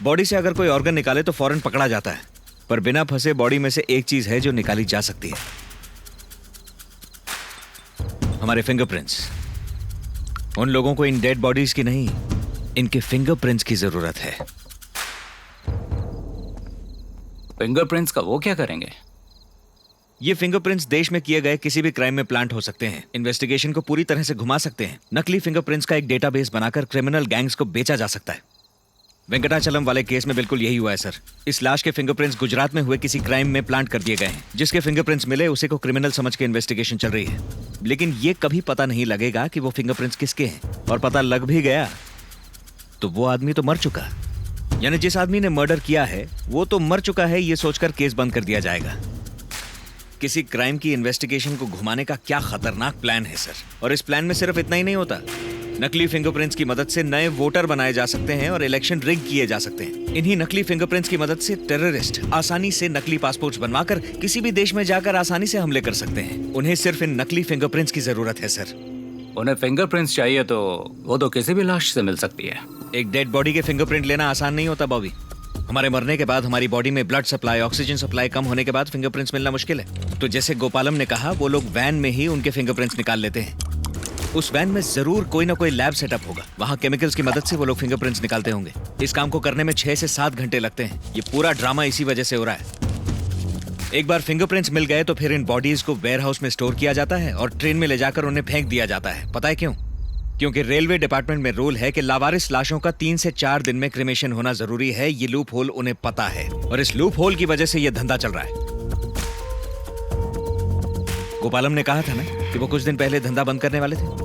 बॉडी से अगर कोई ऑर्गन निकाले तो फौरन पकड़ा जाता है, पर बिना फंसे बॉडी में से एक चीज है जो निकाली जा सकती है, हमारे फिंगरप्रिंट्स। उन लोगों को इन डेड बॉडीज की नहीं, इनके फिंगरप्रिंट्स की जरूरत है। फिंगरप्रिंट्स का वो क्या करेंगे? ये फिंगरप्रिंट्स देश में किए गए किसी भी क्राइम में प्लांट हो सकते हैं, इन्वेस्टिगेशन को पूरी तरह से घुमा सकते हैं। नकली फिंगरप्रिंट्स का एक डेटाबेस बनाकर क्रिमिनल गैंग्स को बेचा जा सकता है। वेंकटाचलम वाले केस में बिल्कुल यही हुआ है सर। इस लाश के फिंगरप्रिंट्स गुजरात में हुए किसी क्राइम में प्लांट कर दिए गए हैं। जिसके फिंगरप्रिंट्स मिले उसे को क्रिमिनल समझ के इन्वेस्टिगेशन चल रही है, लेकिन ये कभी पता नहीं लगेगा कि वो फिंगरप्रिंट्स किसके हैं। और पता लग भी गया तो वो आदमी तो मर चुका, यानी जिस आदमी ने मर्डर किया है वो तो मर चुका है, ये सोचकर केस बंद कर दिया जाएगा। किसी क्राइम की इन्वेस्टिगेशन को घुमाने का क्या खतरनाक प्लान है सर। और इस प्लान में सिर्फ इतना ही नहीं होता, नकली फिंगरप्रिंट्स की मदद से नए वोटर बनाए जा सकते हैं और इलेक्शन रिग किए जा सकते हैं। इन्हीं नकली फिंगरप्रिंट्स की मदद से टेररिस्ट आसानी से नकली पासपोर्ट्स बनवाकर किसी भी देश में जाकर आसानी से हमले कर सकते हैं। उन्हें सिर्फ इन नकली फिंगरप्रिंट्स की जरूरत है सर। उन्हें फिंगरप्रिंट्स चाहिए तो वो तो किसी भी लाश से मिल सकती है। एक डेड बॉडी के फिंगरप्रिंट लेना आसान नहीं होता बॉबी। हमारे मरने के बाद हमारी बॉडी में ब्लड सप्लाई, ऑक्सीजन सप्लाई कम होने के बाद फिंगरप्रिंट्स मिलना मुश्किल है। तो जैसे गोपालम ने कहा, वो लोग वैन में ही उनके फिंगरप्रिंट्स निकाल लेते हैं। उस वैन में जरूर कोई ना कोई लैब सेटअप होगा, वहाँ केमिकल्स की मदद से वो लोग फिंगरप्रिंट्स निकालते होंगे। इस काम को करने में 6 से 7 घंटे लगते हैं। ये पूरा ड्रामा इसी वजह से हो रहा है। एक बार फिंगरप्रिंट्स मिल गए तो फिर इन बॉडीज को वेयरहाउस में स्टोर किया जाता है और ट्रेन में ले जाकर उन्हें फेंक दिया जाता है। पता है क्यों? क्योंकि रेलवे डिपार्टमेंट में रूल है कि लावारिस लाशों का 3 से 4 दिन में क्रिमेशन होना जरूरी है। ये लूप होल उन्हें पता है और इस लूप होल की वजह से ये धंधा चल रहा है। गोपालम ने कहा था ना कि वो कुछ दिन पहले धंधा बंद करने वाले थे।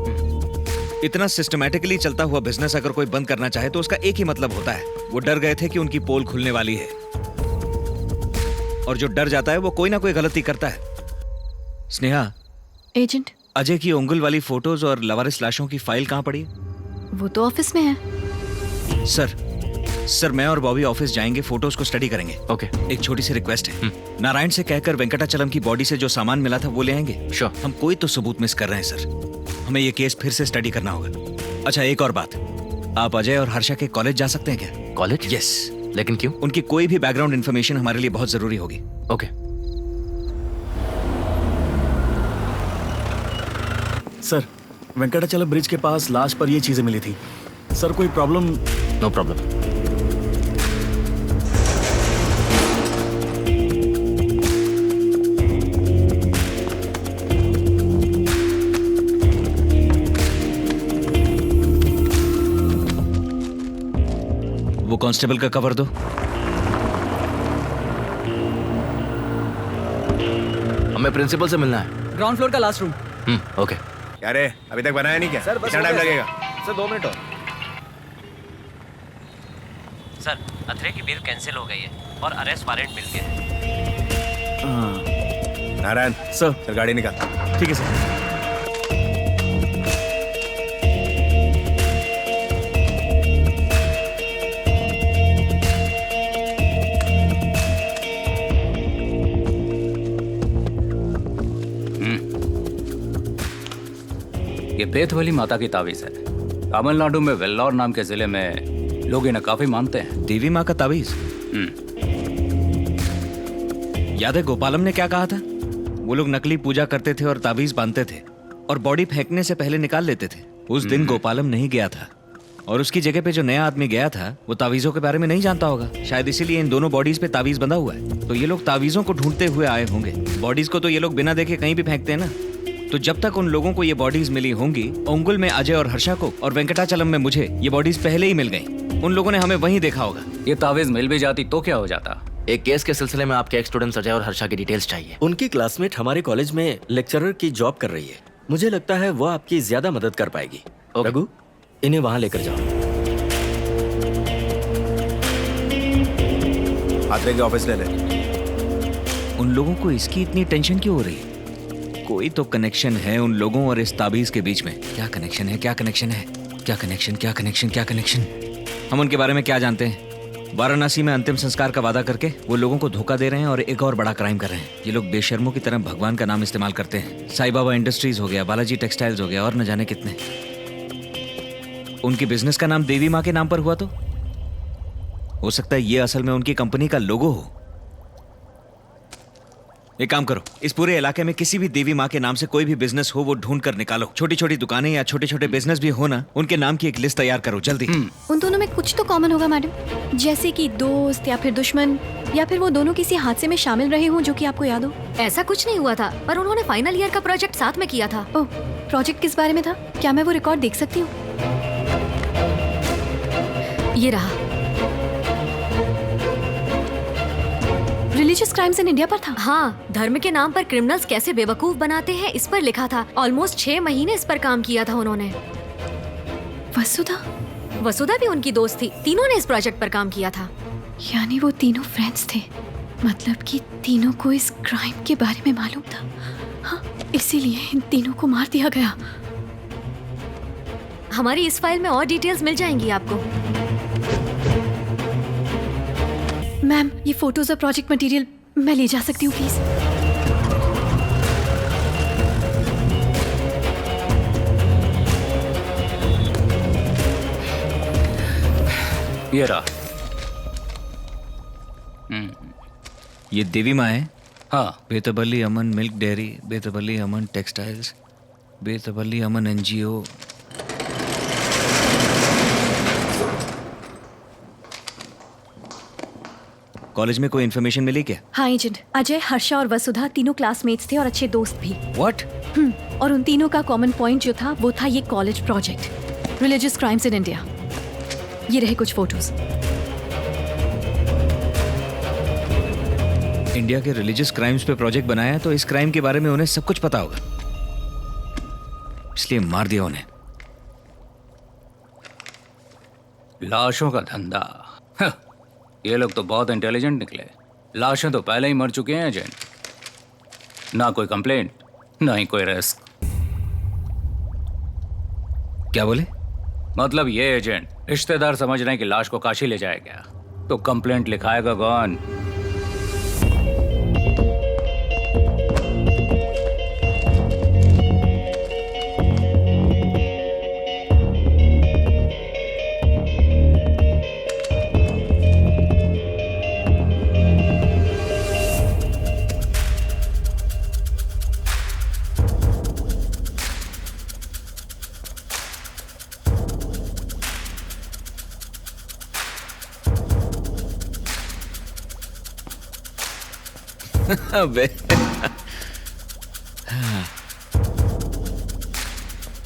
इतना सिस्टमैटिकली चलता हुआ बिजनेस अगर कोई बंद करना चाहे तो उसका एक ही मतलब होता है, वो डर गए थे कि उनकी पोल खुलने वाली है। और जो डर जाता है वो कोई ना कोई गलती करता है। स्नेहा, एजेंट, अजय की उंगल वाली फोटोज और लावारिस लाशों की फाइल कहाँ पड़ी है? वो तो ऑफिस में है। सर मैं और बॉबी ऑफिस जाएंगे, फोटोज को स्टडी करेंगे। ओके। एक छोटी सी रिक्वेस्ट है, नारायण से कहकर वेंकटाचलम की बॉडी से जो सामान मिला था वो ले आएंगे। श्योर। हम कोई तो सबूत मिस कर रहे हैं सर, हमें ये केस फिर से स्टडी करना होगा। अच्छा एक और बात, आप अजय और हर्षा के कॉलेज जा सकते हैं क्या? कॉलेज? यस। लेकिन क्यों? उनकी कोई भी बैकग्राउंड इन्फॉर्मेशन हमारे लिए बहुत जरूरी होगी। ओके। सर, वेंकटाचलम ब्रिज के पास लाश पर ये चीजें मिली थी। सर कोई प्रॉब्लम? No problem. वो कांस्टेबल का कवर दो। हमें प्रिंसिपल से मिलना है। ग्राउंड फ्लोर का लास्ट रूम। ओके। क्या रे, अभी तक बनाया नहीं क्या? सर बस कितना टाइम लगेगा? सर 2 मिनट और। सर, अथरे की बेल कैंसिल हो गई है और अरेस्ट वारंट मिल गया है। नारायण सर गाड़ी निकाल। ठीक है सर। ये बेतवली माता की तावीज है। तमिलनाडु में वेल्लोर नाम के जिले में लोग इन्हें काफी मानते हैं। देवी माँ का तावीज? याद है गोपालम ने क्या कहा था? वो लोग नकली पूजा करते थे और तावीज बांधते थे और बॉडी फेंकने से पहले निकाल लेते थे। उस दिन गोपालम नहीं गया था और उसकी जगह पे जो नया आदमी गया था वो तावीजों के बारे में नहीं जानता होगा। शायद इसीलिए इन दोनों बॉडीज पे तावीज बंधा हुआ है। तो ये लोग तावीजों को ढूंढते हुए आए होंगे। बॉडीज को तो ये लोग बिना देखे कहीं भी फेंकते हैं ना। तो जब तक उन लोगों को ये बॉडीज मिली होंगी, ओंगुल में अजय और हर्षा को और वेंकटाचलम में मुझे, ये बॉडीज पहले ही मिल गई। उन लोगों ने हमें वहीं देखा होगा। ये तावीज मिल भी जाती तो क्या हो जाता? एक केस के सिलसिले में आपके एक्स स्टूडेंट्स अजय और हर्षा की डिटेल्स चाहिए। उनकी क्लासमेट हमारे कॉलेज में लेक्चरर की जॉब कर रही है। मुझे लगता है वो आपकी ज्यादा मदद कर पाएगी। रघु, इन्हें वहां लेकर जाओ। आत्रे के ऑफिस ले ले। उन लोगों को इसकी इतनी टेंशन क्यों हो रही है? कोई तो कनेक्शन है उन लोगों और इस ताबीज के बीच में। क्या कनेक्शन है? क्या कनेक्शन है? क्या कनेक्शन? क्या कनेक्शन? क्या कनेक्शन? हम उनके बारे में क्या जानते हैं? वाराणसी में अंतिम संस्कार का वादा करके वो लोगों को धोखा दे रहे हैं और एक और बड़ा क्राइम कर रहे हैं। ये लोग बेशर्मों की तरह भगवान का नाम इस्तेमाल करते हैं। साईं बाबा इंडस्ट्रीज हो गया, बालाजी टेक्सटाइल्स हो गया और न जाने कितने। उनकी बिजनेस का नाम देवी माँ के नाम पर हुआ तो हो सकता है ये असल में उनकी कंपनी का लोगो हो। एक काम करो, इस पूरे इलाके में किसी भी देवी माँ के नाम से कोई भी बिजनेस हो वो ढूंढ कर निकालो। छोटी छोटी दुकानें या छोटे छोटे बिजनेस भी हो ना, उनके नाम की एक लिस्ट तैयार करो जल्दी। उन दोनों में कुछ तो कॉमन होगा मैडम, जैसे कि दोस्त या फिर दुश्मन, या फिर वो दोनों किसी हादसे में शामिल रहे हों जो कि आपको याद हो। ऐसा कुछ नहीं हुआ था, पर उन्होंने फाइनल ईयर का प्रोजेक्ट साथ में किया था। ओह, प्रोजेक्ट किस बारे में था? क्या मैं वो रिकॉर्ड देख सकती हूँ? ये रहा। रिलीजियस क्राइम्स इन इंडिया पर था। हाँ, धर्म के नाम पर क्रिमिनल्स कैसे बेवकूफ बनाते हैं इस पर लिखा था। ऑलमोस्ट 6 महीने इस पर काम किया था उन्होंने। वसुधा भी उनकी दोस्त थी। तीनों ने इस प्रोजेक्ट पर काम किया था। यानी वो तीनों फ्रेंड्स थे, मतलब कि तीनों को इस क्राइम के बारे में मालूम था। हाँ, इसीलिए इन तीनों को मार दिया गया। हमारी इस फाइल में और डिटेल्स मिल जाएंगी आपको। मैम, ये फोटोज और प्रोजेक्ट मटेरियल मैं ले जा सकती हूँ प्लीज? ये रहा। ये देवी माँ है? हाँ। बेतबली अमन मिल्क डेयरी, बेतबली अमन टेक्सटाइल्स, बेतबली अमन एनजीओ। कॉलेज में कोई इन्फॉर्मेशन मिली क्या? हाँ एजेंट, अजय, हर्षा और वसुधा तीनों क्लासमेट्स थे और अच्छे दोस्त भी। व्हाट? और उन तीनों का कॉमन पॉइंट जो था वो था ये college project, religious crimes in India. ये रहे कुछ फोटोज। इंडिया के रिलीजियस क्राइम्स पे प्रोजेक्ट बनाया तो इस क्राइम के बारे में उन्हें सब कुछ पता होगा, इसलिए मार दिया उन्हें। लाशों का धंधा। ये लोग तो बहुत इंटेलिजेंट निकले। लाशें तो पहले ही मर चुके हैं एजेंट। ना कोई कंप्लेंट, ना ही कोई रिस्क। क्या बोले? मतलब ये एजेंट, रिश्तेदार समझ रहे हैं कि लाश को काशी ले जाएगा तो कंप्लेंट लिखाएगा कौन?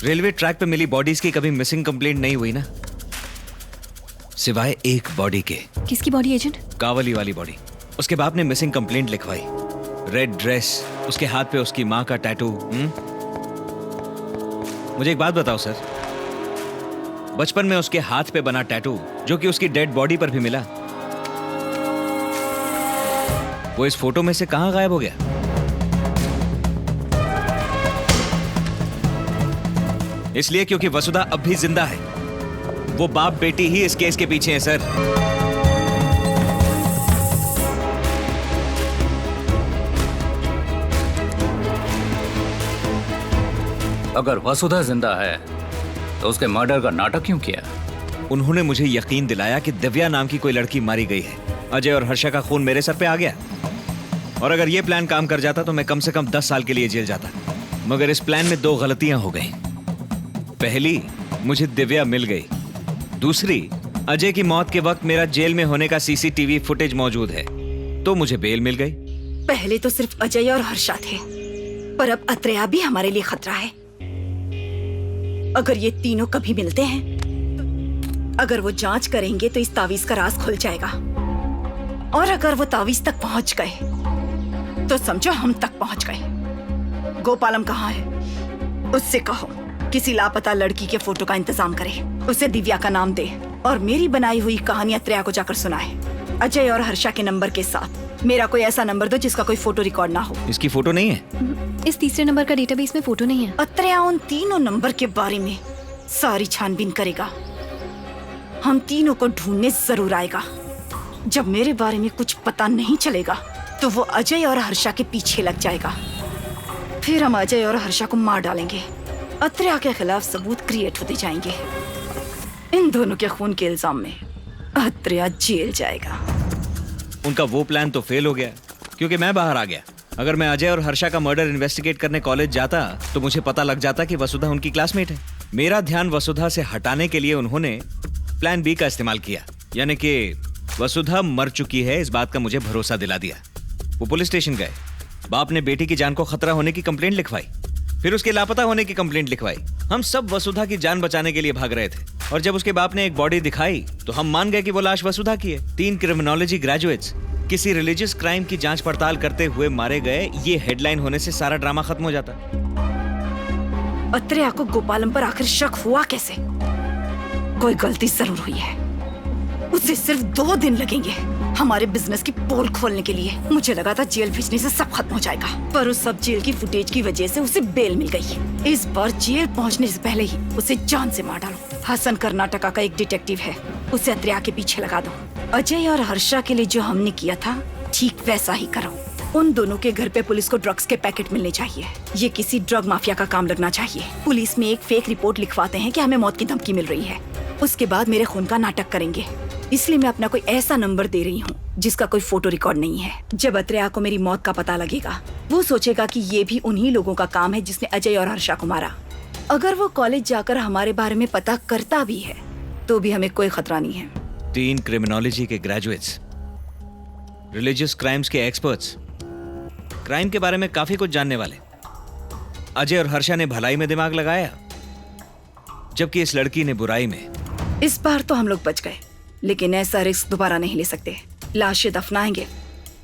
रेलवे ट्रैक पे मिली बॉडीज की कभी मिसिंग कंप्लेंट नहीं हुई ना, सिवाय एक बॉडी के। किसकी बॉडी एजेंट? कावली वाली बॉडी। उसके बाप ने मिसिंग कंप्लेंट लिखवाई। रेड ड्रेस, उसके हाथ पे उसकी माँ का टैटू। मुझे एक बात बताओ सर, बचपन में उसके हाथ पे बना टैटू जो कि उसकी डेड बॉडी पर भी मिला, वो इस फोटो में से कहां गायब हो गया? इसलिए क्योंकि वसुधा अब भी जिंदा है। वो बाप बेटी ही इस केस के पीछे है सर। अगर वसुधा जिंदा है तो उसके मर्डर का नाटक क्यों किया? उन्होंने मुझे यकीन दिलाया कि दिव्या नाम की कोई लड़की मारी गई है। अजय और हर्षा का खून मेरे सर पे आ गया, और अगर ये प्लान काम कर जाता तो मैं कम से कम 10 साल के लिए जेल जाता। मगर इस प्लान में 2 गलतियां हो गई। पहली, मुझे दिव्या मिल गई। दूसरी, अजय की मौत के वक्त मेरा जेल में होने का सीसीटीवी फुटेज मौजूद है, तो मुझे बेल मिल गई। पहले तो सिर्फ अजय और हर्षा थे, पर अब अत्रेया भी हमारे लिए खतरा है। अगर ये तीनों कभी मिलते हैं, अगर वो जांच करेंगे तो इस तावीज का राज खुल जाएगा, और अगर वो तावीज तक पहुंच गए तो समझो हम तक पहुंच गए। गोपालम कहाँ है? उससे कहो किसी लापता लड़की के फोटो का इंतजाम करे, उसे दिव्या का नाम दे और मेरी बनाई हुई कहानी अत्रेया को जाकर सुनाए। अजय और हर्षा के नंबर के साथ मेरा कोई ऐसा नंबर दो जिसका कोई फोटो रिकॉर्ड ना हो। इसकी फोटो नहीं है? इस तीसरे नंबर का डेटाबेस में फोटो नहीं है। अत्रेया उन तीनों नंबर के बारे में सारी छानबीन करेगा। हम तीनों को ढूंढने जरूर आएगा। जब मेरे बारे में कुछ पता नहीं चलेगा तो वो अजय और हर्षा के पीछे लग जाएगा। फिर हम अजय और हर्षा को मार डालेंगे। अत्रेया के खिलाफ सबूत क्रिएट होते जाएंगे। इन दोनों के खून के इल्जाम में अत्रेया जेल जाएगा। उनका वो प्लान तो फेल हो गया क्योंकि मैं बाहर आ गया। अगर मैं अजय और हर्षा का मर्डर इन्वेस्टिगेट करने कॉलेज जाता तो मुझे पता लग जाता कि वसुधा उनकी क्लासमेट है। मेरा ध्यान वसुधा से हटाने के लिए उन्होंने प्लान बी का इस्तेमाल किया, यानी कि वसुधा मर चुकी है इस बात का मुझे भरोसा दिला दिया। वो पुलिस स्टेशन गए, बाप ने बेटी की जान को खतरा होने की कंप्लेंट लिखवाई, फिर उसके लापता होने की कंप्लेंट लिखवाई। हम सब वसुधा की जान बचाने के लिए भाग रहे थे, और जब उसके बाप ने एक बॉडी दिखाई तो हम मान गए कि वो लाश वसुधा की है। 3 क्रिमिनोलॉजी ग्रेजुएट्स किसी रिलीजियस क्राइम की जांच पड़ताल करते हुए मारे गए, ये हेडलाइन होने से सारा ड्रामा खत्म हो जाता। अत्रेया को गोपालम पर आखिर शक हुआ कैसे? कोई गलती जरूर हुई है। उसे सिर्फ 2 दिन लगेंगे हमारे बिजनेस की पोल खोलने के लिए। मुझे लगा था जेल भेजने से सब खत्म हो जाएगा, पर उस सब जेल की फुटेज की वजह से उसे बेल मिल गई। इस बार जेल पहुंचने से पहले ही उसे जान से मार डालो। हसन कर्नाटका का एक डिटेक्टिव है, उसे अत्रेया के पीछे लगा दो। अजय और हर्षा के लिए जो हमने किया था ठीक वैसा ही करो। उन दोनों के घर पे पुलिस को ड्रग्स के पैकेट मिलने चाहिए। ये किसी ड्रग माफिया का काम लगना चाहिए। पुलिस में एक फेक रिपोर्ट लिखवाते हैं कि हमें मौत की धमकी मिल रही है। उसके बाद मेरे खून का नाटक करेंगे। इसलिए मैं अपना कोई ऐसा नंबर दे रही हूँ जिसका कोई फोटो रिकॉर्ड नहीं है। जब अत्रेया को मेरी मौत का पता लगेगा, वो सोचेगा कि ये भी उन्हीं लोगों का काम है जिसने अजय और हर्षा को मारा। अगर वो कॉलेज जाकर हमारे बारे में पता करता भी है तो भी हमें कोई खतरा नहीं है। 3 क्रिमिनोलॉजी के ग्रेजुएट्स, रिलीजियस क्राइम्स के एक्सपर्ट्स, क्राइम के बारे में काफी कुछ जानने वाले। अजय और हर्षा ने भलाई में दिमाग लगाया, जबकि इस लड़की ने बुराई में। इस बार तो हम लोग बच गए, लेकिन ऐसा रिस्क दोबारा नहीं ले सकते। लाशें दफनाएंगे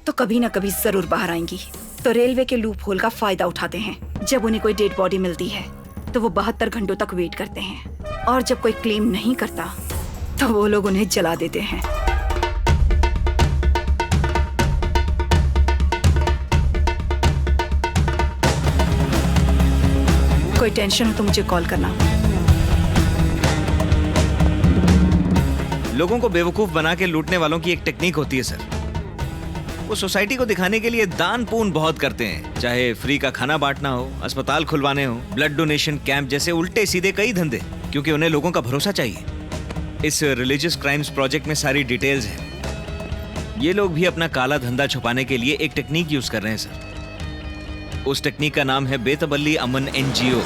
तो कभी ना कभी जरूर बाहर आएंगी। तो रेलवे के लूप होल का फायदा उठाते हैं। जब उन्हें कोई डेड बॉडी मिलती है तो वो 72 घंटों तक वेट करते हैं, और जब कोई क्लेम नहीं करता तो वो लोग उन्हें जला देते हैं। कोई टेंशन हो तो मुझे कॉल करना। लोगों को बेवकूफ बना के लूटने वालों की एक टेक्निक होती है सर। वो सोसाइटी को दिखाने के लिए दान पुण्य बहुत करते हैं, चाहे फ्री का खाना बांटना हो, अस्पताल खुलवाने हो, ब्लड डोनेशन कैंप जैसे उल्टे सीधे कई धंधे, क्योंकि उन्हें लोगों का भरोसा चाहिए। इस रिलीजियस क्राइम्स प्रोजेक्ट में सारी डिटेल्स हैं। ये लोग भी अपना काला धंधा छुपाने के लिए एक टेक्निक यूज कर रहे हैं सर। उस टेक्निक का नाम है बेतबल्ली अमन NGO।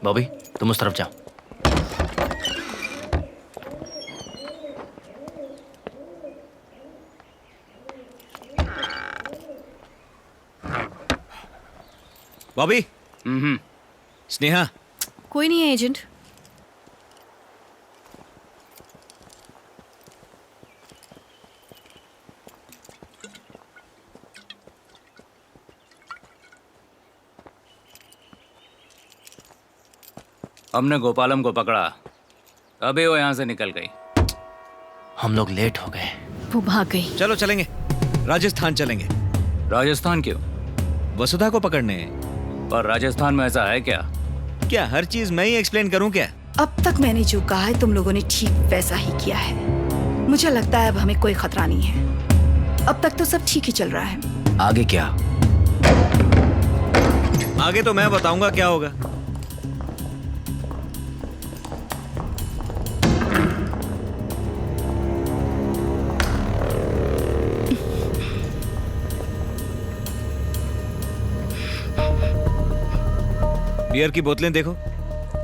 बॉबी, तुम उस तरफ जाओ। बॉबी। स्नेहा। कोई नहीं है एजेंट। हमने गोपालम को पकड़ा, अभी वो यहाँ से निकल गई। हम लोग लेट हो गए। वो भाग गई। चलो चलेंगे, राजस्थान चलेंगे। राजस्थान क्यों? वसुधा को पकड़ने। पर राजस्थान में ऐसा है क्या? क्या हर चीज मैं ही एक्सप्लेन करूं क्या? अब तक मैंने जो कहा है तुम लोगों ने ठीक वैसा ही किया है। मुझे लगता है अब हमें कोई खतरा नहीं है। अब तक तो सब ठीक ही चल रहा है। आगे क्या? आगे तो मैं बताऊंगा क्या होगा। बियर की बोतलें देखो,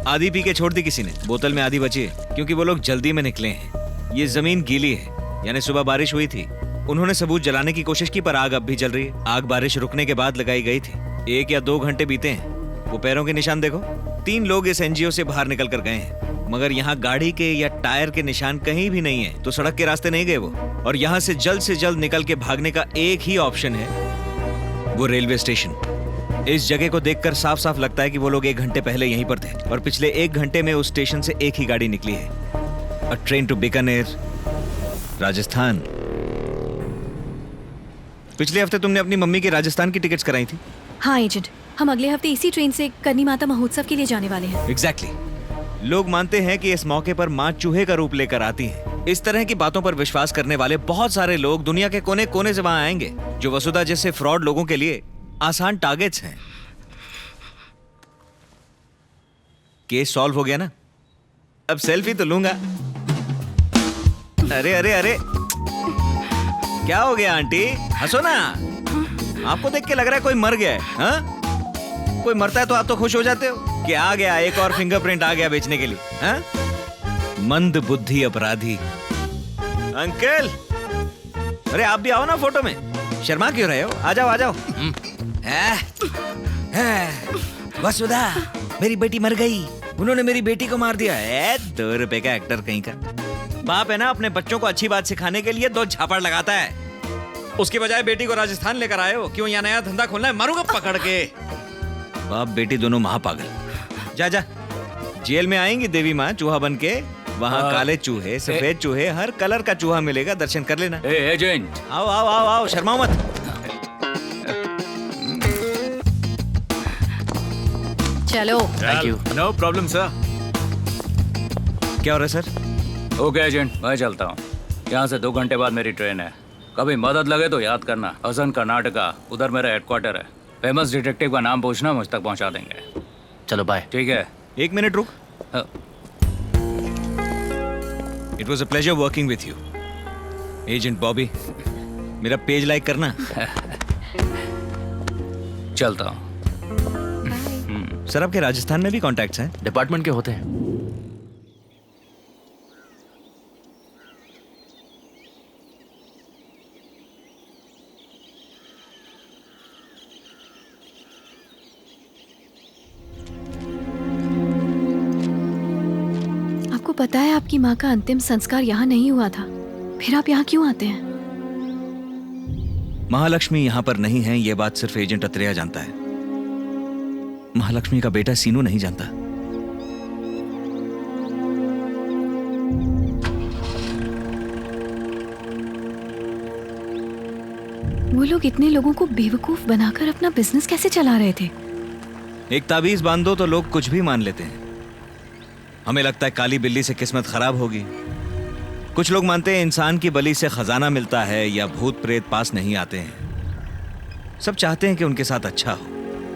आधी पी के छोड़ दी किसी ने, बोतल में आधी बची है क्योंकि वो लोग जल्दी में निकले हैं। ये जमीन गीली है, यानी सुबह बारिश हुई थी। उन्होंने सबूत जलाने की कोशिश की पर आग अब भी जल रही है। आग बारिश रुकने के बाद लगाई गई थी। 1 या 2 घंटे बीते हैं। वो पैरों के निशान देखो, 3 लोग इस एनजीओ से बाहर निकल कर गए हैं, मगर यहाँ गाड़ी के या टायर के निशान कहीं भी नहीं है। तो सड़क के रास्ते नहीं गए वो। और यहाँ से जल्द निकल के भागने का एक ही ऑप्शन है, वो रेलवे स्टेशन। इस जगह को देखकर साफ साफ लगता है कि वो लोग 1 घंटे पहले यहीं पर थे और पिछले 1 घंटे में उस स्टेशन से एक ही गाड़ी निकली है, a train to Bikaner, Rajasthan. पिछले हफ्ते तुमने अपनी मम्मी की राजस्थान की टिकट्स कराई थी। हाँ एजेंट, हम अगले हफ्ते इसी ट्रेन से करनी माता महोत्सव के लिए जाने वाले हैं। एग्जैक्टली। लोग मानते हैं कि इस मौके पर माँ चूहे का रूप लेकर आती हैं। इस तरह की बातों पर विश्वास करने वाले बहुत सारे लोग दुनिया के कोने कोने से वहां आएंगे, जो वसुधा जैसे फ्रॉड लोगों के लिए आसान टारगेट्स हैं। केस सॉल्व हो गया ना, अब सेल्फी तो लूंगा। अरे अरे अरे, क्या हो गया आंटी? हंसो ना। आपको देख के लग रहा है कोई मर गया है। हाँ? कोई मरता है तो आप तो खुश हो जाते हो कि आ गया एक और फिंगरप्रिंट आ गया बेचने के लिए। हाँ? मंद बुद्धि अपराधी। अंकल, अरे आप भी आओ ना फोटो में। शर्मा क्यों रहे हो? आ जाओ आ जाओ। वसुधा, मेरी बेटी मर गई, उन्होंने मेरी बेटी को मार दिया। 2 रुपए का एक्टर कहीं का। बाप है ना, अपने बच्चों को अच्छी बात सिखाने के लिए 2 झापड़ लगाता है। उसकी बजाय बेटी को राजस्थान लेकर आए हो। क्यों यहाँ नया धंधा खोलना है? मारूंगा पकड़ के। बाप बेटी दोनों महापागल। जा जा, जेल में आएंगी देवी माँ चूहा बन के। वहाँ काले चूहे, सफेद चूहे, हर कलर का चूहा मिलेगा, दर्शन कर लेना। एजेंट, आओ आओ आओ आओ, शर्माओ मत। चलो। Thank you. No problem sir. क्या हो रहा है सर? ओके एजेंट, मैं चलता हूँ। यहाँ से 2 घंटे बाद मेरी ट्रेन है। कभी मदद लगे तो याद करना। हसन कर्नाटका, उधर मेरा हेडक्वार्टर है। फेमस डिटेक्टिव का नाम पूछना, मुझ तक पहुँचा देंगे। चलो बाय। ठीक है। 1 मिनट रुक। It was a pleasure working with you agent Bobby. मेरा पेज लाइक करना। चलता हूँ। सर, आपके राजस्थान में भी कॉन्टैक्ट्स हैं? डिपार्टमेंट के होते हैं। आपको पता है आपकी माँ का अंतिम संस्कार यहाँ नहीं हुआ था, फिर आप यहाँ क्यों आते हैं? महालक्ष्मी यहाँ पर नहीं है, ये बात सिर्फ एजेंट अत्रेया जानता है। महालक्ष्मी का बेटा सीनू नहीं जानता। वो लोग इतने लोगों को बेवकूफ बनाकर अपना बिजनेस कैसे चला रहे थे? एक ताबीज बांध दो तो लोग कुछ भी मान लेते हैं। हमें लगता है काली बिल्ली से किस्मत खराब होगी। कुछ लोग मानते हैं इंसान की बलि से खजाना मिलता है या भूत प्रेत पास नहीं आते हैं। सब चाहते हैं कि उनके साथ अच्छा हो।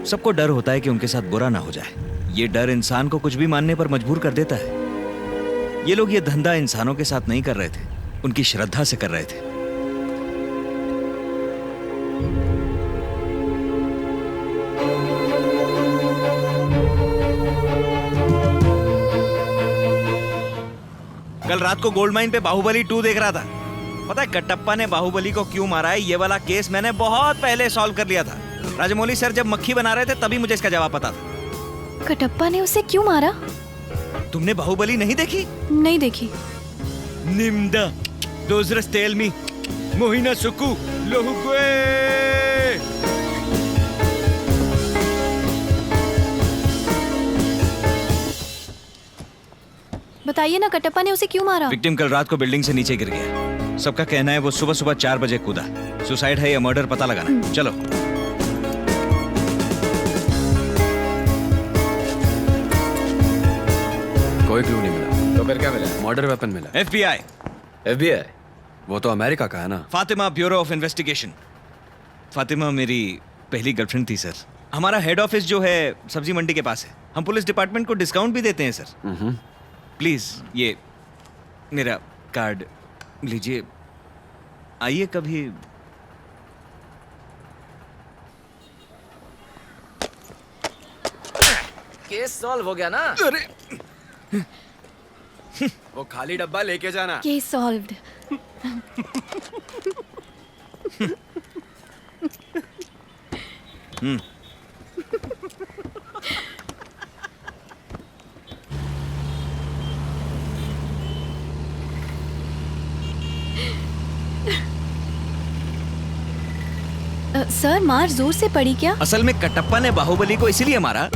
सबको डर होता है कि उनके साथ बुरा ना हो जाए। ये डर इंसान को कुछ भी मानने पर मजबूर कर देता है। ये लोग ये धंधा इंसानों के साथ नहीं कर रहे थे, उनकी श्रद्धा से कर रहे थे। कल रात को गोल्ड माइन पे बाहुबली 2 देख रहा था। पता है कटप्पा ने बाहुबली को क्यों मारा है? ये वाला केस मैंने बहुत पहले सॉल्व कर लिया था। राजमौली सर जब मक्खी बना रहे थे तभी मुझे इसका जवाब पता था। कटप्पा ने उसे क्यों मारा? तुमने बाहुबली नहीं देखी? नहीं देखी। निम्दा दोजरस टेल मी मोहिना सुकु लोहुक्वे। बताइए ना, कटप्पा ने उसे क्यों मारा? विक्टिम कल रात को बिल्डिंग से नीचे गिर गया। सबका कहना है वो सुबह सुबह 4 बजे कूदा। सुसाइड है या मर्डर पता लगाना। चलो। कोई क्लू नहीं मिला। तो फिर क्या मिला? मर्डर वेपन मिला। FBI। FBI? वो तो अमेरिका का है ना। Fatima, bureau of investigation. Fatima मेरी पहली गर्लफ्रेंड थी सर। हमारा हेड ऑफिस जो है सब्जी मंडी के पास है। हम पुलिस डिपार्टमेंट को डिस्काउंट भी देते हैं सर। प्लीज ये मेरा कार्ड लीजिए, आइए कभी। केस सॉल्व हो गया ना। अरे वो खाली डब्बा लेके जाना। Case solved. सर, मार जोर से पड़ी क्या? असल में कटप्पा ने बाहुबली को इसीलिए मारा